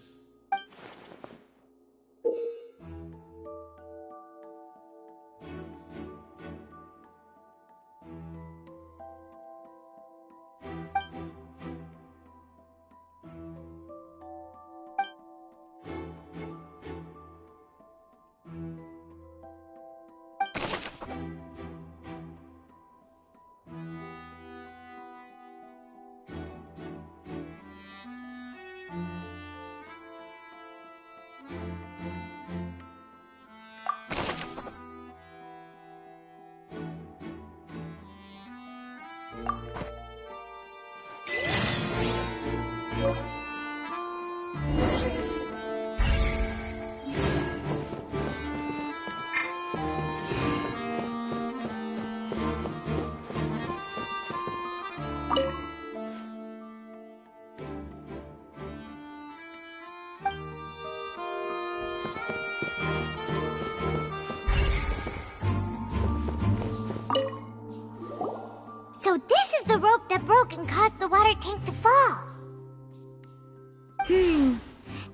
The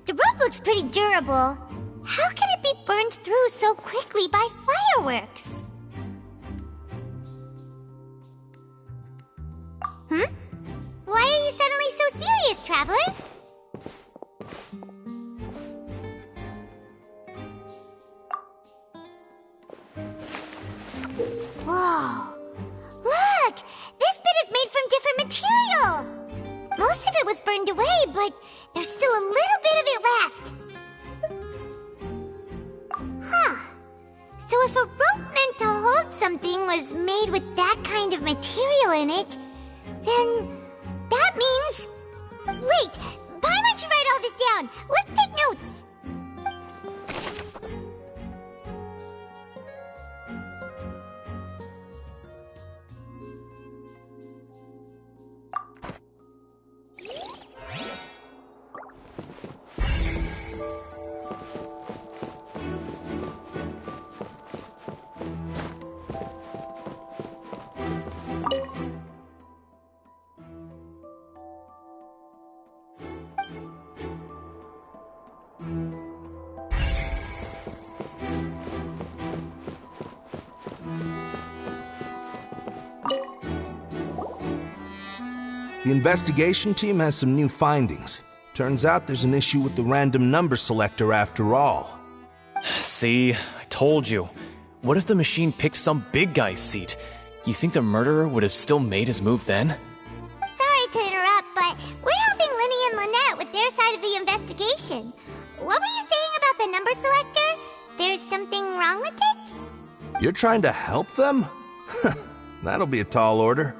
rope looks pretty durable. How can it be burned through so quickly by fireworks? Why are you suddenly so serious, Traveler? Whoa! Look! This bit is made from different material! Most of it was burned away, but there's still a little bit of it left. Huh. So if a rope meant to hold something was made with that kind of material in it, then that means... Wait! Paimon should write all this down! Let's take notes! The investigation team has some new findings. Turns out there's an issue with the random number selector after all. See, I told you. What if the machine picked some big guy's seat? You think the murderer would have still made his move then? Sorry to interrupt, but we're helping Linny and Lynette with their side of the investigation. What were you saying about the number selector? There's something wrong with it? You're trying to help them? That'll be a tall order.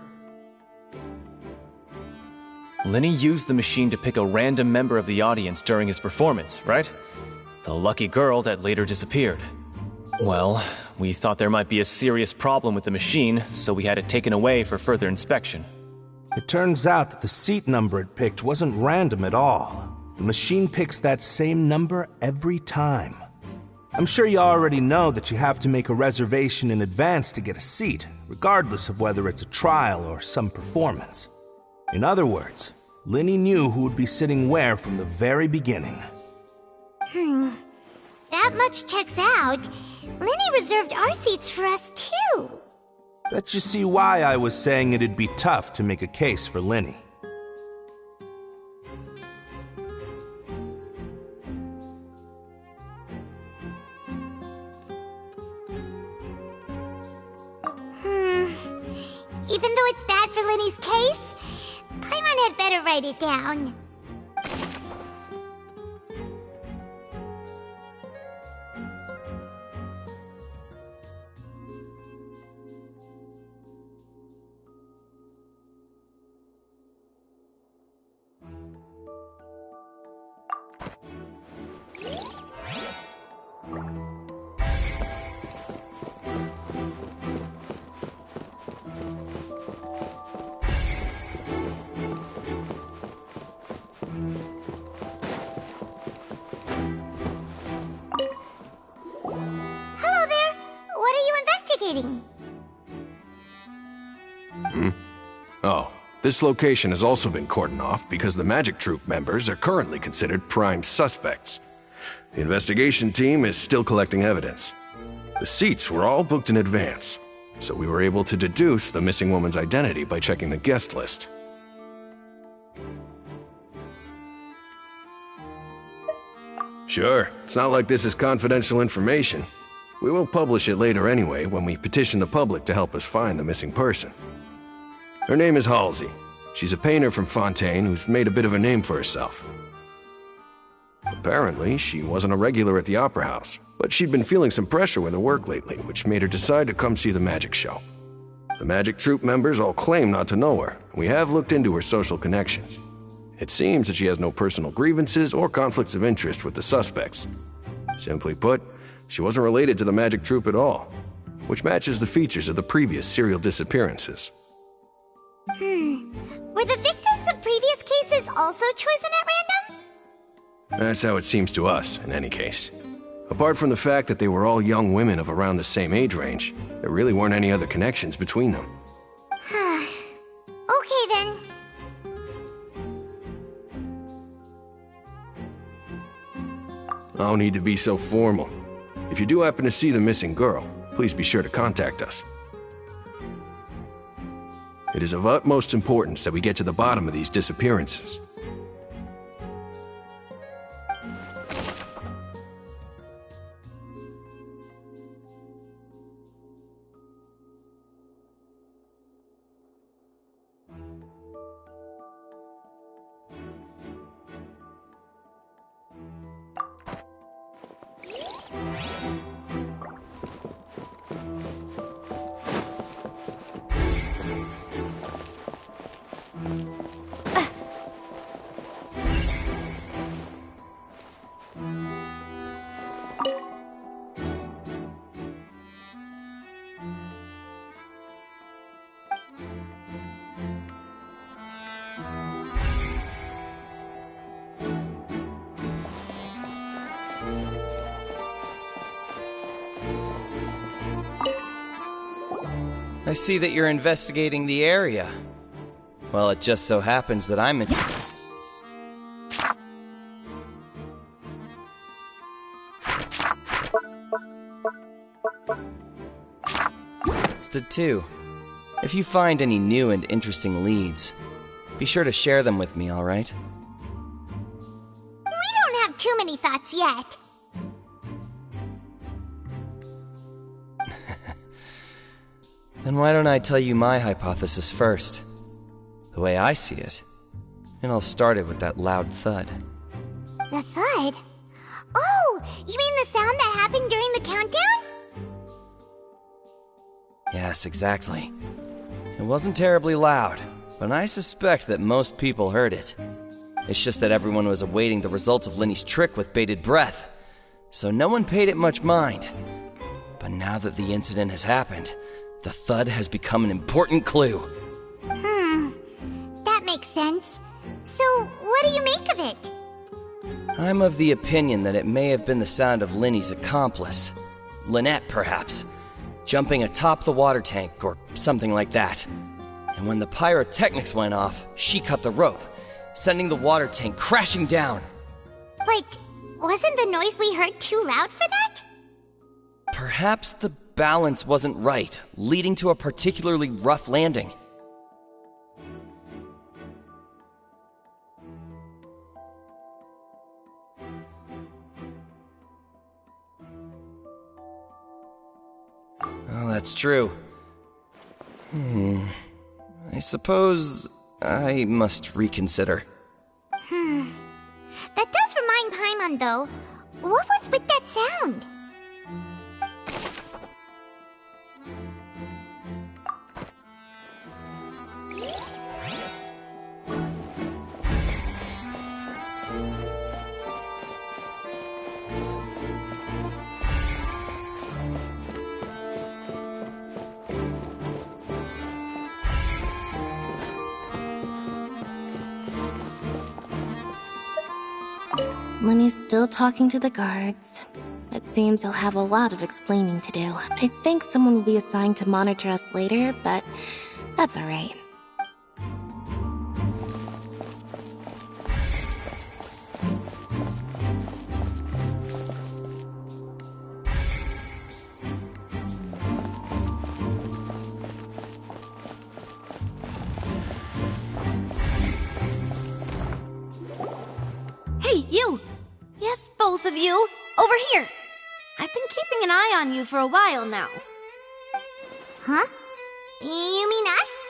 Linny used the machine to pick a random member of the audience during his performance, right? The lucky girl that later disappeared. Well, we thought there might be a serious problem with the machine, so we had it taken away for further inspection. It turns out that the seat number it picked wasn't random at all. The machine picks that same number every time. I'm sure you already know that you have to make a reservation in advance to get a seat, regardless of whether it's a trial or some performance. In other words, Linny knew who would be sitting where from the very beginning. That much checks out. Linny reserved our seats for us, too. Bet you see why I was saying it'd be tough to make a case for Linny. Even though it's bad for Linny's case, Paimon had better write it down. Oh, this location has also been cordoned off because the Magic Troupe members are currently considered prime suspects. The investigation team is still collecting evidence. The seats were all booked in advance, so we were able to deduce the missing woman's identity by checking the guest list. Sure, it's not like this is confidential information. We will publish it later anyway when we petition the public to help us find the missing person. Her name is Halsey. She's a painter from Fontaine who's made a bit of a name for herself. Apparently, she wasn't a regular at the Opera House, but she'd been feeling some pressure with her work lately, which made her decide to come see the magic show. The Magic Troupe members all claim not to know her, and we have looked into her social connections. It seems that she has no personal grievances or conflicts of interest with the suspects. Simply put, she wasn't related to the Magic Troupe at all, which matches the features of the previous serial disappearances. Were the victims of previous cases also chosen at random? That's how it seems to us, in any case. Apart from the fact that they were all young women of around the same age range, there really weren't any other connections between them. Okay then. No need to be so formal. If you do happen to see the missing girl, please be sure to contact us. It is of utmost importance that we get to the bottom of these disappearances. I see that you're investigating the area. Well, it just so happens that I'm interested too. If you find any new and interesting leads, be sure to share them with me, alright? We don't have too many thoughts yet. Then why don't I tell you my hypothesis first? The way I see it. And I'll start it with that loud thud. The thud? Oh, you mean the sound that happened during the countdown? Yes, exactly. It wasn't terribly loud, but I suspect that most people heard it. It's just that everyone was awaiting the results of Linny's trick with bated breath, so no one paid it much mind. But now that the incident has happened, the thud has become an important clue. That makes sense. So, what do you make of it? I'm of the opinion that it may have been the sound of Linny's accomplice. Lynette, perhaps. Jumping atop the water tank, or something like that. And when the pyrotechnics went off, she cut the rope, sending the water tank crashing down. But wasn't the noise we heard too loud for that? Perhaps the balance wasn't right, leading to a particularly rough landing. Oh, that's true. I suppose I must reconsider. That does remind Paimon, though. What was with that sound? Linny's still talking to the guards. It seems he'll have a lot of explaining to do. I think someone will be assigned to monitor us later, but that's alright. Hey, you! Yes, both of you! Over here! I've been keeping an eye on you for a while now. Huh? You mean us?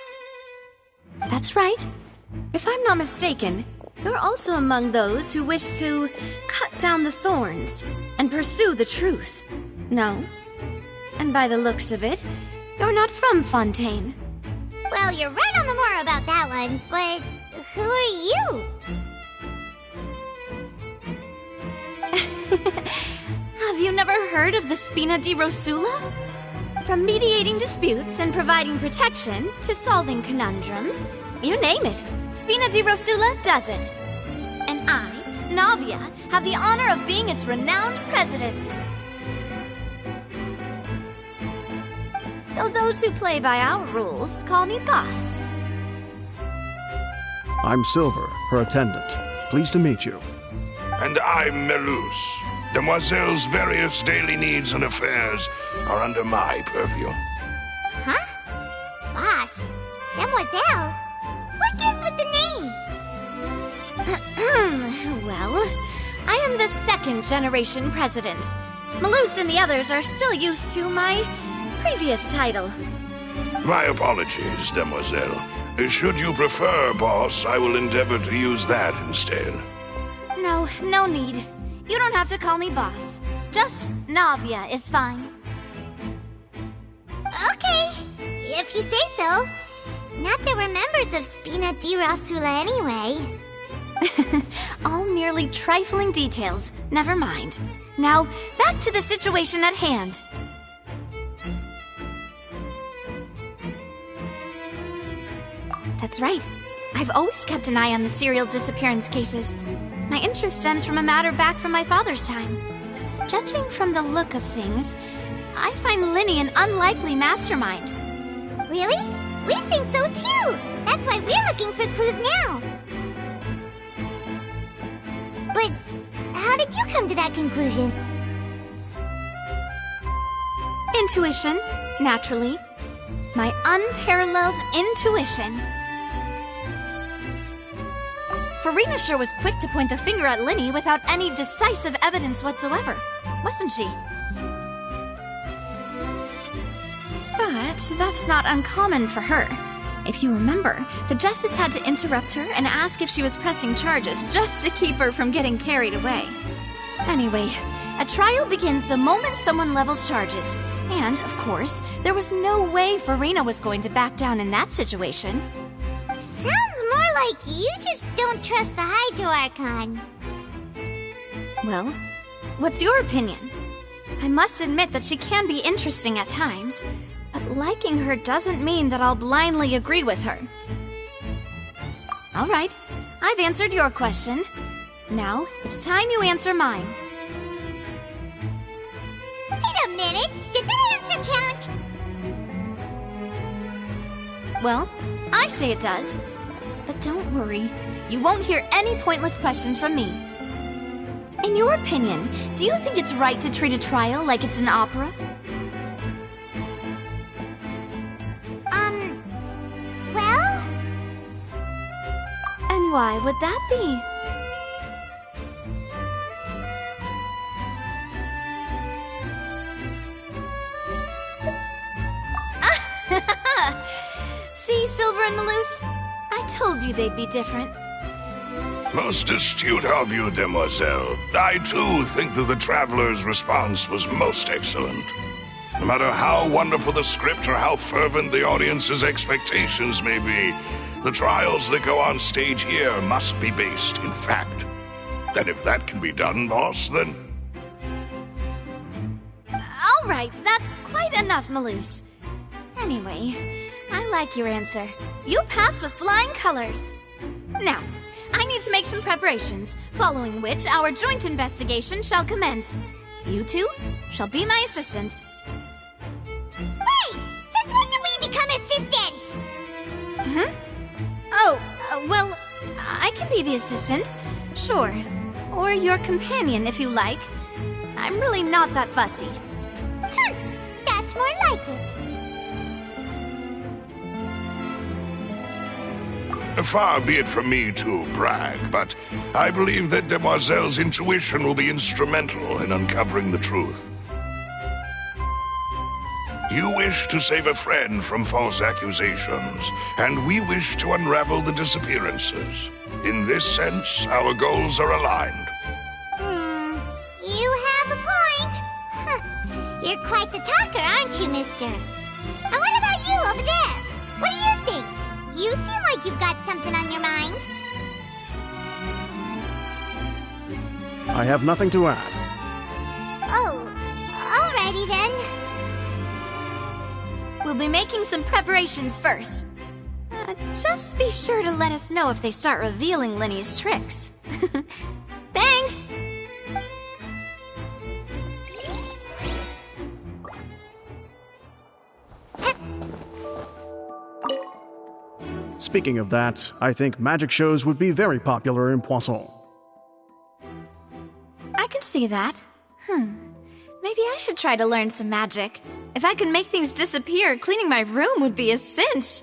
That's right. If I'm not mistaken, you're also among those who wish to cut down the thorns and pursue the truth. No? And by the looks of it, you're not from Fontaine. Well, you're right on the moor about that one, but who are you? Have you never heard of the Spina di Rosula? From mediating disputes and providing protection to solving conundrums, you name it, Spina di Rosula does it. And I, Navia, have the honor of being its renowned president. Though those who play by our rules call me boss. I'm Silver, her attendant. Pleased to meet you. And I'm Melus, Demoiselle's various daily needs and affairs are under my purview. Huh? Boss? Demoiselle? What gives with the names? Well, I am the second generation president. Malus and the others are still used to my previous title. My apologies, Demoiselle. Should you prefer, boss, I will endeavor to use that instead. No need. You don't have to call me boss. Just Navia is fine. Okay, if you say so. Not that we're members of Spina di Rosula anyway. All merely trifling details. Never mind. Now, back to the situation at hand. That's right. I've always kept an eye on the serial disappearance cases. My interest stems from a matter back from my father's time. Judging from the look of things, I find Lyney an unlikely mastermind. Really? We think so too! That's why we're looking for clues now. But how did you come to that conclusion? Intuition, naturally. My unparalleled intuition. Noirceur was quick to point the finger at Lyney without any decisive evidence whatsoever, wasn't she? But that's not uncommon for her. If you remember, the Justice had to interrupt her and ask if she was pressing charges just to keep her from getting carried away. Anyway, a trial begins the moment someone levels charges. And, of course, there was no way Farina was going to back down in that situation. Sounds more like you just don't trust the Hydro Archon. Well, what's your opinion? I must admit that she can be interesting at times, but liking her doesn't mean that I'll blindly agree with her. All right, I've answered your question. Now, it's time you answer mine. Wait a minute! Did that answer count? Well, I say it does. But don't worry, you won't hear any pointless questions from me. In your opinion, do you think it's right to treat a trial like it's an opera? Well? And why would that be? See, Silver and Malus? I told you they'd be different. Most astute of you, Demoiselle. I, too, think that the Traveler's response was most excellent. No matter how wonderful the script or how fervent the audience's expectations may be, the trials that go on stage here must be based in fact. And if that can be done, boss, then... All right, that's quite enough, Malus. Anyway, I like your answer. You pass with flying colors. Now, I need to make some preparations, following which our joint investigation shall commence. You two shall be my assistants. Wait! Since when did we become assistants? Oh, well, I can be the assistant. Sure. Or your companion, if you like. I'm really not that fussy. That's more like it. Far be it from me to brag, but I believe that Demoiselle's intuition will be instrumental in uncovering the truth. You wish to save a friend from false accusations, and we wish to unravel the disappearances. In this sense, our goals are aligned. You have a point. You're quite the talker, aren't you, mister? And what about you over there? What do you think? You seem like you've got something on your mind. I have nothing to add. Oh, alrighty then. We'll be making some preparations first. Just be sure to let us know if they start revealing Lyney's tricks. Thanks! Speaking of that, I think magic shows would be very popular in Poisson. I can see that. Maybe I should try to learn some magic. If I could make things disappear, cleaning my room would be a cinch.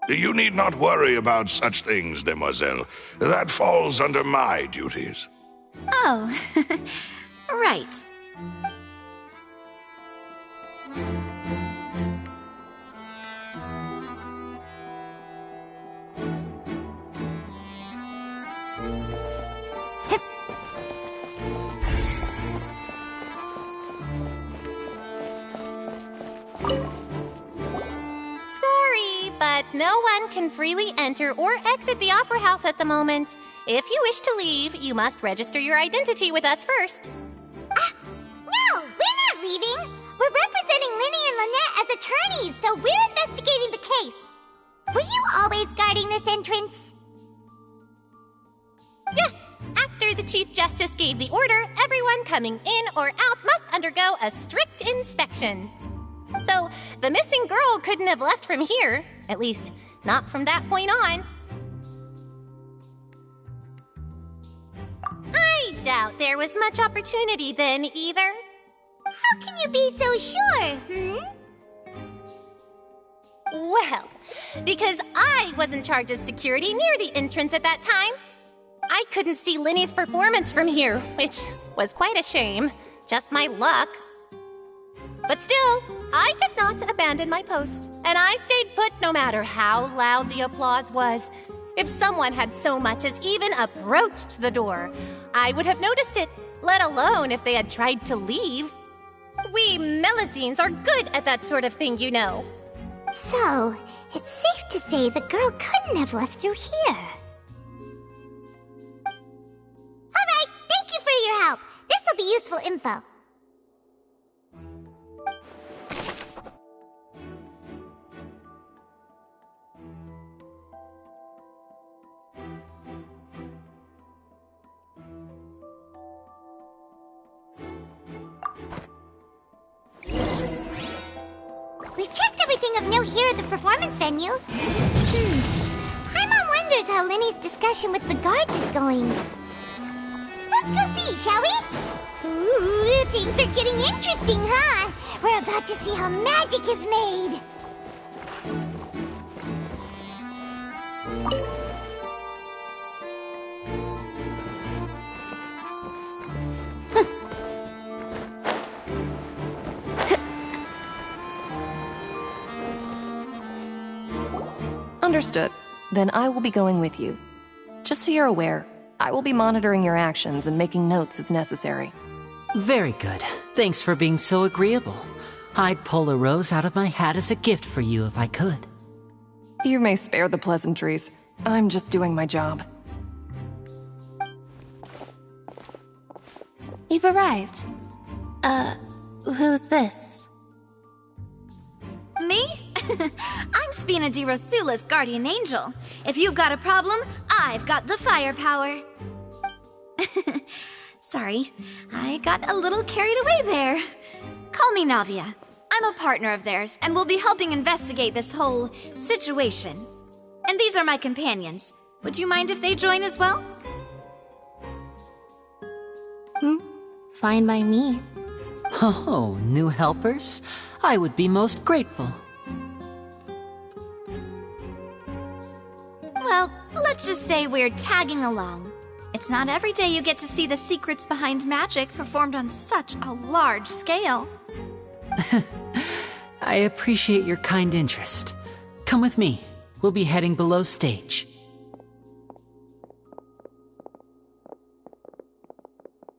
You need not worry about such things, demoiselle. That falls under my duties. Oh, right. Sorry, but no one can freely enter or exit the Opera House at the moment. If you wish to leave, you must register your identity with us first. No, we're not leaving. We're representing Linny and Lynette as attorneys, so we're investigating the case. Were you always guarding this entrance? Yes, after the Chief Justice gave the order, everyone coming in or out must undergo a strict inspection. So, the missing girl couldn't have left from here. At least, not from that point on. I doubt there was much opportunity then, either. How can you be so sure, Well, because I was in charge of security near the entrance at that time. I couldn't see Linny's performance from here, which was quite a shame. Just my luck. But still, I did not abandon my post, and I stayed put no matter how loud the applause was. If someone had so much as even approached the door, I would have noticed it, let alone if they had tried to leave. We Melusines are good at that sort of thing, you know. So, it's safe to say the girl couldn't have left through here. Alright, thank you for your help. This'll be useful info. We've checked everything of note here at the performance venue. Paimon wonders how Linny's discussion with the guards is going. Let's go see, shall we? Ooh, things are getting interesting, huh? We're about to see how magic is made. Understood. Then I will be going with you. Just so you're aware, I will be monitoring your actions and making notes as necessary. Very good. Thanks for being so agreeable. I'd pull a rose out of my hat as a gift for you if I could. You may spare the pleasantries. I'm just doing my job. You've arrived. Who's this? Me? I'm Spina di Rosula's guardian angel. If you've got a problem, I've got the firepower. Sorry, I got a little carried away there. Call me Navia. I'm a partner of theirs, and we'll be helping investigate this whole situation. And these are my companions. Would you mind if they join as well? Fine by me. Oh, new helpers? I would be most grateful. Well, let's just say we're tagging along. It's not every day you get to see the secrets behind magic performed on such a large scale. I appreciate your kind interest. Come with me. We'll be heading below stage.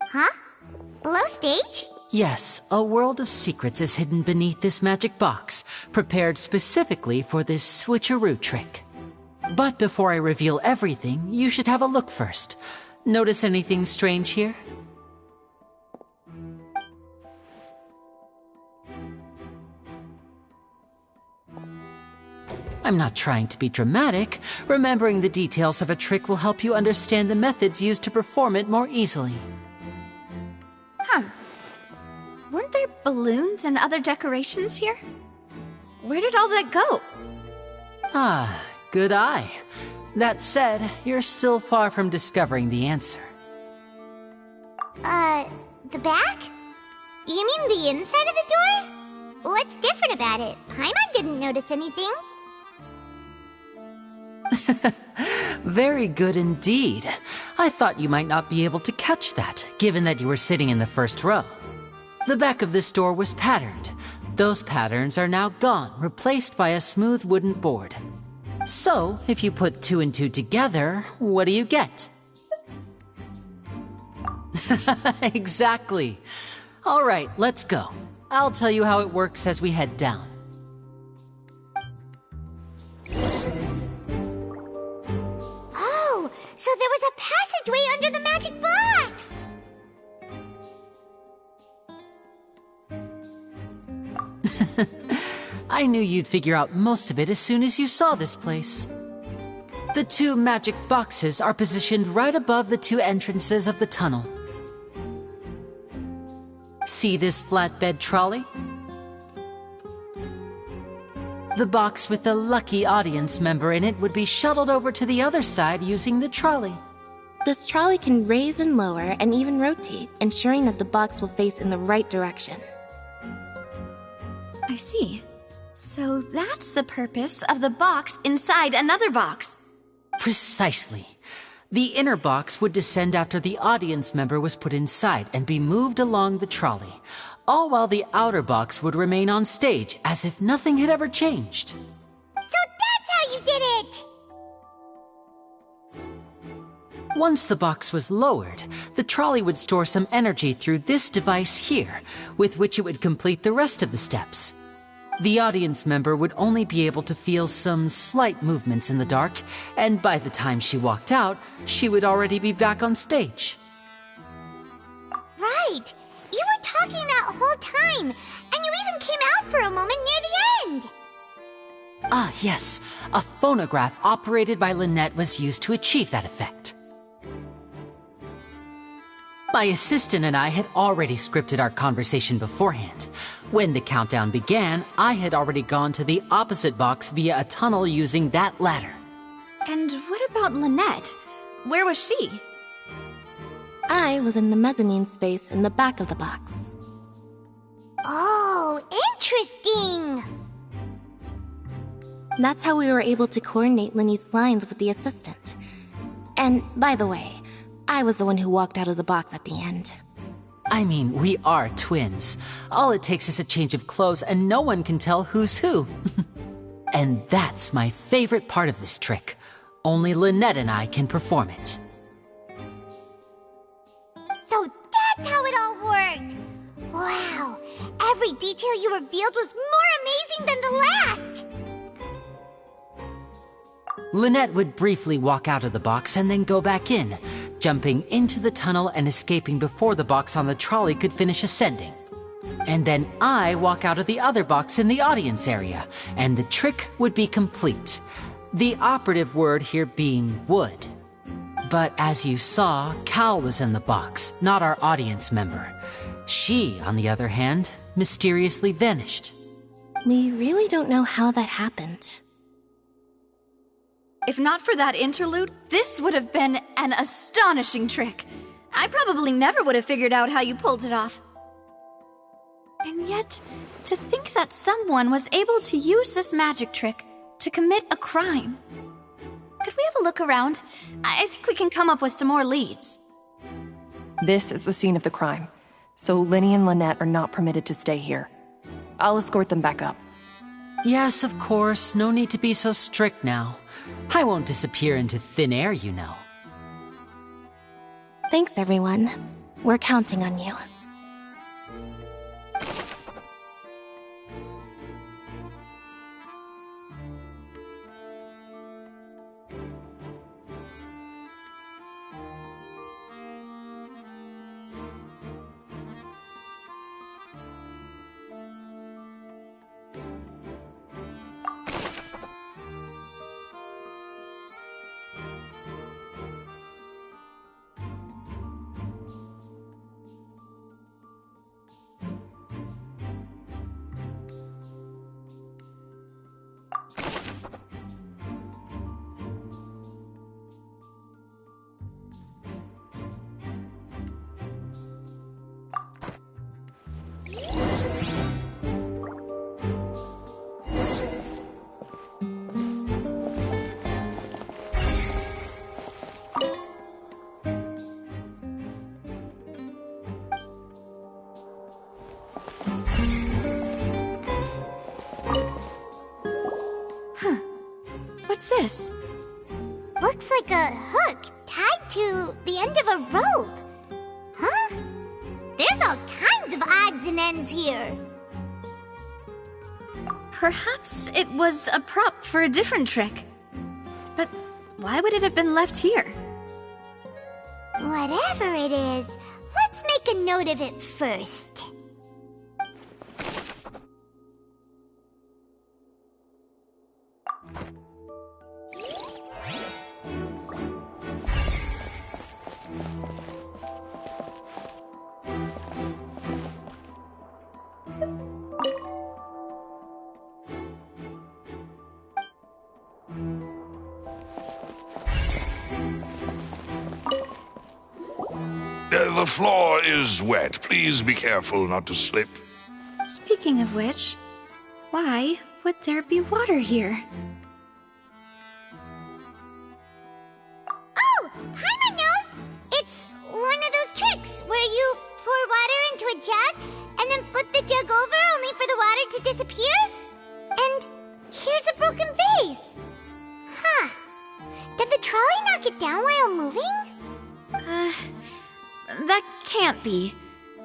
Huh? Below stage? Yes, a world of secrets is hidden beneath this magic box, prepared specifically for this switcheroo trick. But before I reveal everything, you should have a look first. Notice anything strange here? I'm not trying to be dramatic. Remembering the details of a trick will help you understand the methods used to perform it more easily. Huh. Weren't there balloons and other decorations here? Where did all that go? Ah, good eye. That said, you're still far from discovering the answer. The back? You mean the inside of the door? What's different about it? Paimon didn't notice anything. Very good indeed. I thought you might not be able to catch that, given that you were sitting in the first row. The back of this door was patterned. Those patterns are now gone, replaced by a smooth wooden board. So, if you put 2 and 2 together, what do you get? Exactly. All right, let's go. I'll tell you how it works as we head down. Oh, so there was a passageway under the magic box! I knew you'd figure out most of it as soon as you saw this place. The 2 magic boxes are positioned right above the 2 entrances of the tunnel. See this flatbed trolley? The box with the lucky audience member in it would be shuttled over to the other side using the trolley. This trolley can raise and lower and even rotate, ensuring that the box will face in the right direction. I see. So that's the purpose of the box inside another box. Precisely. The inner box would descend after the audience member was put inside and be moved along the trolley, all while the outer box would remain on stage as if nothing had ever changed. So that's how you did it! Once the box was lowered, the trolley would store some energy through this device here, with which it would complete the rest of the steps. The audience member would only be able to feel some slight movements in the dark, and by the time she walked out, she would already be back on stage. Right! You were talking that whole time, and you even came out for a moment near the end! Ah, yes. A phonograph operated by Lynette was used to achieve that effect. My assistant and I had already scripted our conversation beforehand. When the countdown began, I had already gone to the opposite box via a tunnel using that ladder. And what about Lynette? Where was she? I was in the mezzanine space in the back of the box. Oh, interesting! That's how we were able to coordinate Linny's lines with the assistant. And, by the way, I was the one who walked out of the box at the end. I mean, we are twins. All it takes is a change of clothes and no one can tell who's who. And that's my favorite part of this trick. Only Lynette and I can perform it. So that's how it all worked! Wow! Every detail you revealed was more amazing than the last! Lynette would briefly walk out of the box and then go back in, jumping into the tunnel and escaping before the box on the trolley could finish ascending. And then I walk out of the other box in the audience area, and the trick would be complete. The operative word here being would. But as you saw, Cal was in the box, not our audience member. She, on the other hand, mysteriously vanished. We really don't know how that happened. If not for that interlude, this would have been an astonishing trick. I probably never would have figured out how you pulled it off. And yet, to think that someone was able to use this magic trick to commit a crime. Could we have a look around? I think we can come up with some more leads. This is the scene of the crime, so Linny and Lynette are not permitted to stay here. I'll escort them back up. Yes, of course. No need to be so strict now. I won't disappear into thin air, you know. Thanks, everyone. We're counting on you. What's this? Looks like a hook tied to the end of a rope. Huh? There's all kinds of odds and ends here. Perhaps it was a prop for a different trick. But why would it have been left here? Whatever it is, let's make a note of it first. The floor is wet. Please be careful not to slip. Speaking of which, why would there be water here? Oh! Paimon knows! It's one of those tricks where you pour water into a jug and then flip the jug over only for the water to disappear? And here's a broken vase! Huh. Did the trolley knock it down while moving? That can't be.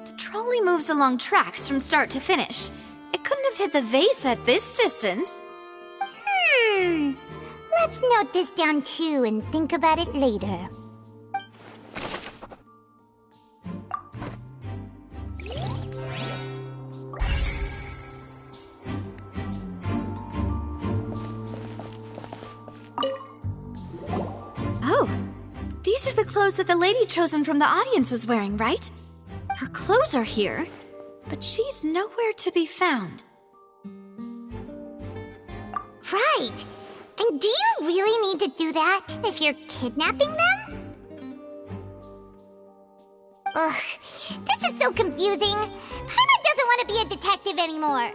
The trolley moves along tracks from start to finish. It couldn't have hit the vase at this distance. Let's note this down too and think about it later. Oh, these are the clothes that the lady chosen from the audience was wearing, right? Her clothes are here, but she's nowhere to be found. Right! And do you really need to do that if you're kidnapping them? Ugh, this is so confusing. Paimon doesn't want to be a detective anymore.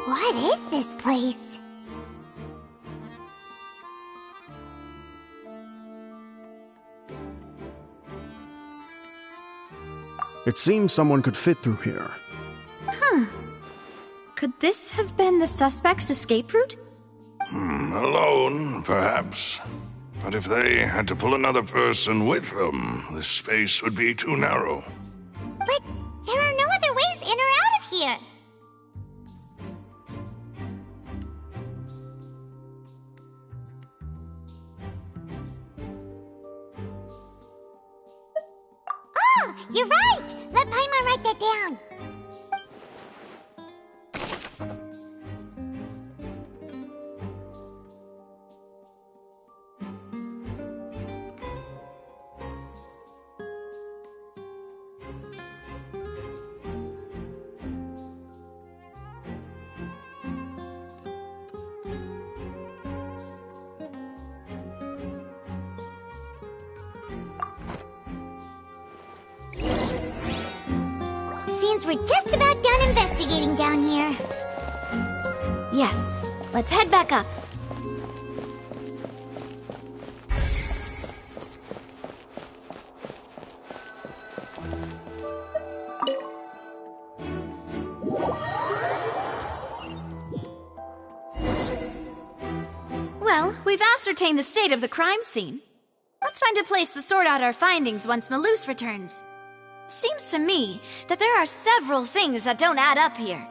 What is this place? It seems someone could fit through here. Huh. Could this have been the suspect's escape route? Alone, perhaps. But if they had to pull another person with them, the space would be too narrow. But there are no other ways in or out of here. Oh, you're right! Let Paimon write that down. Seems we're just about done investigating down here. Yes. Let's head back up. we've ascertained the state of the crime scene. Let's find a place to sort out our findings once Malus returns. Seems to me that there are several things that don't add up here.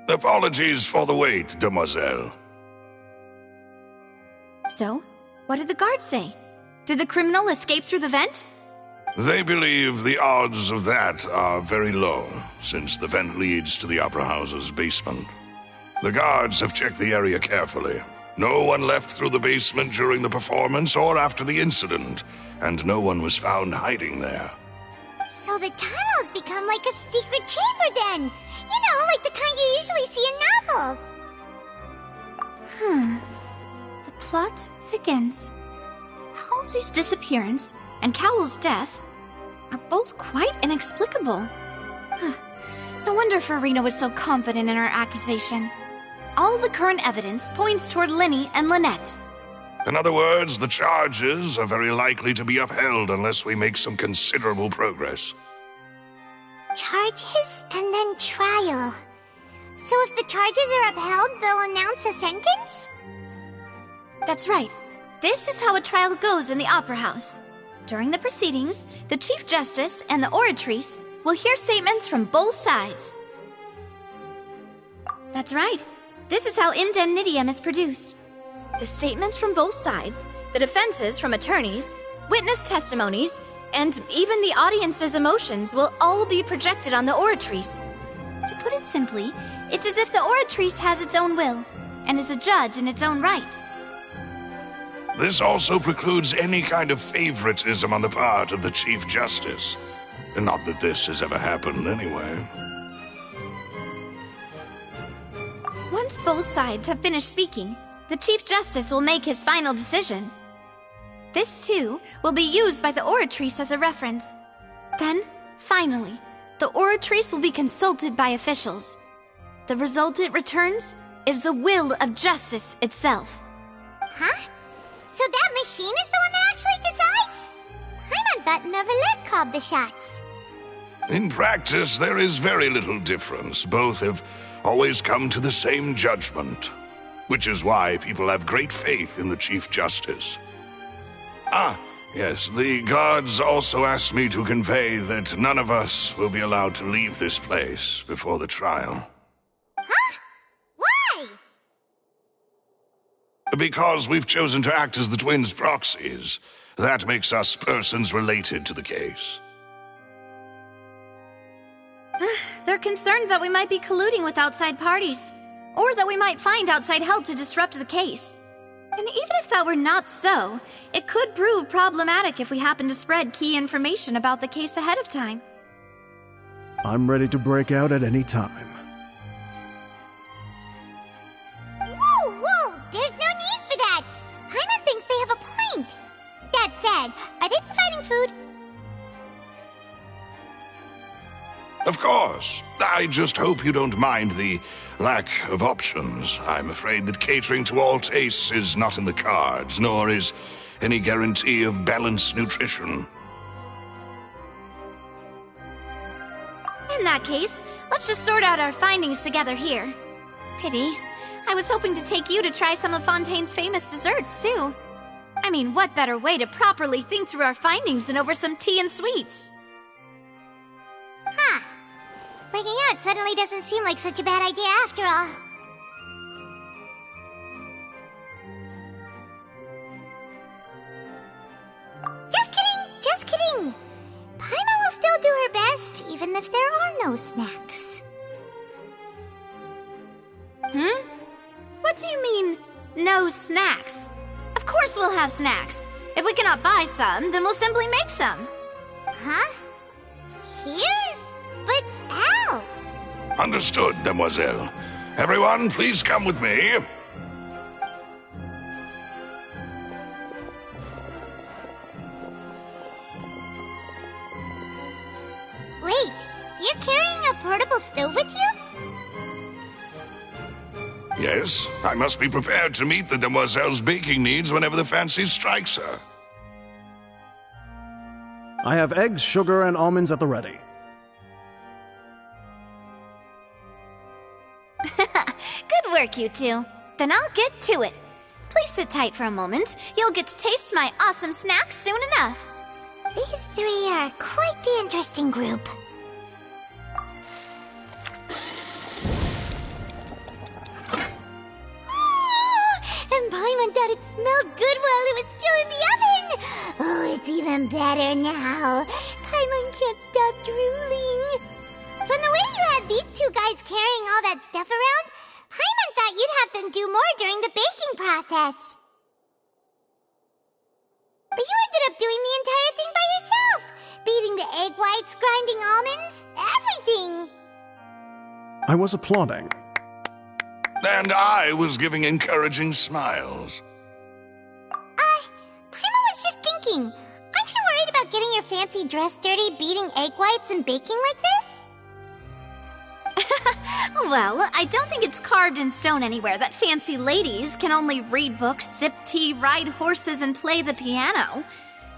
Apologies for the wait, demoiselle. So, what did the guards say? Did the criminal escape through the vent? They believe the odds of that are very low, since the vent leads to the Opera House's basement. The guards have checked the area carefully. No one left through the basement during the performance or after the incident, and no one was found hiding there. So the tunnels become like a secret chamber then! You know, like the kind you usually see in novels! The plot thickens. Halsey's disappearance and Cowell's death are both quite inexplicable. No wonder Farina was so confident in her accusation. All the current evidence points toward Linny and Lynette. In other words, the charges are very likely to be upheld unless we make some considerable progress. Charges and then trial. So if the charges are upheld, they'll announce a sentence? That's right. This is how a trial goes in the Opera House. During the proceedings, the Chief Justice and the Oratrice will hear statements from both sides. That's right. This is how indemnitium is produced. The statements from both sides, the defenses from attorneys, witness testimonies, and even the audience's emotions will all be projected on the Oratrice. To put it simply, it's as if the Oratrice has its own will, and is a judge in its own right. This also precludes any kind of favoritism on the part of the Chief Justice. And not that this has ever happened anyway. Once both sides have finished speaking, the Chief Justice will make his final decision. This, too, will be used by the Oratrice as a reference. Then, finally, the Oratrice will be consulted by officials. The result it returns is the will of justice itself. Huh? So that machine is the one that actually decides? Paimon thought Neuvillette called the shots. In practice, there is very little difference. Both have always come to the same judgment, which is why people have great faith in the Chief Justice. Ah, yes, the guards also asked me to convey that none of us will be allowed to leave this place before the trial. Huh? Why? Because we've chosen to act as the twins' proxies. That makes us persons related to the case. They're concerned that we might be colluding with outside parties, or that we might find outside help to disrupt the case. And even if that were not so, it could prove problematic if we happen to spread key information about the case ahead of time. I'm ready to break out at any time. Whoa! There's no need for that! Paimon thinks they have a point. That said, are they providing food? Of course. I just hope you don't mind the lack of options. I'm afraid that catering to all tastes is not in the cards, nor is any guarantee of balanced nutrition. In that case, let's just sort out our findings together here. Pity. I was hoping to take you to try some of Fontaine's famous desserts, too. I mean, what better way to properly think through our findings than over some tea and sweets? Huh. Breaking out suddenly doesn't seem like such a bad idea after all. Just kidding! Paimon will still do her best, even if there are no snacks. What do you mean, no snacks? Of course we'll have snacks. If we cannot buy some, then we'll simply make some. Huh? Here? But how? Understood, demoiselle. Everyone, please come with me. Wait, you're carrying a portable stove with you? Yes, I must be prepared to meet the demoiselle's baking needs whenever the fancy strikes her. I have eggs, sugar, and almonds at the ready. Good work, you two. Then I'll get to it. Please sit tight for a moment. You'll get to taste my awesome snacks soon enough. These three are quite the interesting group. And Paimon thought it smelled good while it was still in the oven! Oh, it's even better now. Paimon can't stop drooling. From the way you had these two guys carrying all that stuff around, Paimon thought you'd have them do more during the baking process. But you ended up doing the entire thing by yourself! Beating the egg whites, grinding almonds, everything! I was applauding. And I was giving encouraging smiles. Paimon was just thinking, aren't you worried about getting your fancy dress dirty beating egg whites and baking like this? Well, I don't think it's carved in stone anywhere that fancy ladies can only read books, sip tea, ride horses, and play the piano.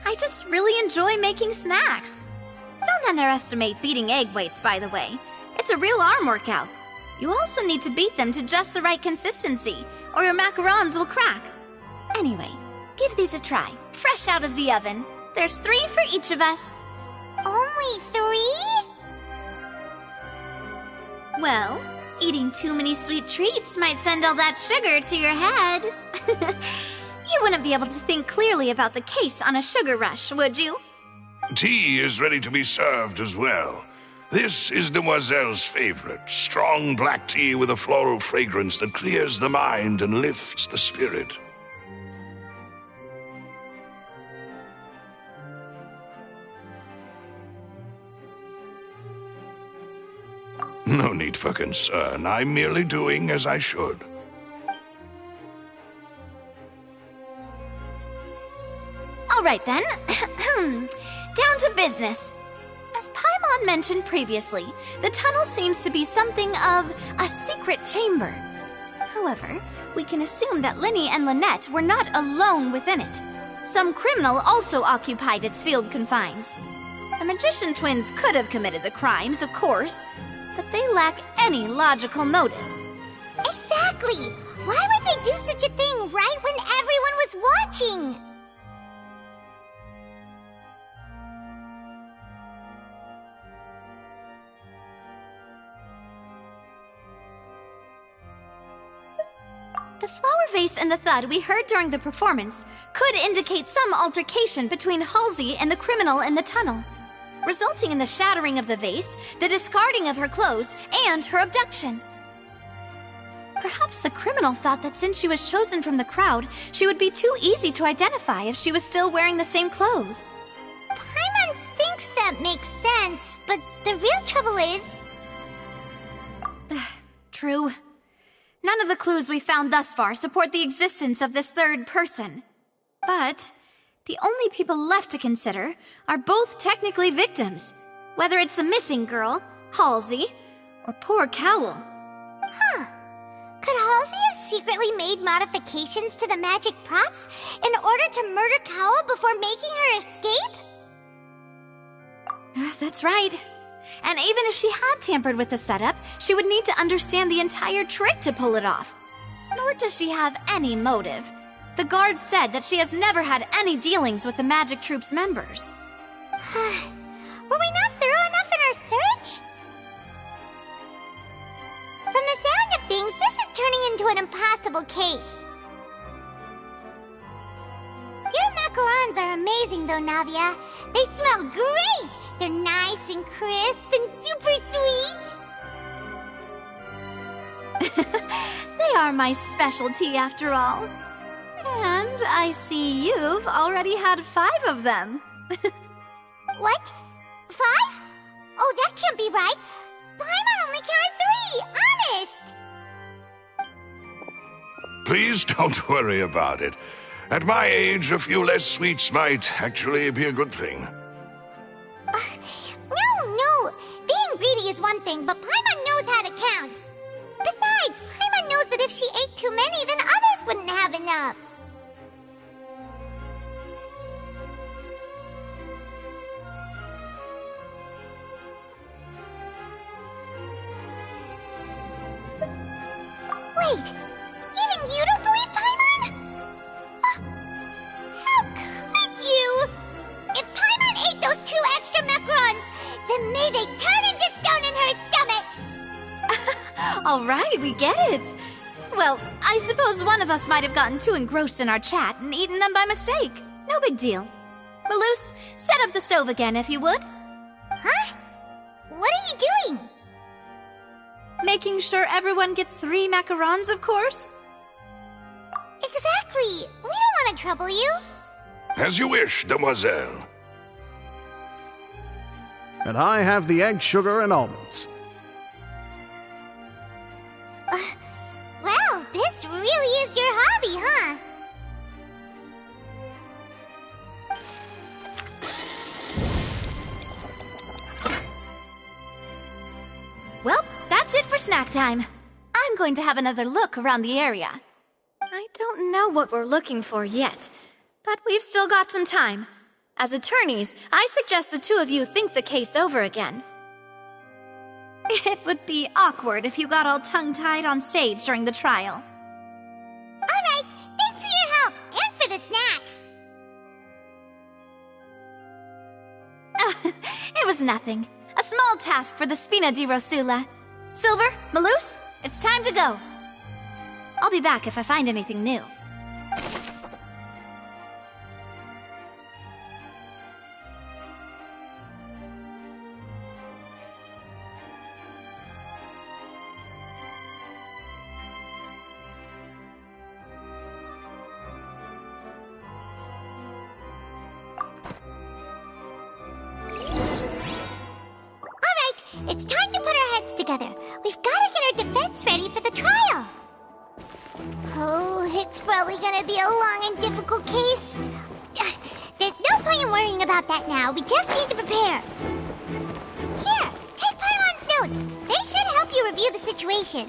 I just really enjoy making snacks. Don't underestimate beating egg whites, by the way. It's a real arm workout. You also need to beat them to just the right consistency, or your macarons will crack. Anyway, give these a try, fresh out of the oven. There's 3 for each of us. Only 3? Well, eating too many sweet treats might send all that sugar to your head. You wouldn't be able to think clearly about the case on a sugar rush, would you? Tea is ready to be served as well. This is Demoiselle's favorite, strong black tea with a floral fragrance that clears the mind and lifts the spirit. No need for concern. I'm merely doing as I should. All right then. Down to business. As Paimon mentioned previously, the tunnel seems to be something of a secret chamber. However, we can assume that Linny and Lynette were not alone within it. Some criminal also occupied its sealed confines. The magician twins could have committed the crimes, of course, but they lack any logical motive. Exactly! Why would they do such a thing right when everyone was watching? The flower vase and the thud we heard during the performance could indicate some altercation between Halsey and the criminal in the tunnel, resulting in the shattering of the vase, the discarding of her clothes, and her abduction. Perhaps the criminal thought that since she was chosen from the crowd, she would be too easy to identify if she was still wearing the same clothes. Paimon thinks that makes sense, but the real trouble is... True. None of the clues we found thus far support the existence of this third person. But the only people left to consider are both technically victims, whether it's the missing girl, Halsey, or poor Cowl. Huh. Could Halsey have secretly made modifications to the magic props in order to murder Cowl before making her escape? That's right. And even if she had tampered with the setup, she would need to understand the entire trick to pull it off. Nor does she have any motive. The guard said that she has never had any dealings with the magic troop's members. Were we not thorough enough in our search? From the sound of things, this is turning into an impossible case. Your macarons are amazing though, Navia. They smell great! They're nice and crisp and super sweet! They are my specialty after all. And I see you've already had 5 of them. What? 5? Oh, that can't be right. Paimon only counted 3, honest! Please don't worry about it. At my age, a few less sweets might actually be a good thing. No. Being greedy is one thing, but Paimon knows how to count. Besides, Paimon knows that if she ate too many, then others wouldn't have enough. Wait, even you don't believe Paimon? All right, we get it. Well, I suppose one of us might have gotten too engrossed in our chat and eaten them by mistake. No big deal. Maloose, set up the stove again if you would. Huh? What are you doing? Making sure everyone gets 3 macarons, of course. Exactly. We don't want to trouble you. As you wish, demoiselle. And I have the egg, sugar, and almonds. Well, this really is your hobby, huh? Well, that's it for snack time. I'm going to have another look around the area. I don't know what we're looking for yet, but we've still got some time. As attorneys, I suggest the two of you think the case over again. It would be awkward if you got all tongue-tied on stage during the trial. All right, thanks for your help and for the snacks. It was nothing. A small task for the Spina di Rosula. Silver, Maloose, it's time to go. I'll be back if I find anything new. It's time to put our heads together. We've got to get our defense ready for the trial. Oh, it's probably gonna be a long and difficult case. There's no point in worrying about that now. We just need to prepare. Here, take Paimon's notes. They should help you review the situation.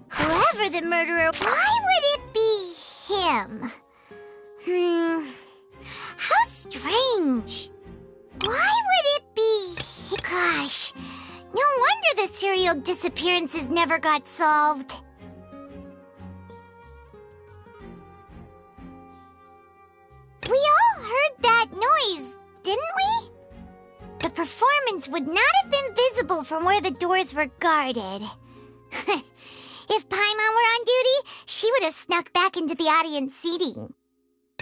Whoever the murderer, why would it be him? How strange. Why would it be? Gosh, no wonder the serial disappearances never got solved. We all heard that noise, didn't we? The performance would not have been visible from where the doors were guarded. If Paimon were on duty, she would have snuck back into the audience seating.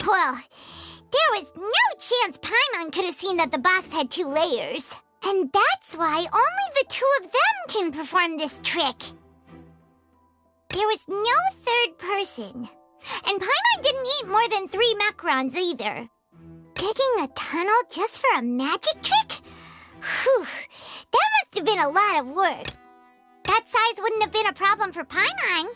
Well, there was no chance Paimon could have seen that the box had 2 layers. And that's why only the 2 of them can perform this trick. There was no third person. And Paimon didn't eat more than 3 macarons either. Digging a tunnel just for a magic trick? Whew, that must have been a lot of work. That size wouldn't have been a problem for Paimon.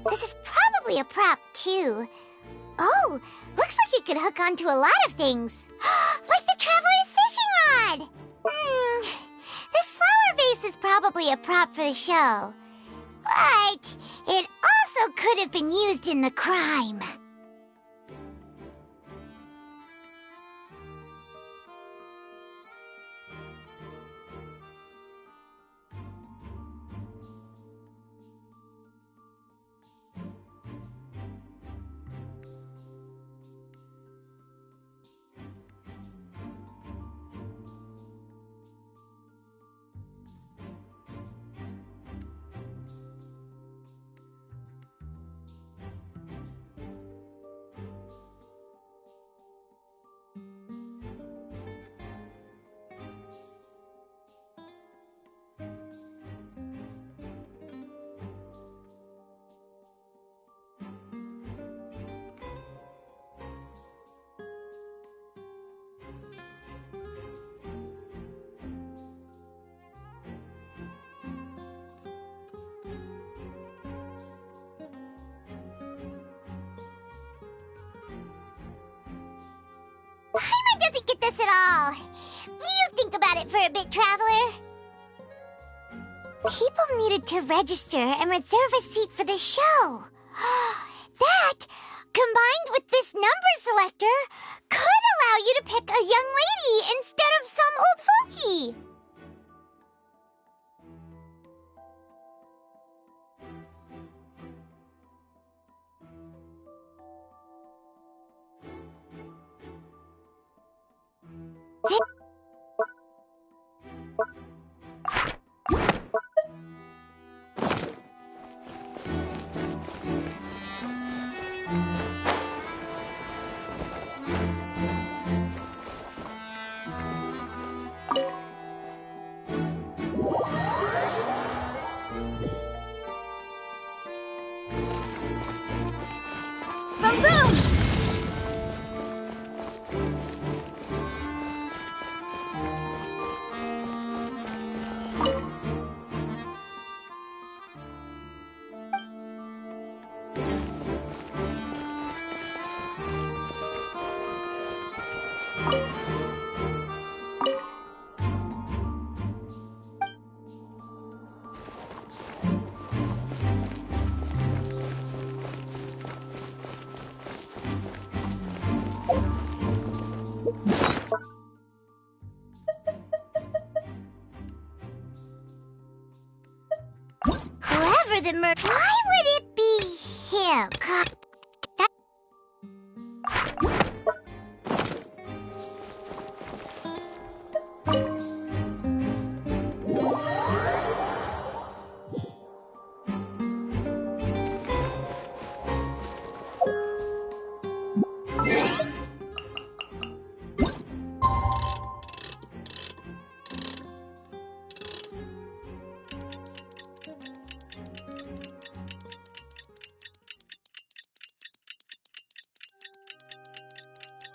This is probably a prop, too. Oh, looks like it could hook onto a lot of things. Like the Traveler's fishing rod! This flower vase is probably a prop for the show. But it also could have been used in the crime. Paimon doesn't get this at all. You think about it for a bit, Traveler. People needed to register and reserve a seat for the show. That, combined with this number selector, could allow you to pick a young lady instead of some old fogey. Boom, boom! Whoever the murderer, why would it be him?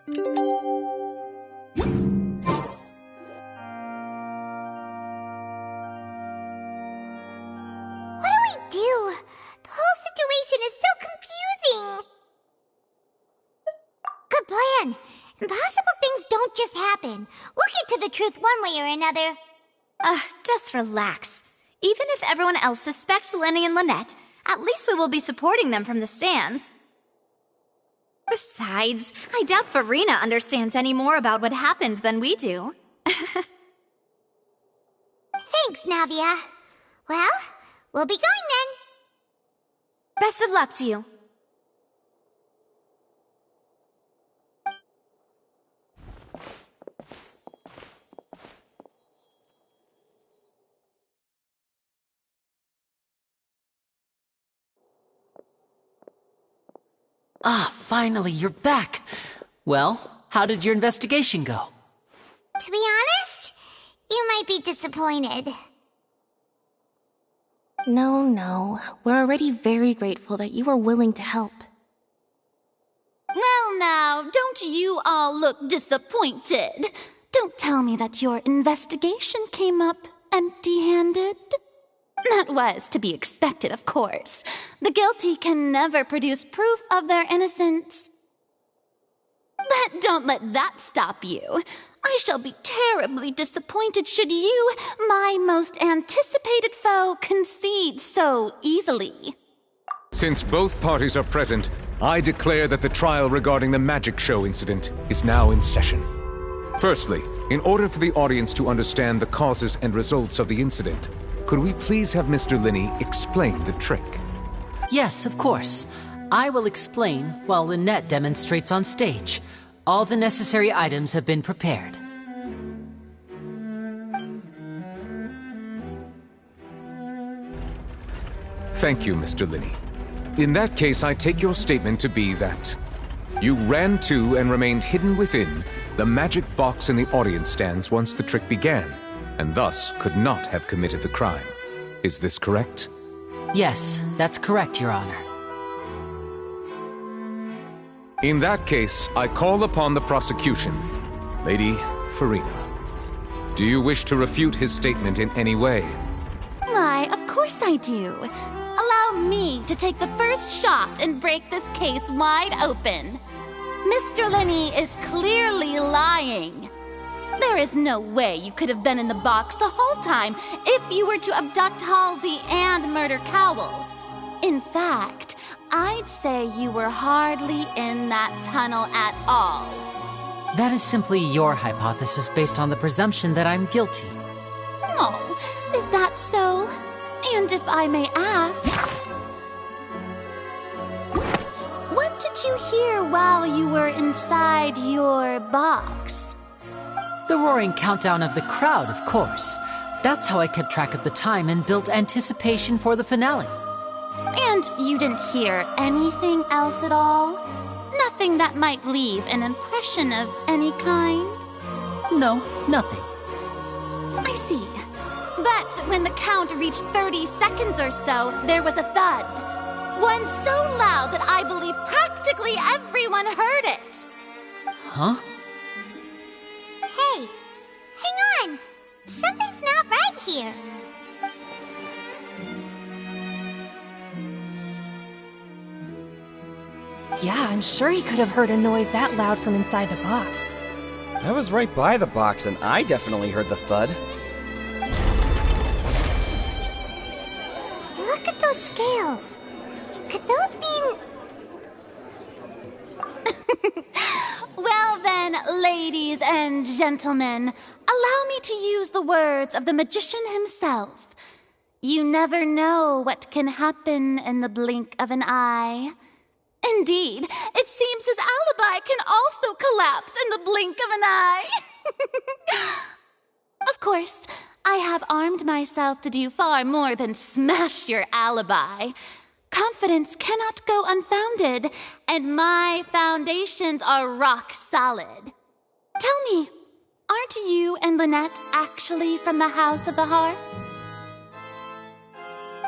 What do we do? The whole situation is so confusing. Good plan. Impossible things don't just happen. We'll get to the truth one way or another. Just relax. Even if everyone else suspects Lenny and Lynette, at least we will be supporting them from the stands. Besides, I doubt Farina understands any more about what happened than we do. Thanks, Navia. Well, we'll be going then. Best of luck to you. Finally, you're back. Well, how did your investigation go? To be honest, you might be disappointed. No. We're already very grateful that you were willing to help. Well now, don't you all look disappointed. Don't tell me that your investigation came up empty-handed. That was to be expected, of course. The guilty can never produce proof of their innocence. But don't let that stop you. I shall be terribly disappointed should you, my most anticipated foe, concede so easily. Since both parties are present, I declare that the trial regarding the magic show incident is now in session. Firstly, in order for the audience to understand the causes and results of the incident, could we please have Mr. Linney explain the trick? Yes, of course. I will explain while Lynette demonstrates on stage. All the necessary items have been prepared. Thank you, Mr. Linney. In that case, I take your statement to be that you ran to and remained hidden within the magic box in the audience stands once the trick began, and thus could not have committed the crime. Is this correct? Yes, that's correct, Your Honor. In that case, I call upon the prosecution. Lady Farina, do you wish to refute his statement in any way? Why, of course I do. Allow me to take the first shot and break this case wide open. Mr. Linney is clearly lying. There is no way you could have been in the box the whole time if you were to abduct Halsey and murder Cowell. In fact, I'd say you were hardly in that tunnel at all. That is simply your hypothesis based on the presumption that I'm guilty. Oh, is that so? And if I may ask, what did you hear while you were inside your box? The roaring countdown of the crowd, of course. That's how I kept track of the time and built anticipation for the finale. And you didn't hear anything else at all? Nothing that might leave an impression of any kind? No, nothing. I see. But when the count reached 30 seconds or so, there was a thud. One so loud that I believe practically everyone heard it. Huh? Hey, hang on. Something's not right here. Yeah, I'm sure he could have heard a noise that loud from inside the box. I was right by the box, and I definitely heard the thud. Look at those scales. Could those mean... Well then, ladies and gentlemen, allow me to use the words of the magician himself. You never know what can happen in the blink of an eye. Indeed, it seems his alibi can also collapse in the blink of an eye. Of course, I have armed myself to do far more than smash your alibi. Confidence cannot go unfounded, and my foundations are rock solid. Tell me, aren't you and Lynette actually from the House of the Hearth?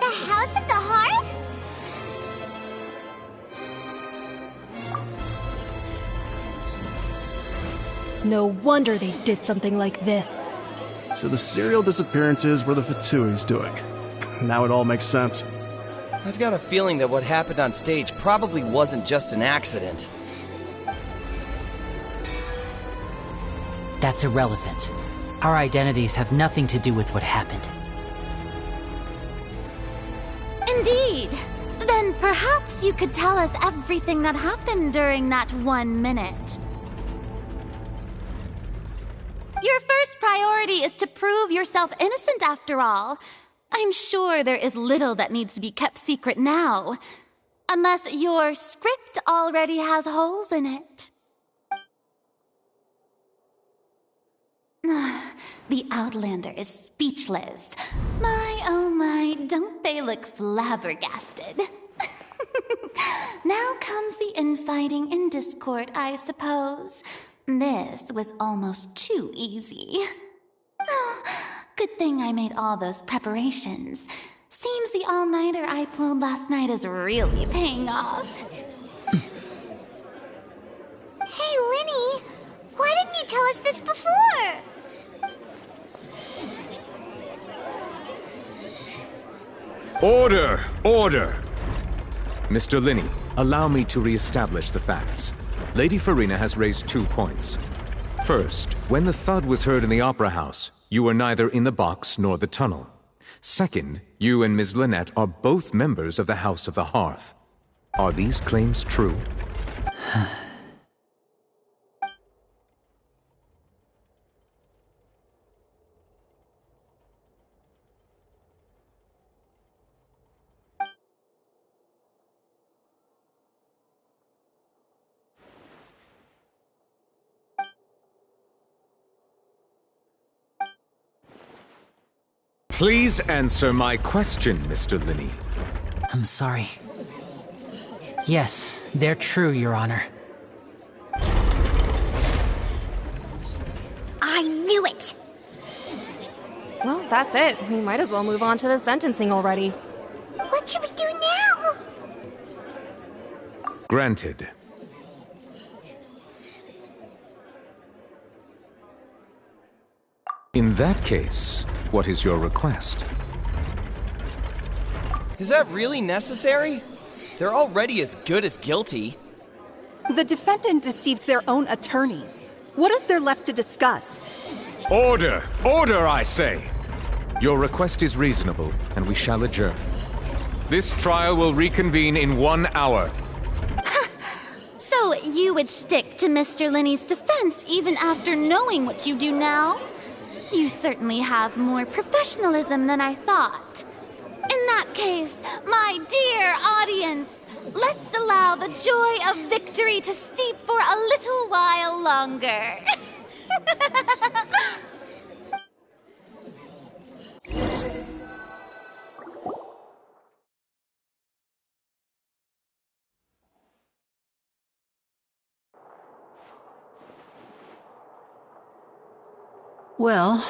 The House of the Hearth? No wonder they did something like this. So the serial disappearances were the Fatsui's doing. Now it all makes sense. I've got a feeling that what happened on stage probably wasn't just an accident. That's irrelevant. Our identities have nothing to do with what happened. Indeed. Then perhaps you could tell us everything that happened during that 1 minute. Your first priority is to prove yourself innocent after all. I'm sure there is little that needs to be kept secret now. Unless your script already has holes in it. The Outlander is speechless. My, oh my, don't they look flabbergasted? Now comes the infighting and discord, I suppose. This was almost too easy. Good thing I made all those preparations. Seems the all-nighter I pulled last night is really paying off. Hey, Linny! Why didn't you tell us this before? Order! Order! Mr. Linney, allow me to re-establish the facts. Lady Farina has raised 2 points. First, when the thud was heard in the Opera House, you were neither in the box nor the tunnel. Second, you and Ms. Lynette are both members of the House of the Hearth. Are these claims true? Please answer my question, Mr. Linney. I'm sorry. Yes, they're true, Your Honor. I knew it! Well, that's it. We might as well move on to the sentencing already. What should we do now? Granted. In that case, what is your request? Is that really necessary? They're already as good as guilty. The defendant deceived their own attorneys. What is there left to discuss? Order! Order, I say! Your request is reasonable, and we shall adjourn. This trial will reconvene in 1 hour. So you would stick to Mr. Linney's defense even after knowing what you do now? You certainly have more professionalism than I thought. In that case, my dear audience, let's allow the joy of victory to steep for a little while longer. Well,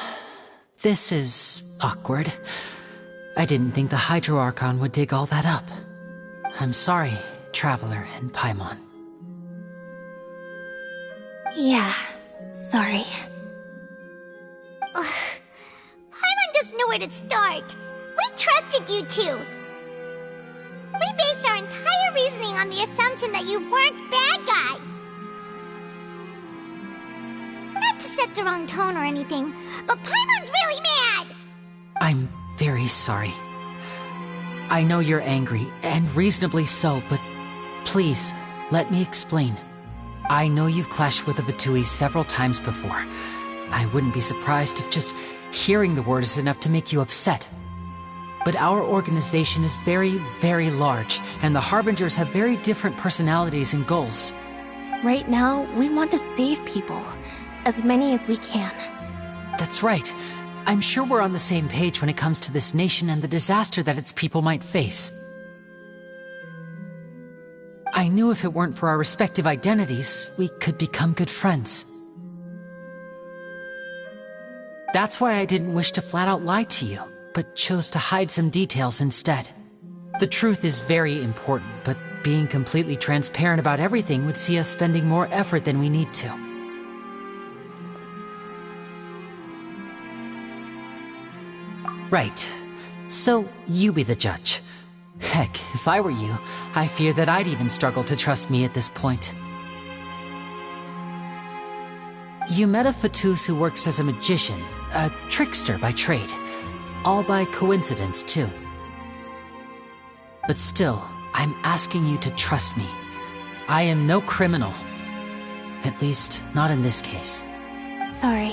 this is awkward. I didn't think the Hydro Archon would dig all that up. I'm sorry, Traveler and Paimon. Yeah, sorry. Paimon doesn't know where to start. We trusted you two. We based our entire reasoning on the assumption that you weren't bad guys. Not to set the wrong tone or anything, but Paimon's really mad! I'm very sorry. I know you're angry, and reasonably so, but please, let me explain. I know you've clashed with the Fatui several times before. I wouldn't be surprised if just hearing the word is enough to make you upset. But our organization is very, very large, and the Harbingers have very different personalities and goals. Right now, we want to save people. As many as we can. That's right. I'm sure we're on the same page when it comes to this nation and the disaster that its people might face. I knew if it weren't for our respective identities, we could become good friends. That's why I didn't wish to flat out lie to you, but chose to hide some details instead. The truth is very important, but being completely transparent about everything would see us spending more effort than we need to. Right. So, you be the judge. Heck, if I were you, I fear that I'd even struggle to trust me at this point. You met a Fatus who works as a magician, a trickster by trade. All by coincidence, too. But still, I'm asking you to trust me. I am no criminal. At least, not in this case. Sorry.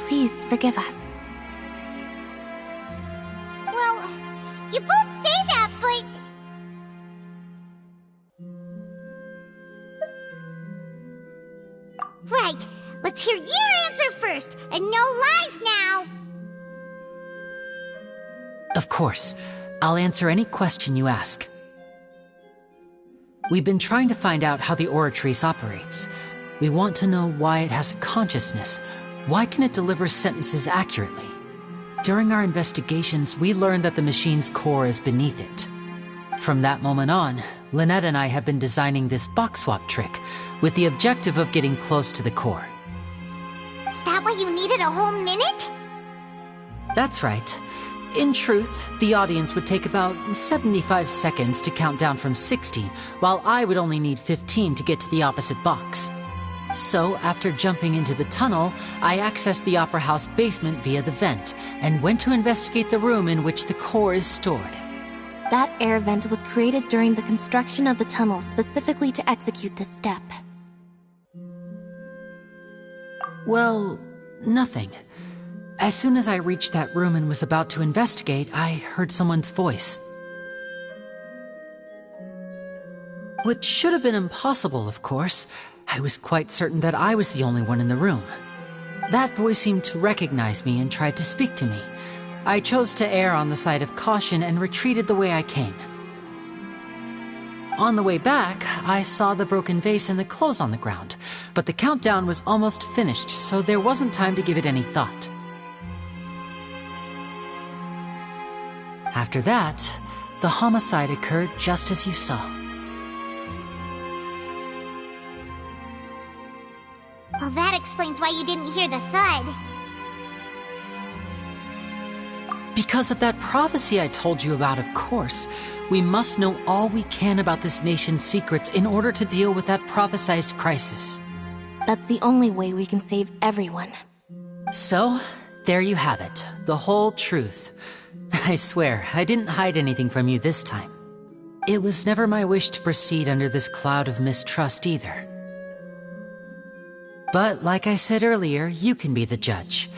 Please forgive us. Well, you both say that, but... Right. Let's hear your answer first, and no lies now! Of course. I'll answer any question you ask. We've been trying to find out how the Oratrice operates. We want to know why it has a consciousness. Why can it deliver sentences accurately? During our investigations, we learned that the machine's core is beneath it. From that moment on, Lynette and I have been designing this box swap trick, with the objective of getting close to the core. Is that why you needed a whole minute? That's right. In truth, the audience would take about 75 seconds to count down from 60, while I would only need 15 to get to the opposite box. So, after jumping into the tunnel, I accessed the Opera House basement via the vent, and went to investigate the room in which the core is stored. That air vent was created during the construction of the tunnel specifically to execute this step. Well, nothing. As soon as I reached that room and was about to investigate, I heard someone's voice. Which should have been impossible, of course. I was quite certain that I was the only one in the room. That voice seemed to recognize me and tried to speak to me. I chose to err on the side of caution and retreated the way I came. On the way back, I saw the broken vase and the clothes on the ground, but the countdown was almost finished, so there wasn't time to give it any thought. After that, the homicide occurred just as you saw. Well, that explains why you didn't hear the thud. Because of that prophecy I told you about, of course. We must know all we can about this nation's secrets in order to deal with that prophesized crisis. That's the only way we can save everyone. So, there you have it. The whole truth. I swear, I didn't hide anything from you this time. It was never my wish to proceed under this cloud of mistrust either. But, like I said earlier, you can be the judge.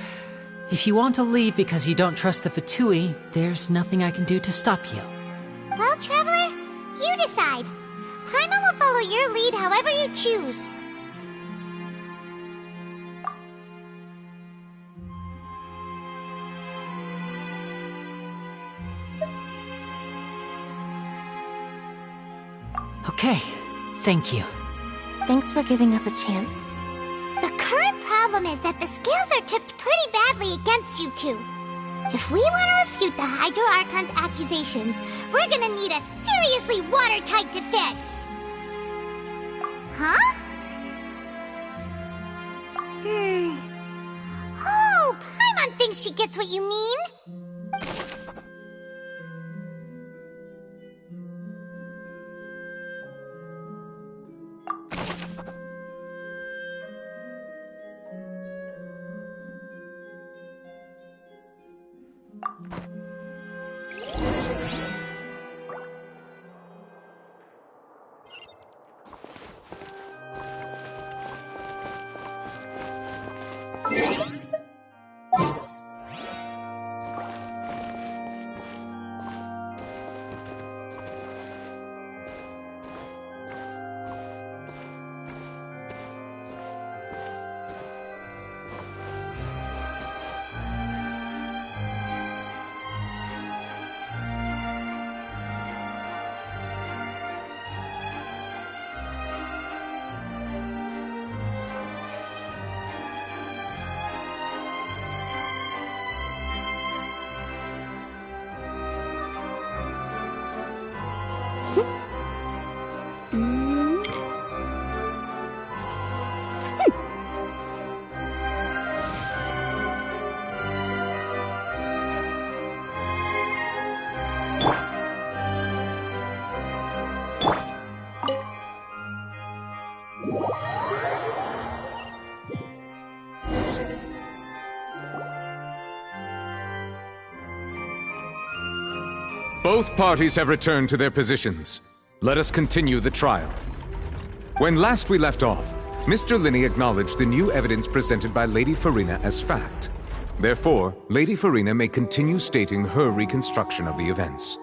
If you want to leave because you don't trust the Fatui, there's nothing I can do to stop you. Well, Traveler, you decide. Paimon will follow your lead however you choose. Okay, thank you. Thanks for giving us a chance. The current problem is that the scales are tipped pretty badly against you two. If we want to refute the Hydro Archon's accusations, we're gonna need a seriously watertight defense. Huh? Oh, Paimon thinks she gets what you mean. Both parties have returned to their positions. Let us continue the trial. When last we left off, Mr. Linney acknowledged the new evidence presented by Lady Farina as fact. Therefore, Lady Farina may continue stating her reconstruction of the events.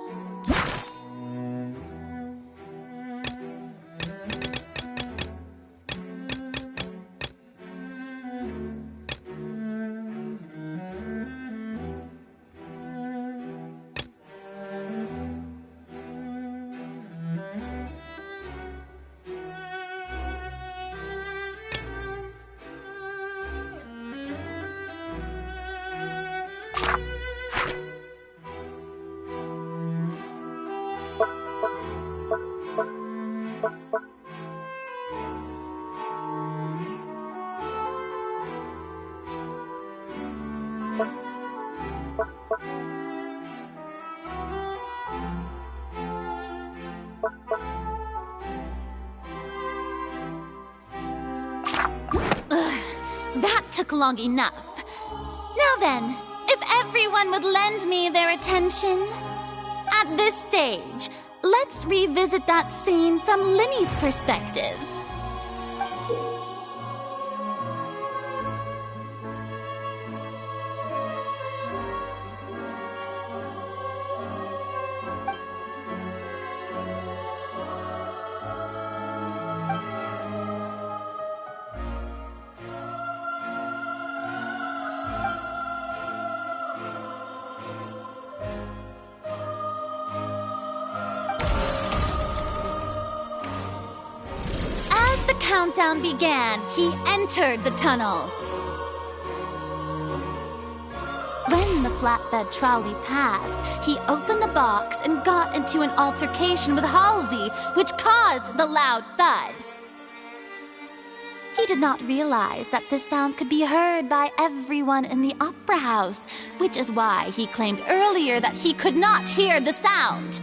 That took long enough. Now then, if everyone would lend me their attention. At this stage, let's revisit that scene from Linney's perspective. Countdown began, he entered the tunnel. When the flatbed trolley passed, he opened the box and got into an altercation with Halsey, which caused the loud thud. He did not realize that this sound could be heard by everyone in the opera house, which is why he claimed earlier that he could not hear the sound.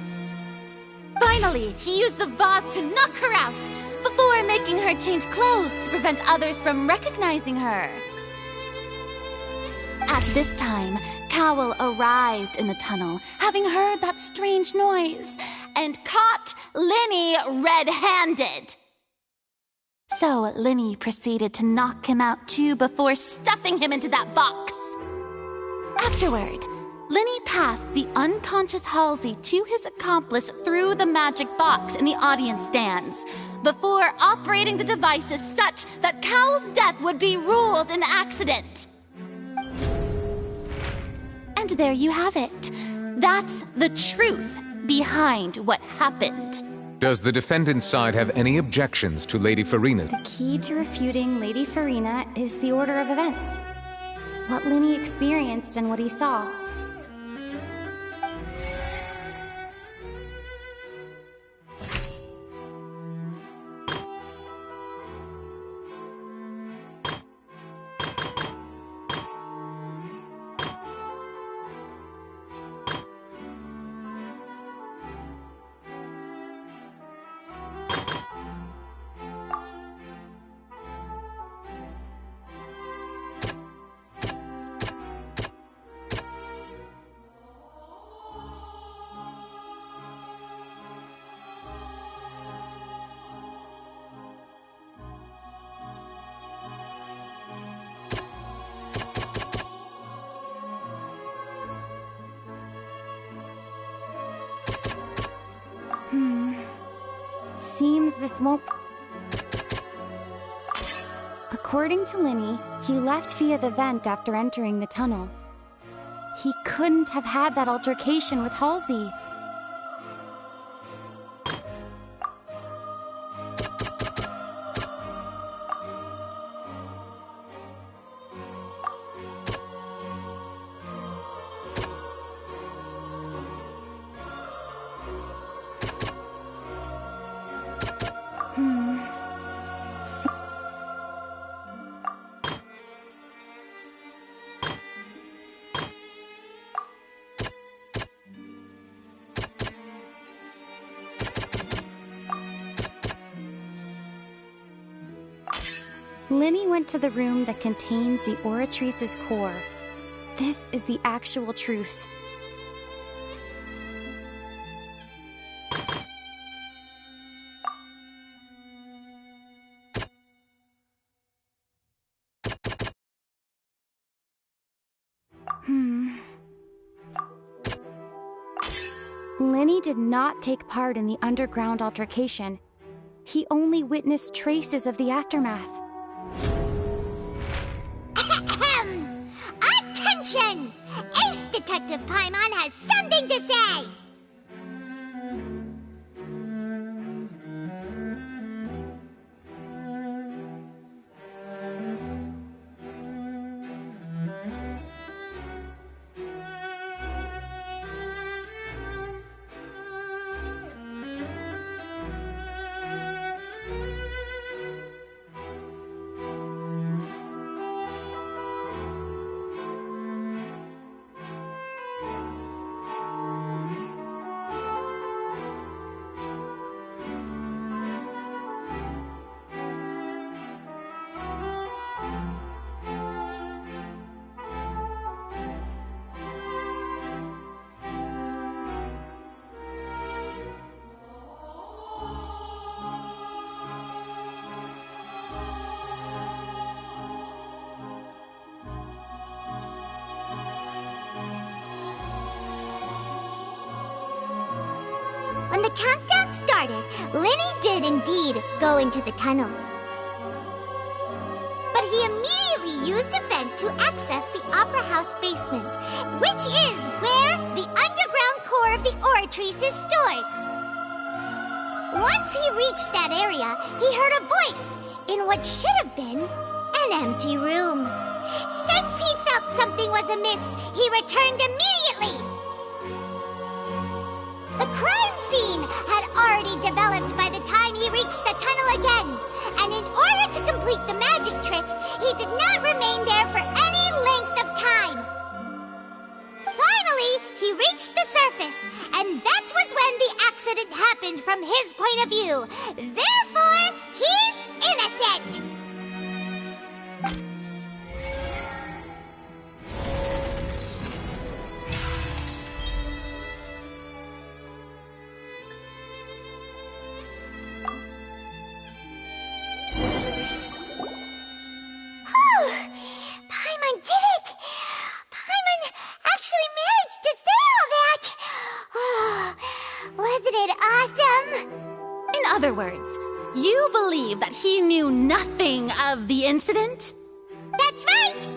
Finally, he used the vase to knock her out, before making her change clothes to prevent others from recognizing her. At this time, Cowell arrived in the tunnel, having heard that strange noise, and caught Linney red-handed. So Linney proceeded to knock him out too before stuffing him into that box. Afterward, Linney passed the unconscious Halsey to his accomplice through the magic box in the audience stands, before operating the devices such that Cowell's death would be ruled an accident. And there you have it. That's the truth behind what happened. Does the defendant's side have any objections to Lady Farina's? The key to refuting Lady Farina is the order of events. What Linney experienced and what he saw. Seems this won't... According to Linney, he left via the vent after entering the tunnel. He couldn't have had that altercation with Halsey. Linney went to the room that contains the Oratrice's core. This is the actual truth. Lenny did not take part in the underground altercation. He only witnessed traces of the aftermath. Attention! Ace Detective Paimon has something to say! When the countdown started, Lenny did indeed go into the tunnel. But he immediately used a vent to access the Opera House basement, which is where the underground core of the Oratrice is stored. Once he reached that area, he heard a voice in what should have been an empty room. Since he felt something was amiss, he returned immediately. The crime scene had already developed by the time he reached the tunnel again, and in order to complete the magic trick, he did not remain there for any length of time. Finally, he reached the surface, and that was when the accident happened from his point of view. Therefore, he's innocent! Paimon did it! Paimon actually managed to say all that! Oh, wasn't it awesome? In other words, you believe that he knew nothing of the incident? That's right!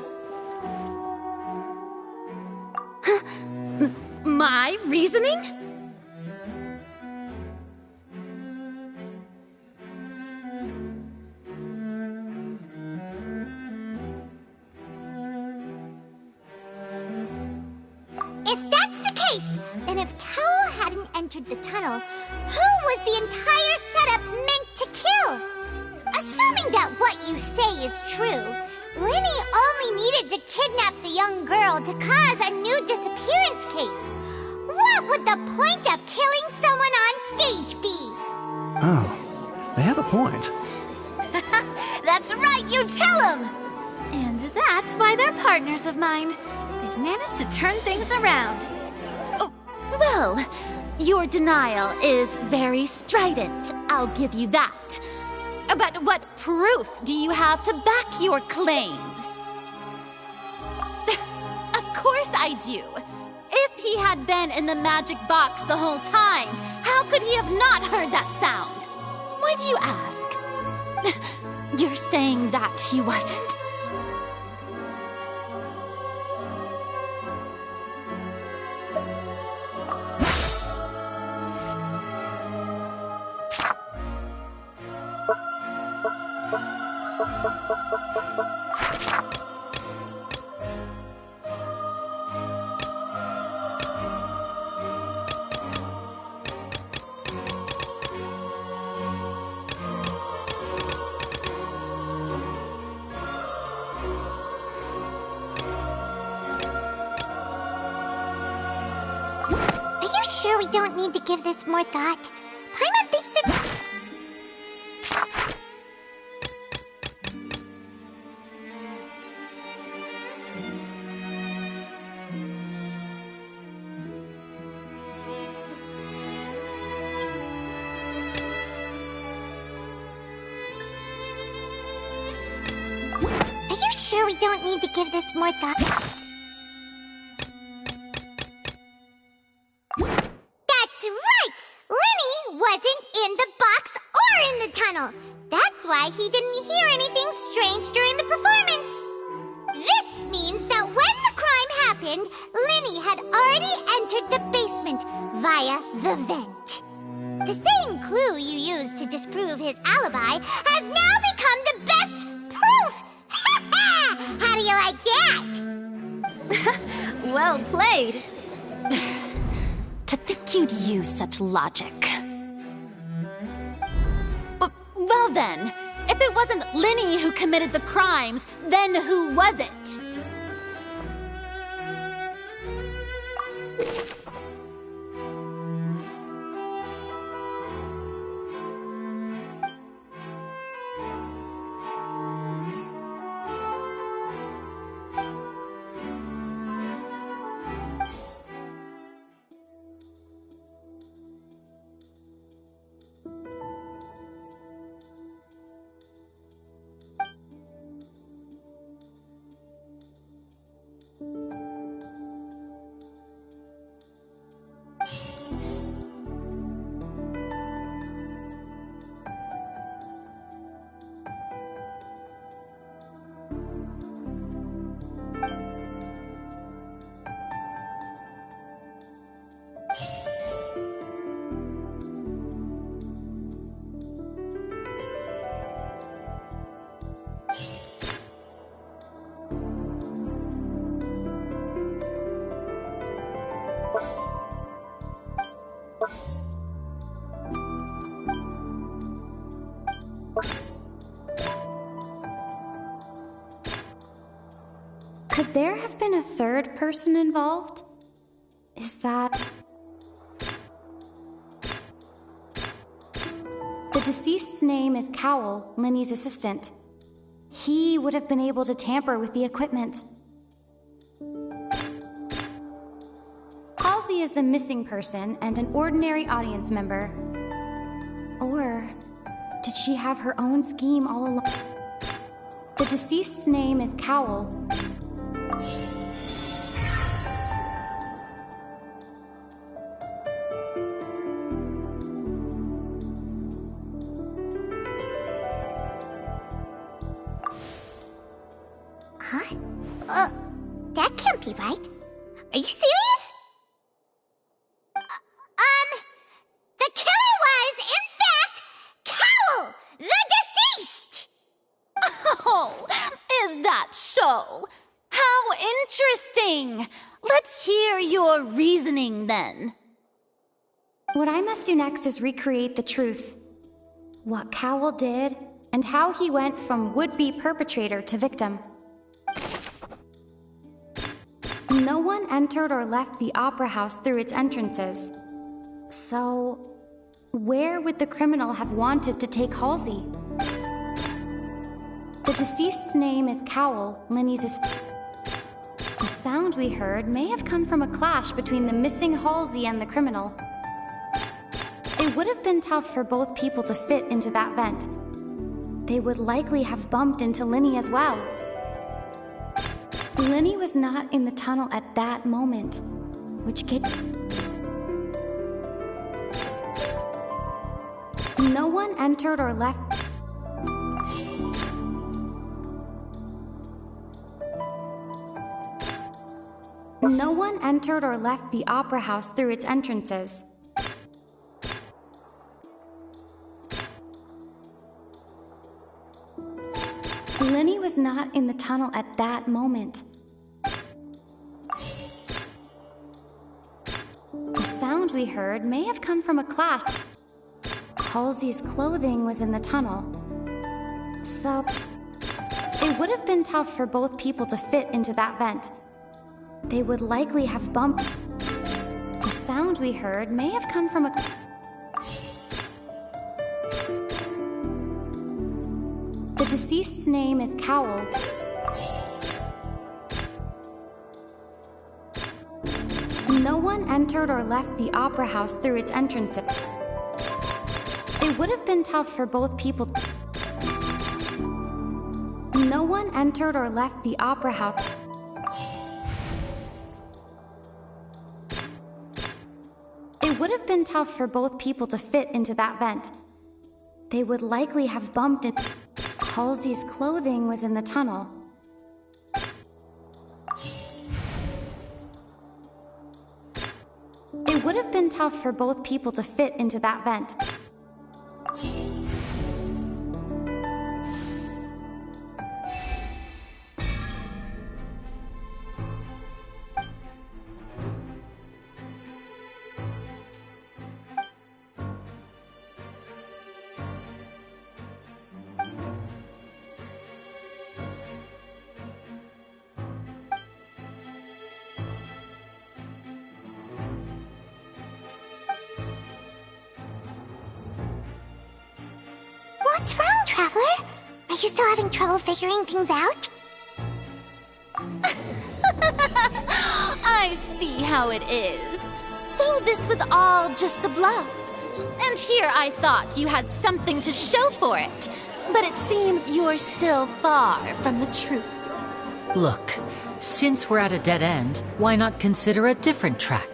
My reasoning? If that's the case, then if Cowell hadn't entered the tunnel, who was the entire setup meant to kill? Assuming that what you say is true, Lenny only needed to kidnap the young girl to cause a new disappearance case. What would the point of killing someone on stage be? Oh, they have a point. That's right, you tell them! And that's why they're partners of mine. They've managed to turn things around. Oh, well, your denial is very strident, I'll give you that. But what proof do you have to back your claims? Of course I do. If he had been in the magic box the whole time, how could he have not heard that sound? Why do you ask? You're saying that he wasn't? Are you sure we don't need to give this more thought? Paimon thinks they're... Are you sure we don't need to give this more thought? That's why he didn't hear anything strange during the performance. This means that when the crime happened, Linny had already entered the basement via the vent. The same clue you used to disprove his alibi has now become the best proof! Ha ha! How do you like that? Well played. To think you'd use such logic. Well then, if it wasn't Linny who committed the crimes, then who was it? Could there have been a third person involved? Is that... The deceased's name is Cowell, Linny's assistant. He would have been able to tamper with the equipment. Halsey is the missing person and an ordinary audience member. Or did she have her own scheme all along? The deceased's name is Cowell. Huh? That can't be right. Are you serious? The killer was, in fact, Cowell, the deceased! Oh, is that so? How interesting! Let's hear your reasoning then. What I must do next is recreate the truth. What Cowell did, and how he went from would-be perpetrator to victim. No one entered or left the opera house through its entrances. So, where would the criminal have wanted to take Halsey? The deceased's name is Cowell, Linny's assistant. The sound we heard may have come from a clash between the missing Halsey and the criminal. It would have been tough for both people to fit into that vent. They would likely have bumped into Linny as well. Linny was not in the tunnel at that moment, which gave... No one entered or left... No one entered or left the opera house through its entrances. Linny was not in the tunnel at that moment. The sound we heard may have come from a clash. Halsey's clothing was in the tunnel. So, it would have been tough for both people to fit into that vent. They would likely have bumped. The sound we heard may have come from a... The deceased's name is Cowell. No one entered or left the opera house through its entrances. It would have been tough for both people. No one entered or left the opera house. It would have been tough for both people to fit into that vent. They would likely have bumped it. Halsey's clothing was in the tunnel. It would have been tough for both people to fit into that vent. What's wrong, Traveler? Are you still having trouble figuring things out? I see how it is. So this was all just a bluff. And here I thought you had something to show for it. But it seems you're still far from the truth. Look, since we're at a dead end, why not consider a different track?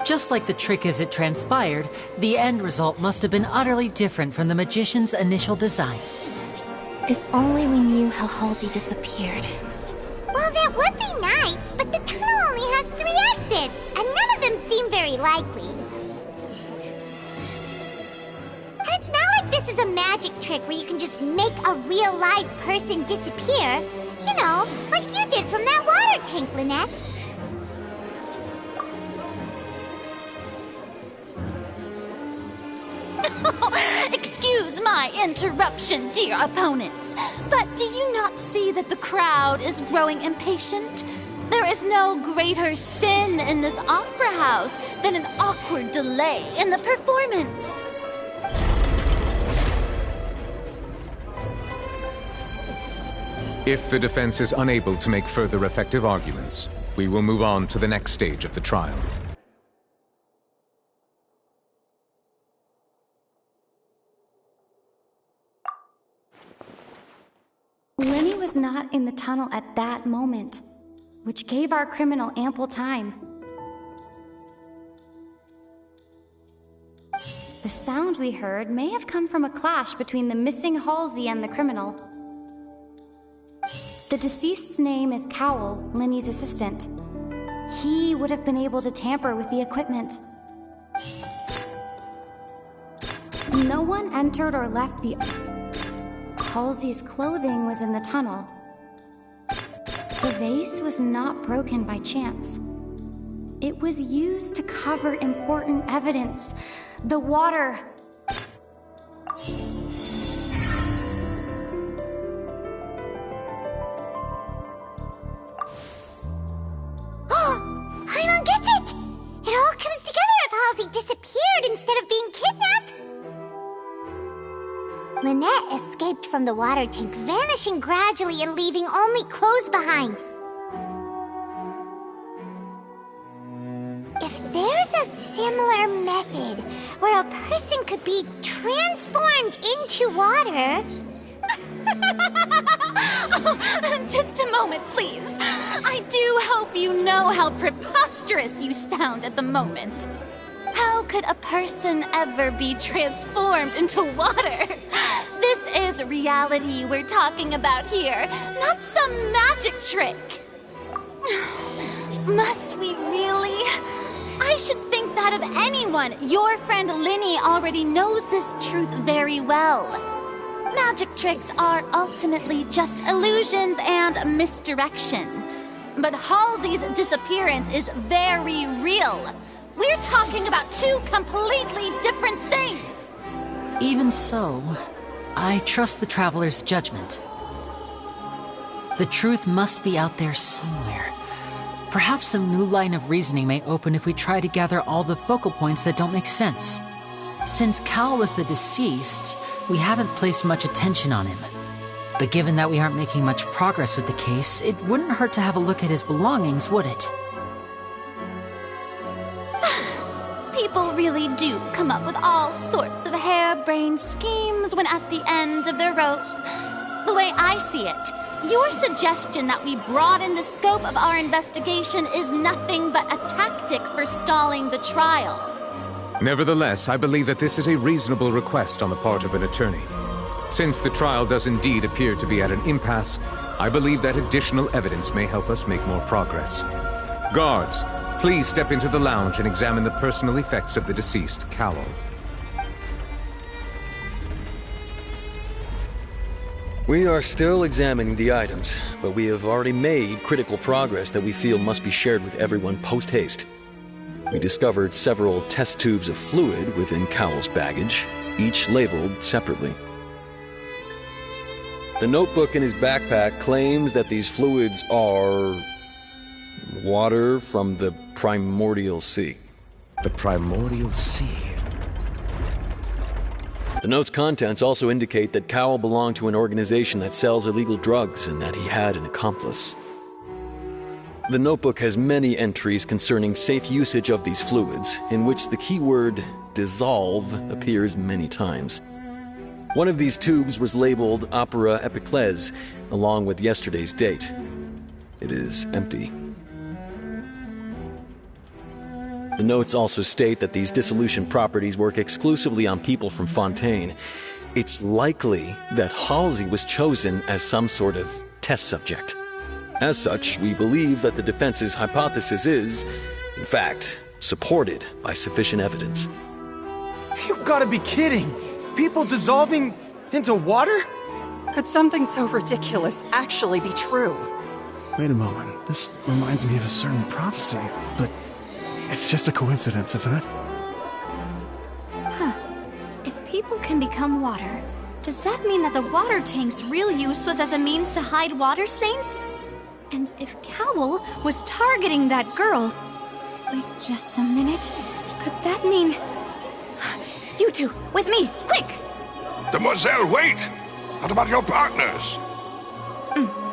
Just like the trick as it transpired, the end result must have been utterly different from the magician's initial design. If only we knew how Halsey disappeared. Well, that would be nice, but the tunnel only has 3 exits, and none of them seem very likely. And it's not like this is a magic trick where you can just make a real live person disappear. You know, like you did from that water tank, Lynette. Excuse my interruption, dear opponents, but do you not see that the crowd is growing impatient? There is no greater sin in this opera house than an awkward delay in the performance. If the defense is unable to make further effective arguments, we will move on to the next stage of the trial. Lenny was not in the tunnel at that moment, which gave our criminal ample time. The sound we heard may have come from a clash between the missing Halsey and the criminal. The deceased's name is Cowell, Lenny's assistant. He would have been able to tamper with the equipment. No one entered or left the... Halsey's clothing was in the tunnel. The vase was not broken by chance. It was used to cover important evidence. The water... Oh! Paimon gets it! It all comes together if Halsey disappeared instead of being kidnapped. Lynette escaped from the water tank, vanishing gradually and leaving only clothes behind. If there's a similar method where a person could be transformed into water... Oh, just a moment, please. I do hope you know how preposterous you sound at the moment. How could a person ever be transformed into water? This is reality we're talking about here, not some magic trick. Must we really? I should think that of anyone. Your friend Linny already knows this truth very well. Magic tricks are ultimately just illusions and misdirection. But Halsey's disappearance is very real. We're talking about 2 completely different things. Even so, I trust the Traveler's judgment. The truth must be out there somewhere. Perhaps some new line of reasoning may open if we try to gather all the focal points that don't make sense. Since Cal was the deceased, we haven't placed much attention on him. But given that we aren't making much progress with the case, it wouldn't hurt to have a look at his belongings, would it? People really do come up with all sorts of harebrained schemes when at the end of their rope. The way I see it, your suggestion that we broaden the scope of our investigation is nothing but a tactic for stalling the trial. Nevertheless, I believe that this is a reasonable request on the part of an attorney. Since the trial does indeed appear to be at an impasse, I believe that additional evidence may help us make more progress. Guards, please step into the lounge and examine the personal effects of the deceased, Cowell. We are still examining the items, but we have already made critical progress that we feel must be shared with everyone post-haste. We discovered several test tubes of fluid within Cowell's baggage, each labeled separately. The notebook in his backpack claims that these fluids are water from the primordial sea. The primordial sea? The note's contents also indicate that Cowell belonged to an organization that sells illegal drugs and that he had an accomplice. The notebook has many entries concerning safe usage of these fluids, in which the keyword dissolve appears many times. One of these tubes was labeled Opera Epiclese, along with yesterday's date. It is empty. The notes also state that these dissolution properties work exclusively on people from Fontaine. It's likely that Halsey was chosen as some sort of test subject. As such, we believe that the defense's hypothesis is, in fact, supported by sufficient evidence. You've got to be kidding! People dissolving into water? Could something so ridiculous actually be true? Wait a moment. This reminds me of a certain prophecy, but it's just a coincidence, isn't it? Huh. If people can become water, does that mean that the water tank's real use was as a means to hide water stains? And if Cowell was targeting that girl... Wait just a minute. Could that mean... You two, with me, quick! Demoiselle, wait! What about your partners?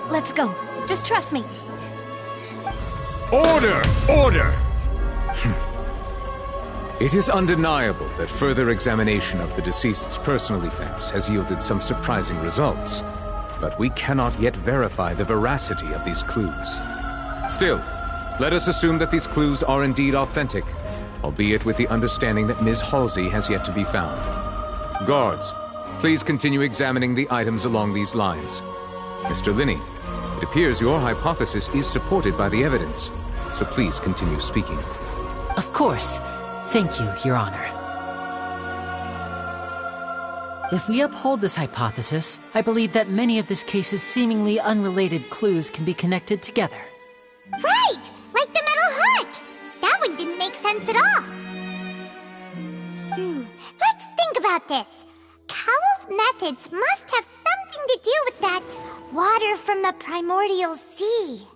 Let's go. Just trust me. Order! Order! It is undeniable that further examination of the deceased's personal effects has yielded some surprising results, but we cannot yet verify the veracity of these clues. Still, let us assume that these clues are indeed authentic, albeit with the understanding that Ms. Halsey has yet to be found. Guards, please continue examining the items along these lines. Mr. Linney, it appears your hypothesis is supported by the evidence, so please continue speaking. Of course. Thank you, Your Honor. If we uphold this hypothesis, I believe that many of this case's seemingly unrelated clues can be connected together. Right! Like the metal hook! That one didn't make sense at all. Let's think about this. Cowell's methods must have something to do with that water from the primordial sea.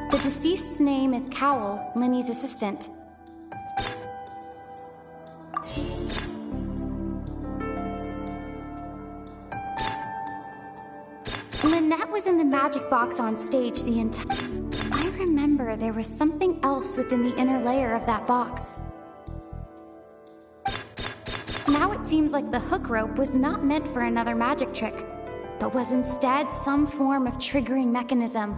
The deceased's name is Cowell, Linny's assistant. Lynette was in the magic box on stage the entire... I remember there was something else within the inner layer of that box. Now it seems like the hook rope was not meant for another magic trick, but was instead some form of triggering mechanism.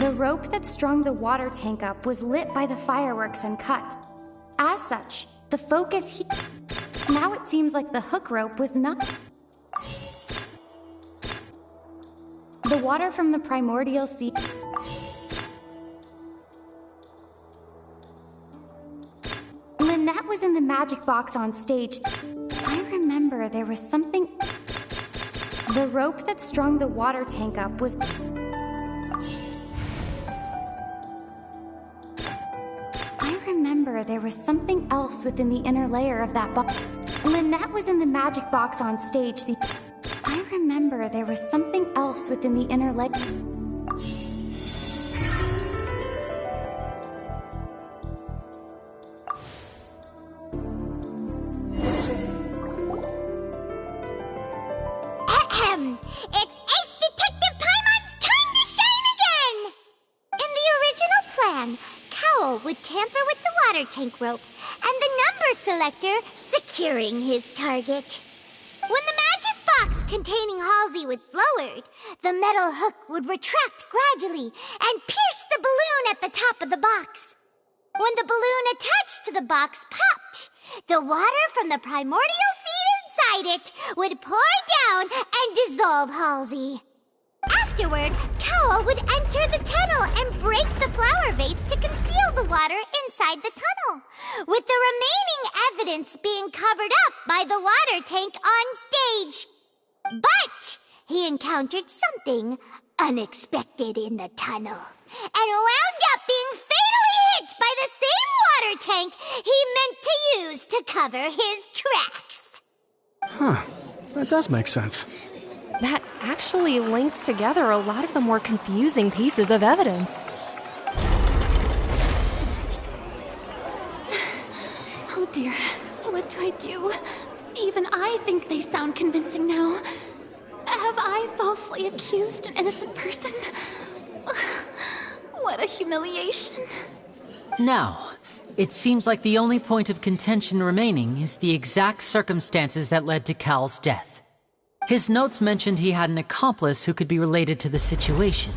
The rope that strung the water tank up was lit by the fireworks and cut. As such, the focus Now it seems like the hook rope was not... The water from the primordial sea... Lynette was in the magic box on stage. I remember there was something... The rope that strung the water tank up was... I remember there was something else within the inner layer of that box. Lynette was in the magic box on stage. I remember there was something else within the inner layer. It's Ace Detective Paimon's time to shine again! In the original plan, Cowell would tamper with the water tank rope and the number selector securing his target. containing Halsey was lowered, the metal hook would retract gradually and pierce the balloon at the top of the box. When the balloon attached to the box popped, the water from the primordial seed inside it would pour down and dissolve Halsey. Afterward, Cowell would enter the tunnel and break the flower vase to conceal the water inside the tunnel, with the remaining evidence being covered up by the water tank on stage. But he encountered something unexpected in the tunnel, and wound up being fatally hit by the same water tank he meant to use to cover his tracks. Huh. That does make sense. That actually links together a lot of the more confusing pieces of evidence. Oh dear, what do I do? Even I think they sound convincing now. Have I falsely accused an innocent person? What a humiliation. Now, it seems like the only point of contention remaining is the exact circumstances that led to Cal's death. His notes mentioned he had an accomplice who could be related to the situation.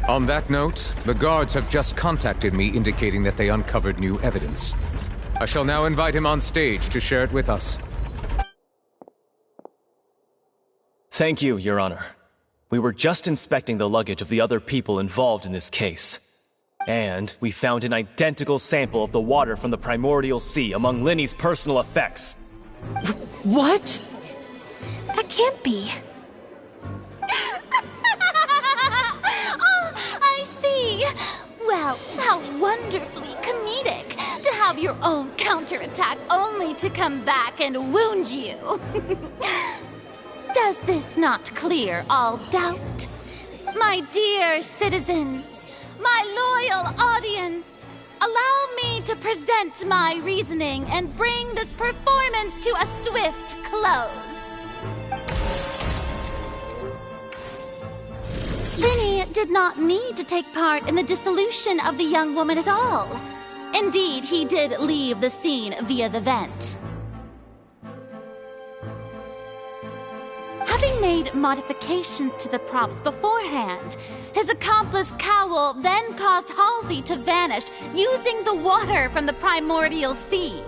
On that note, the guards have just contacted me indicating that they uncovered new evidence. I shall now invite him on stage to share it with us. Thank you, Your Honor. We were just inspecting the luggage of the other people involved in this case. And we found an identical sample of the water from the primordial sea among Linny's personal effects. What? That can't be. Oh, I see. Well, how wonderfully comedic to have your own counterattack only to come back and wound you. Does this not clear all doubt? My dear citizens, my loyal audience, allow me to present my reasoning and bring this performance to a swift close. Linny did not need to take part in the dissolution of the young woman at all. Indeed, he did leave the scene via the vent. Having made modifications to the props beforehand, his accomplice Cowell then caused Halsey to vanish using the water from the primordial sea.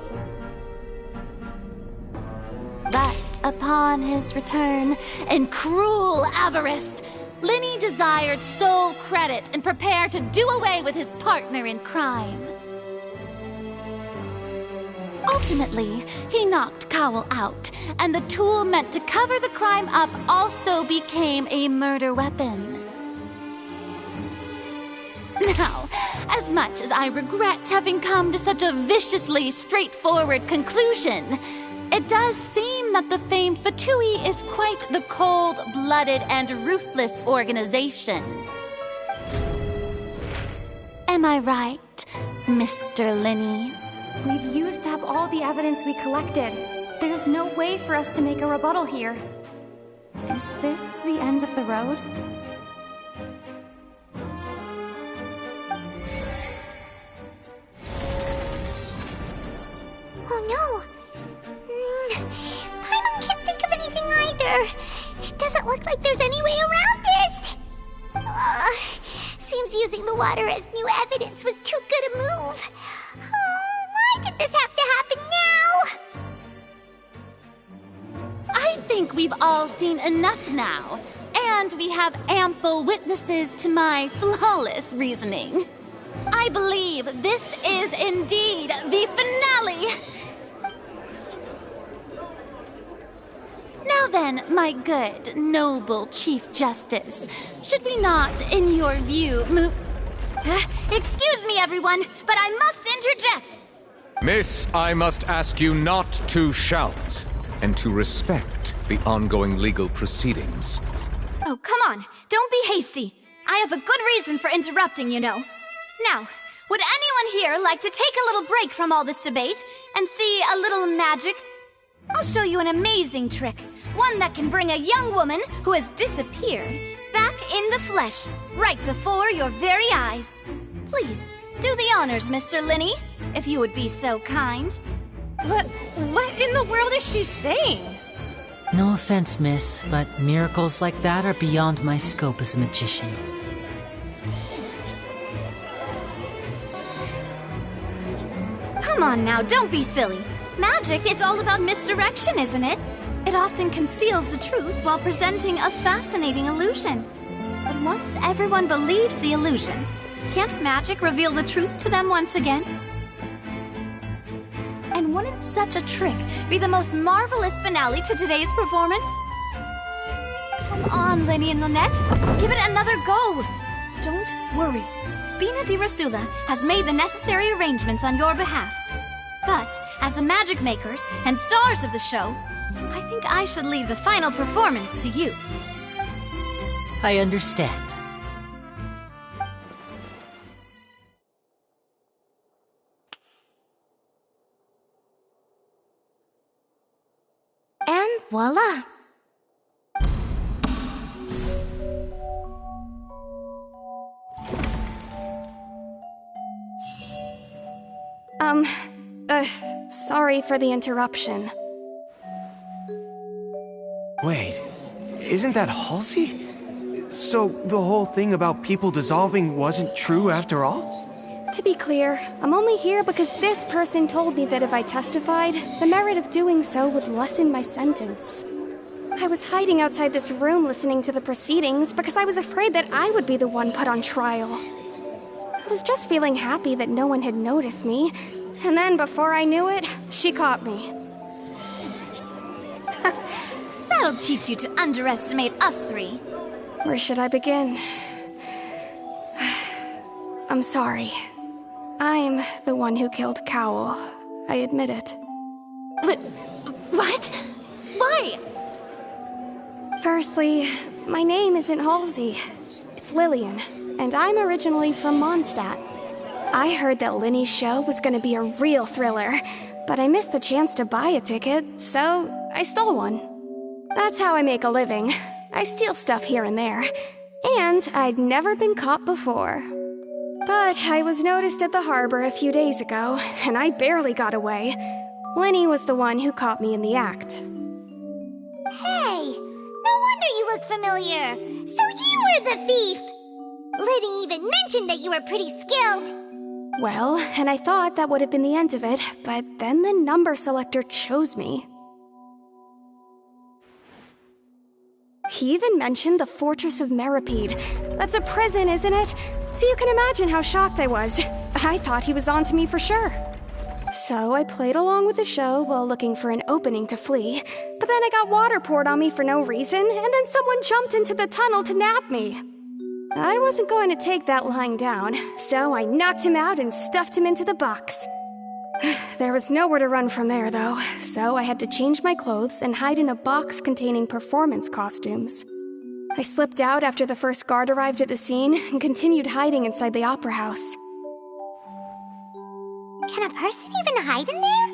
But upon his return, in cruel avarice, Linny desired sole credit and prepared to do away with his partner in crime. Ultimately, he knocked Cowell out, and the tool meant to cover the crime up also became a murder weapon. Now, as much as I regret having come to such a viciously straightforward conclusion, it does seem that the famed Fatui is quite the cold-blooded and ruthless organization. Am I right, Mr. Linny? We've used up all the evidence we collected. There's no way for us to make a rebuttal here. Is this the end of the road? Oh no! Paimon can't think of anything either. It doesn't look like there's any way around this. Seems using the water as new evidence was too good a move. Why did this have to happen now? I think we've all seen enough now, and we have ample witnesses to my flawless reasoning. I believe this is indeed the finale. Now then, my good, noble Chief Justice, should we not, in your view, move... excuse me, everyone, but I must interject. Miss, I must ask you not to shout, and to respect the ongoing legal proceedings. Oh, come on. Don't be hasty. I have a good reason for interrupting, you know. Now, would anyone here like to take a little break from all this debate and see a little magic? I'll show you an amazing trick. One that can bring a young woman who has disappeared back in the flesh, right before your very eyes. Please, do the honors, Mr. Linny, if you would be so kind. What in the world is she saying? No offense, miss, but miracles like that are beyond my scope as a magician. Come on now, don't be silly. Magic is all about misdirection, isn't it? It often conceals the truth while presenting a fascinating illusion. But once everyone believes the illusion, can't magic reveal the truth to them once again? And wouldn't such a trick be the most marvelous finale to today's performance? Come on, Lenny and Lynette. Give it another go. Don't worry. Spina di Rosula has made the necessary arrangements on your behalf. But, as the magic makers and stars of the show, I think I should leave the final performance to you. I understand. And voila! Sorry for the interruption. Wait, isn't that Halsey? So the whole thing about people dissolving wasn't true after all? To be clear, I'm only here because this person told me that if I testified, the merit of doing so would lessen my sentence. I was hiding outside this room listening to the proceedings because I was afraid that I would be the one put on trial. I was just feeling happy that no one had noticed me, and then before I knew it, she caught me. That'll teach you to underestimate us three. Where should I begin? I'm sorry. I'm the one who killed Cowell. I admit it. What? Why? Firstly, my name isn't Halsey. It's Lillian, and I'm originally from Mondstadt. I heard that Linny's show was going to be a real thriller, but I missed the chance to buy a ticket, so I stole one. That's how I make a living. I steal stuff here and there, and I'd never been caught before. But I was noticed at the harbor a few days ago, and I barely got away. Linny was the one who caught me in the act. Hey, no wonder you look familiar. So you were the thief! Liddy even mentioned that you were pretty skilled. Well, and I thought that would have been the end of it, but then the number selector chose me. He even mentioned the Fortress of Meripede. That's a prison, isn't it? So you can imagine how shocked I was. I thought he was onto me for sure. So I played along with the show while looking for an opening to flee, but then I got water poured on me for no reason, and then someone jumped into the tunnel to nab me. I wasn't going to take that lying down, so I knocked him out and stuffed him into the box. There was nowhere to run from there, though, so I had to change my clothes and hide in a box containing performance costumes. I slipped out after the first guard arrived at the scene and continued hiding inside the opera house. Can a person even hide in there?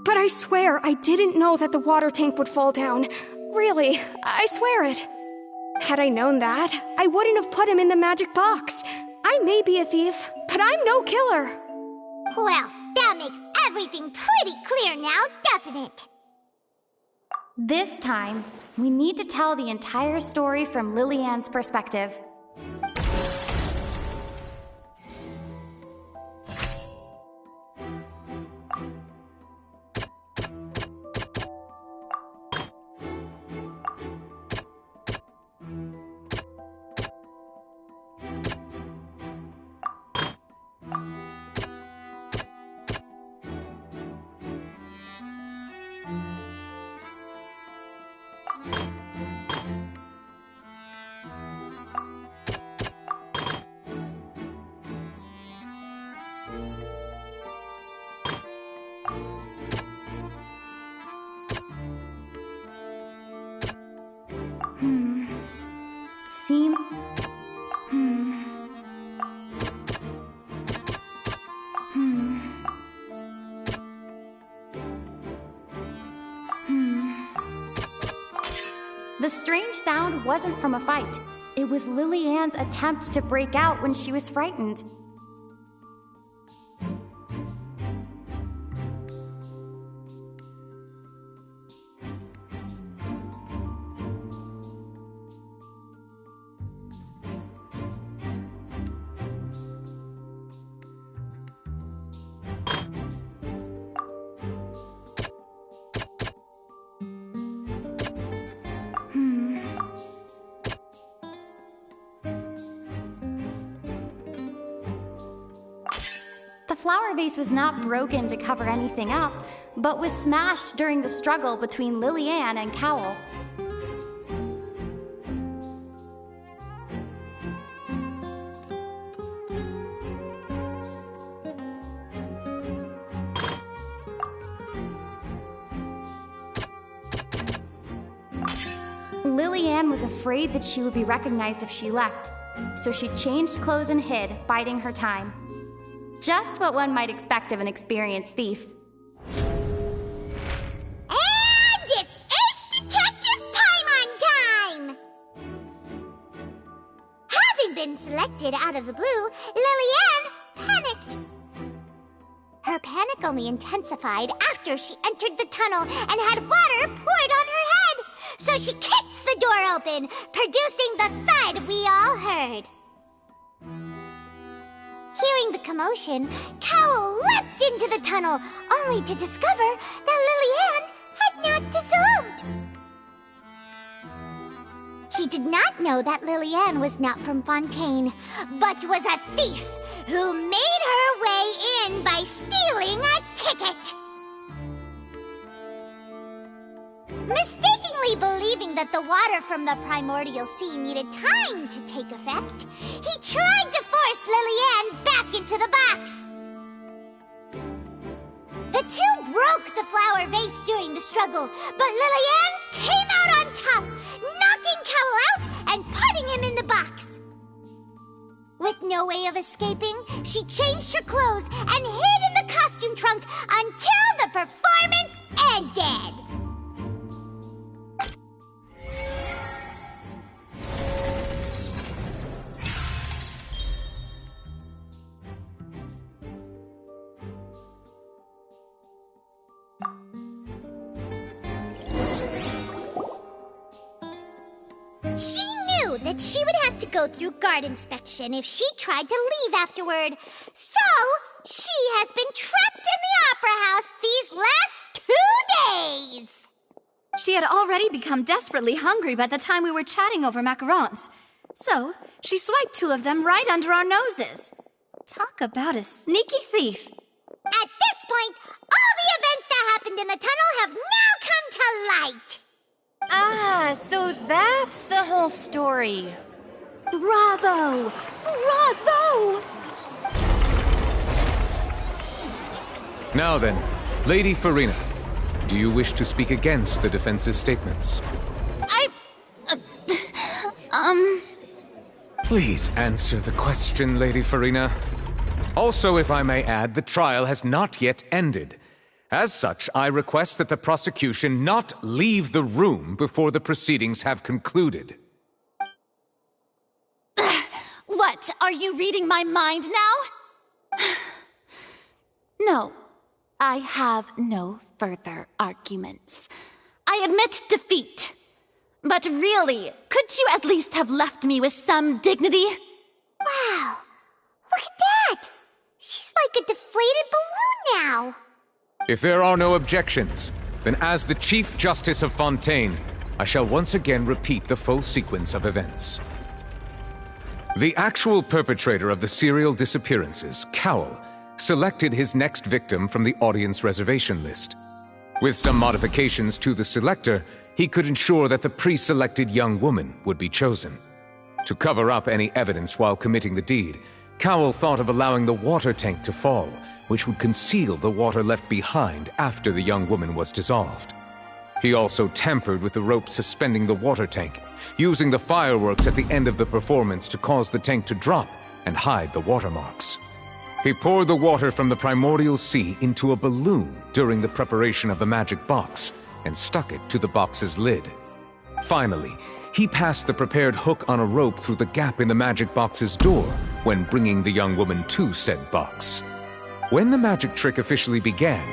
But I swear I didn't know that the water tank would fall down. Really, I swear it. Had I known that, I wouldn't have put him in the magic box. I may be a thief, but I'm no killer. Well, that makes everything pretty clear now, doesn't it? This time, we need to tell the entire story from Lillian's perspective. The strange sound wasn't from a fight. It was Lillian's attempt to break out when she was frightened. The flower vase was not broken to cover anything up, but was smashed during the struggle between Lillian and Cowell. Lillian was afraid that she would be recognized if she left, so she changed clothes and hid, biding her time. Just what one might expect of an experienced thief. And it's Ace Detective Paimon time! Having been selected out of the blue, Lillian panicked. Her panic only intensified after she entered the tunnel and had water poured on her head. So she kicked the door open, producing the thud we all heard. Hearing the commotion, Cowell leapt into the tunnel, only to discover that Lillian had not dissolved. He did not know that Lillian was not from Fontaine, but was a thief who made her way in by stealing a ticket. Mistakenly believing that the water from the primordial sea needed time to take effect, he tried to force Lillian back into the box. The two broke the flower vase during the struggle, but Lillian came out on top, knocking Cowell out and putting him in the box. With no way of escaping, she changed her clothes and hid in the costume trunk until the performance ended. She knew that she would have to go through guard inspection if she tried to leave afterward. So, she has been trapped in the Opera House these last 2 days. She had already become desperately hungry by the time we were chatting over macarons. So, she swiped 2 of them right under our noses. Talk about a sneaky thief. At this point, all the events that happened in the tunnel have now come to light. Ah, so that's the whole story. Bravo! Bravo! Now then, Lady Farina, do you wish to speak against the defense's statements? Please answer the question, Lady Farina. Also, if I may add, the trial has not yet ended. As such, I request that the prosecution not leave the room before the proceedings have concluded. What? Are you reading my mind now? No, I have no further arguments. I admit defeat. But really, could you at least have left me with some dignity? Wow, look at that! She's like a deflated balloon now. If there are no objections, then as the Chief Justice of Fontaine, I shall once again repeat the full sequence of events. The actual perpetrator of the serial disappearances, Cowell, selected his next victim from the audience reservation list. With some modifications to the selector, he could ensure that the pre-selected young woman would be chosen. To cover up any evidence while committing the deed, Cowell thought of allowing the water tank to fall, which would conceal the water left behind after the young woman was dissolved. He also tampered with the rope suspending the water tank, using the fireworks at the end of the performance to cause the tank to drop and hide the watermarks. He poured the water from the primordial sea into a balloon during the preparation of the magic box and stuck it to the box's lid. Finally, he passed the prepared hook on a rope through the gap in the magic box's door when bringing the young woman to said box. When the magic trick officially began,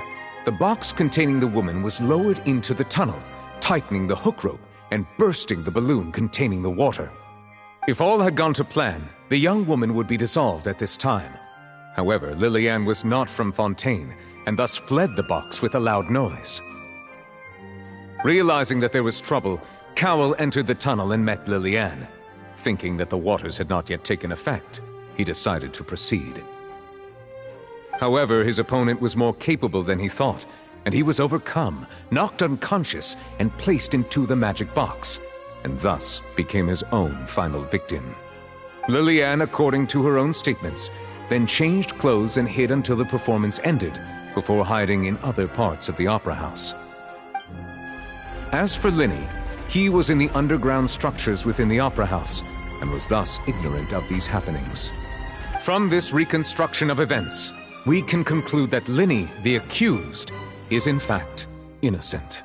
the box containing the woman was lowered into the tunnel, tightening the hook rope and bursting the balloon containing the water. If all had gone to plan, the young woman would be dissolved at this time. However, Lillian was not from Fontaine and thus fled the box with a loud noise. Realizing that there was trouble, Cowell entered the tunnel and met Lillian. Thinking that the waters had not yet taken effect, he decided to proceed. However, his opponent was more capable than he thought, and he was overcome, knocked unconscious, and placed into the magic box, and thus became his own final victim. Lillian, according to her own statements, then changed clothes and hid until the performance ended, before hiding in other parts of the opera house. As for Linny, he was in the underground structures within the opera house, and was thus ignorant of these happenings. From this reconstruction of events, we can conclude that Linny, the accused, is in fact innocent.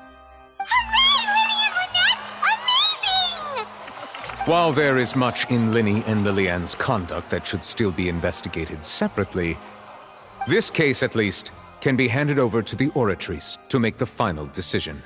While there is much in Linny and Lillian's conduct that should still be investigated separately, this case, at least, can be handed over to the Oratrice to make the final decision.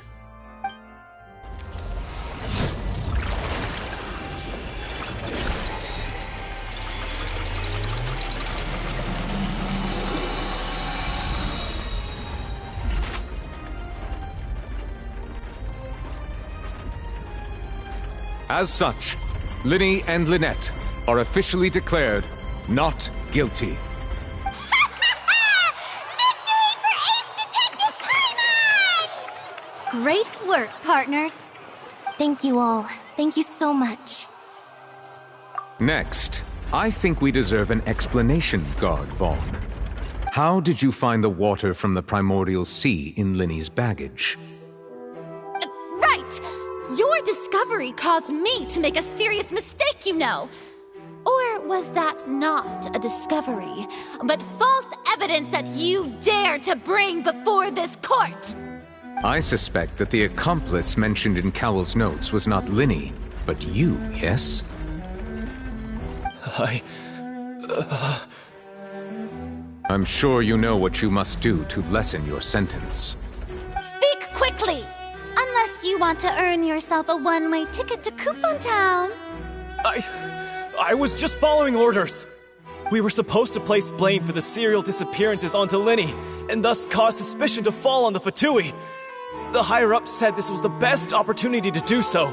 As such, Linny and Lynette are officially declared not guilty. Great work, partners. Thank you all. Thank you so much. Next, I think we deserve an explanation, Guard Vaughn. How did you find the water from the primordial sea in Linny's baggage? Right! Your discovery caused me to make a serious mistake, you know. Or was that not a discovery, but false evidence that you dared to bring before this court? I suspect that the accomplice mentioned in Cowell's notes was not Linny, but you, yes? I'm sure you know what you must do to lessen your sentence. Speak quickly! Unless you want to earn yourself a one-way ticket to Coupon Town. I was just following orders. We were supposed to place blame for the serial disappearances onto Linny, and thus cause suspicion to fall on the Fatui. The higher-ups said this was the best opportunity to do so.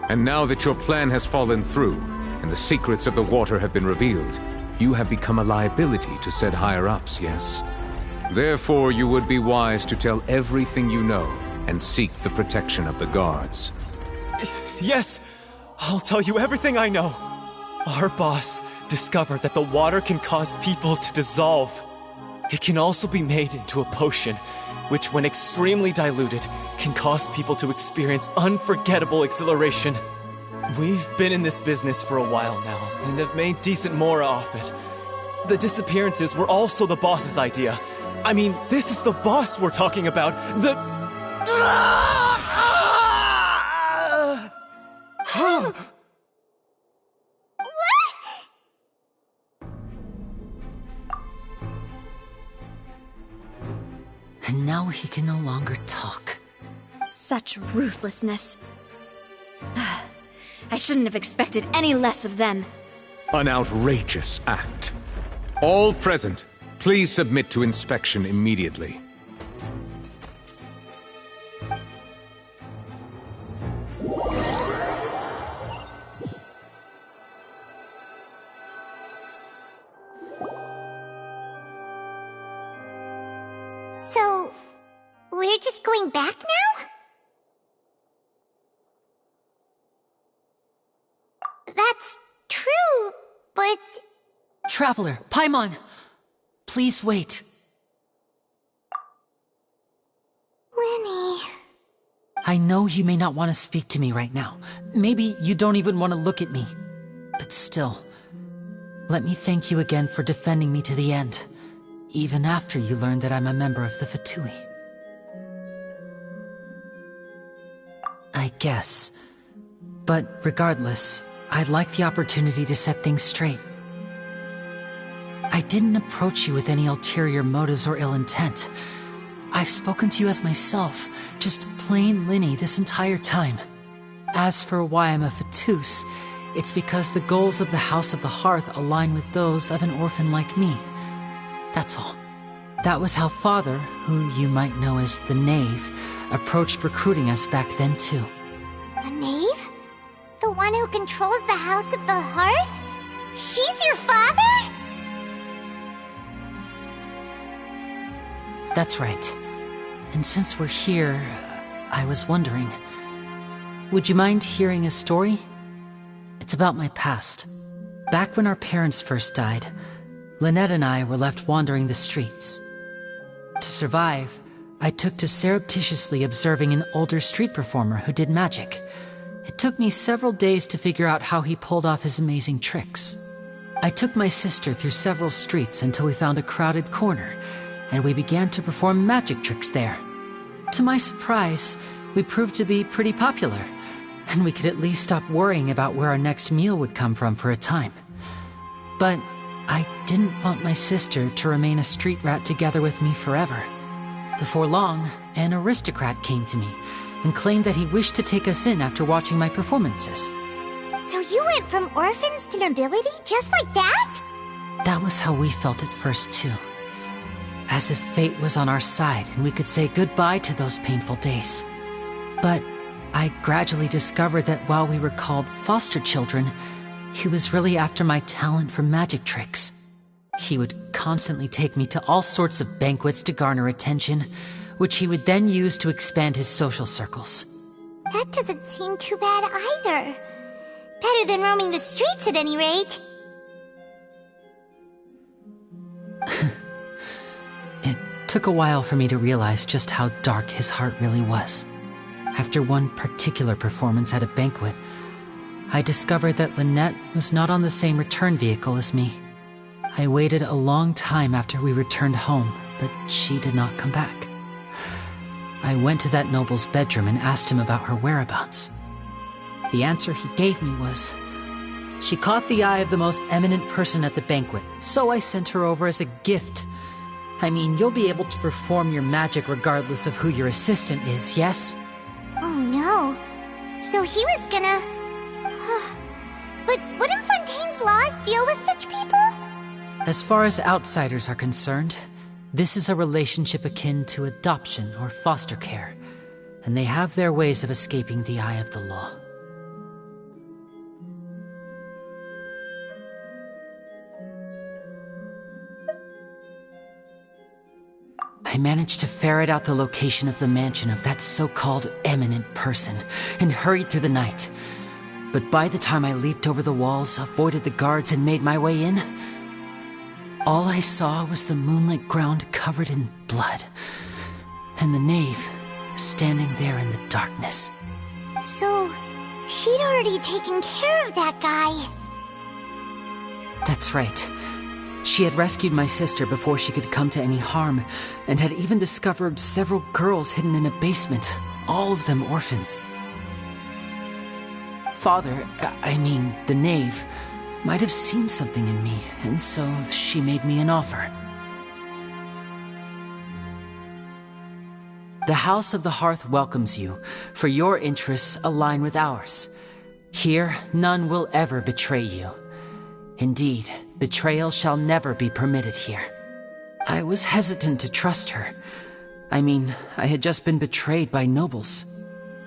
And now that your plan has fallen through, and the secrets of the water have been revealed, you have become a liability to said higher-ups, yes? Therefore, you would be wise to tell everything you know, and seek the protection of the guards. Yes, I'll tell you everything I know. Our boss discovered that the water can cause people to dissolve. It can also be made into a potion, which when extremely diluted, can cause people to experience unforgettable exhilaration. We've been in this business for a while now, and have made decent more off it. The disappearances were also the boss's idea. I mean, this is the boss we're talking about. And now he can no longer talk. Such ruthlessness. I shouldn't have expected any less of them. An outrageous act. All present, please submit to inspection immediately. So, we're just going back now? That's true, but... Traveler, Paimon! Please wait. Linny... I know you may not want to speak to me right now. Maybe you don't even want to look at me. But still, let me thank you again for defending me to the end. Even after you learned that I'm a member of the Fatui. I guess. But regardless, I'd like the opportunity to set things straight. I didn't approach you with any ulterior motives or ill intent. I've spoken to you as myself, just plain Linny this entire time. As for why I'm a Fatus, it's because the goals of the House of the Hearth align with those of an orphan like me. That's all. That was how Father, who you might know as the Knave, approached recruiting us back then too. The Knave? The one who controls the House of the Hearth? She's your father? That's right. And since we're here, I was wondering, would you mind hearing a story? It's about my past. Back when our parents first died, Lynette and I were left wandering the streets. To survive, I took to surreptitiously observing an older street performer who did magic. It took me several days to figure out how he pulled off his amazing tricks. I took my sister through several streets until we found a crowded corner, and we began to perform magic tricks there. To my surprise, we proved to be pretty popular, and we could at least stop worrying about where our next meal would come from for a time. But I didn't want my sister to remain a street rat together with me forever. Before long, an aristocrat came to me and claimed that he wished to take us in after watching my performances. So you went from orphans to nobility just like that? That was how we felt at first, too. As if fate was on our side and we could say goodbye to those painful days. But I gradually discovered that while we were called foster children, he was really after my talent for magic tricks. He would constantly take me to all sorts of banquets to garner attention, which he would then use to expand his social circles. That doesn't seem too bad either. Better than roaming the streets at any rate. It took a while for me to realize just how dark his heart really was. After one particular performance at a banquet, I discovered that Lynette was not on the same return vehicle as me. I waited a long time after we returned home, but she did not come back. I went to that noble's bedroom and asked him about her whereabouts. The answer he gave me was, she caught the eye of the most eminent person at the banquet, so I sent her over as a gift. I mean, you'll be able to perform your magic regardless of who your assistant is, yes? Oh no. So he was gonna... But wouldn't Fontaine's laws deal with such people? As far as outsiders are concerned, this is a relationship akin to adoption or foster care, and they have their ways of escaping the eye of the law. I managed to ferret out the location of the mansion of that so-called eminent person and hurried through the night. But by the time I leaped over the walls, avoided the guards, and made my way in, all I saw was the moonlit ground covered in blood, and the knave standing there in the darkness. So, she'd already taken care of that guy. That's right. She had rescued my sister before she could come to any harm, and had even discovered several girls hidden in a basement, all of them orphans. Father, the knave, might have seen something in me, and so she made me an offer. The House of the Hearth welcomes you, for your interests align with ours. Here, none will ever betray you. Indeed, betrayal shall never be permitted here. I was hesitant to trust her. I had just been betrayed by nobles.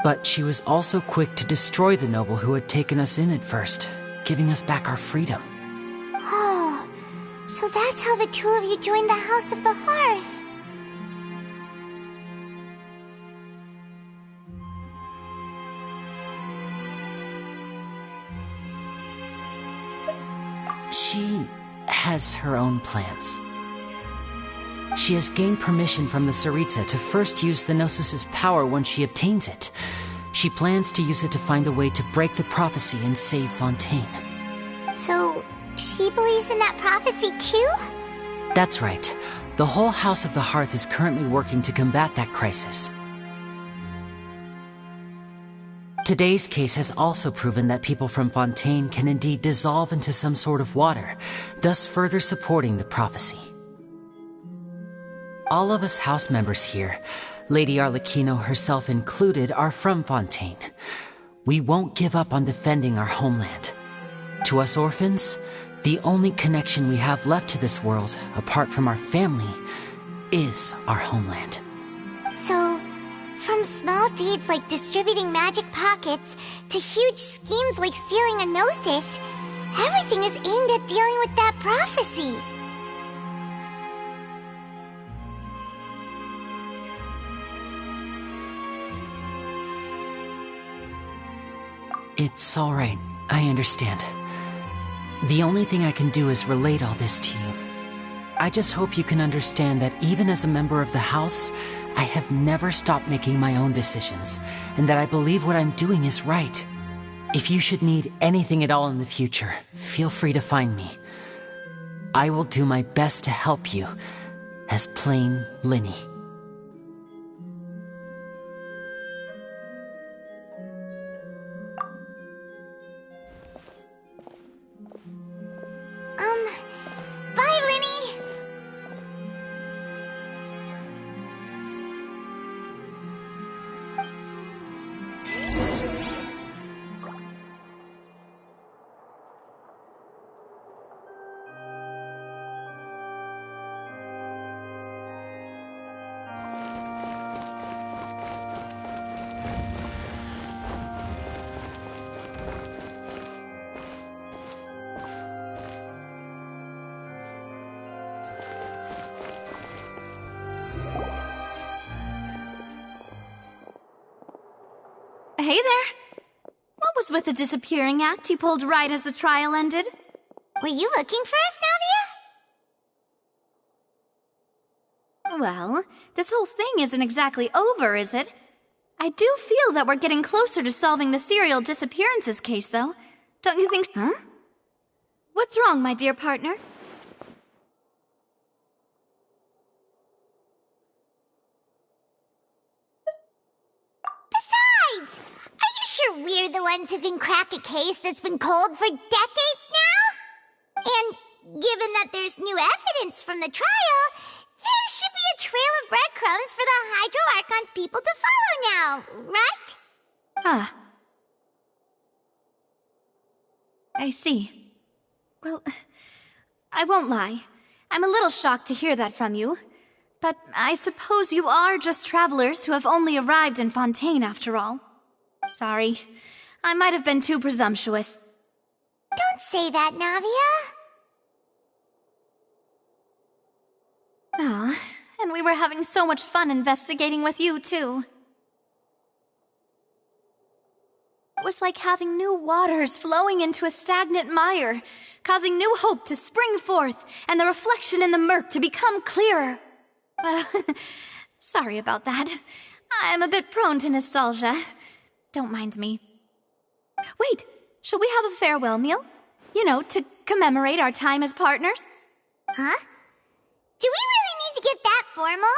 But she was also quick to destroy the noble who had taken us in at first, giving us back our freedom. Oh, so that's how the two of you joined the House of the Hearth. She has her own plans. She has gained permission from the Tsaritsa to first use the Gnosis' power when she obtains it. She plans to use it to find a way to break the prophecy and save Fontaine. So, she believes in that prophecy too? That's right. The whole House of the Hearth is currently working to combat that crisis. Today's case has also proven that people from Fontaine can indeed dissolve into some sort of water, thus further supporting the prophecy. All of us house members here, Lady Arlecchino herself included, are from Fontaine. We won't give up on defending our homeland. To us orphans, the only connection we have left to this world, apart from our family, is our homeland. So, from small deeds like distributing magic pockets to huge schemes like stealing a Gnosis, everything is aimed at dealing with that prophecy. It's all right. I understand. The only thing I can do is relate all this to you. I just hope you can understand that even as a member of the house, I have never stopped making my own decisions, and that I believe what I'm doing is right. If you should need anything at all in the future, feel free to find me. I will do my best to help you, as plain Linny. Bye, Linny! Hey there! What was with the disappearing act you pulled right as the trial ended? Were you looking for us, Navia? Well, this whole thing isn't exactly over, is it? I do feel that we're getting closer to solving the serial disappearances case, though. Don't you think? Huh? What's wrong, my dear partner? Besides, are you sure we're the ones who can crack a case that's been cold for decades now? And given that there's new evidence from the trial, there should be a trail of breadcrumbs for the Hydro Archon's people to follow now, right? Ah. I see. Well, I won't lie. I'm a little shocked to hear that from you. But I suppose you are just travelers who have only arrived in Fontaine after all. Sorry. I might have been too presumptuous. Don't say that, Navia. Ah, and we were having so much fun investigating with you, too. It was like having new waters flowing into a stagnant mire, causing new hope to spring forth, and the reflection in the murk to become clearer. Sorry about that. I'm a bit prone to nostalgia. Don't mind me. Wait, shall we have a farewell meal? You know, to commemorate our time as partners? Huh? Do we really need to get that formal?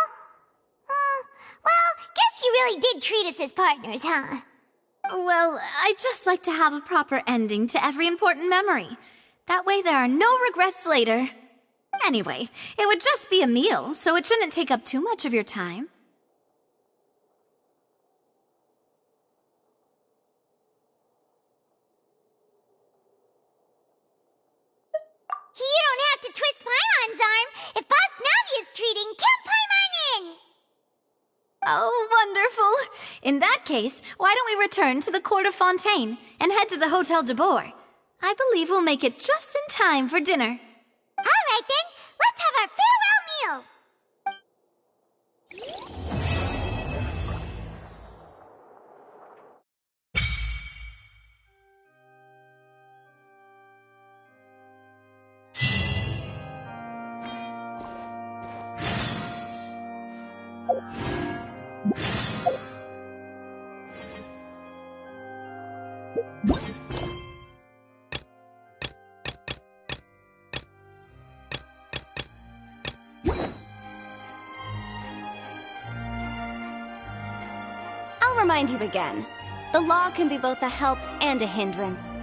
Well, guess you really did treat us as partners, huh? Well, I'd just like to have a proper ending to every important memory. That way there are no regrets later. Anyway, it would just be a meal, so it shouldn't take up too much of your time. You don't have to twist Paimon's arm. If Boss Navia's treating, count Paimon in! Oh, wonderful! In that case, why don't we return to the court of Fontaine and head to the Hotel de Boer? I believe we'll make it just in time for dinner. All right then, let's have our farewell meal! I'll remind you again. The law can be both a help and a hindrance.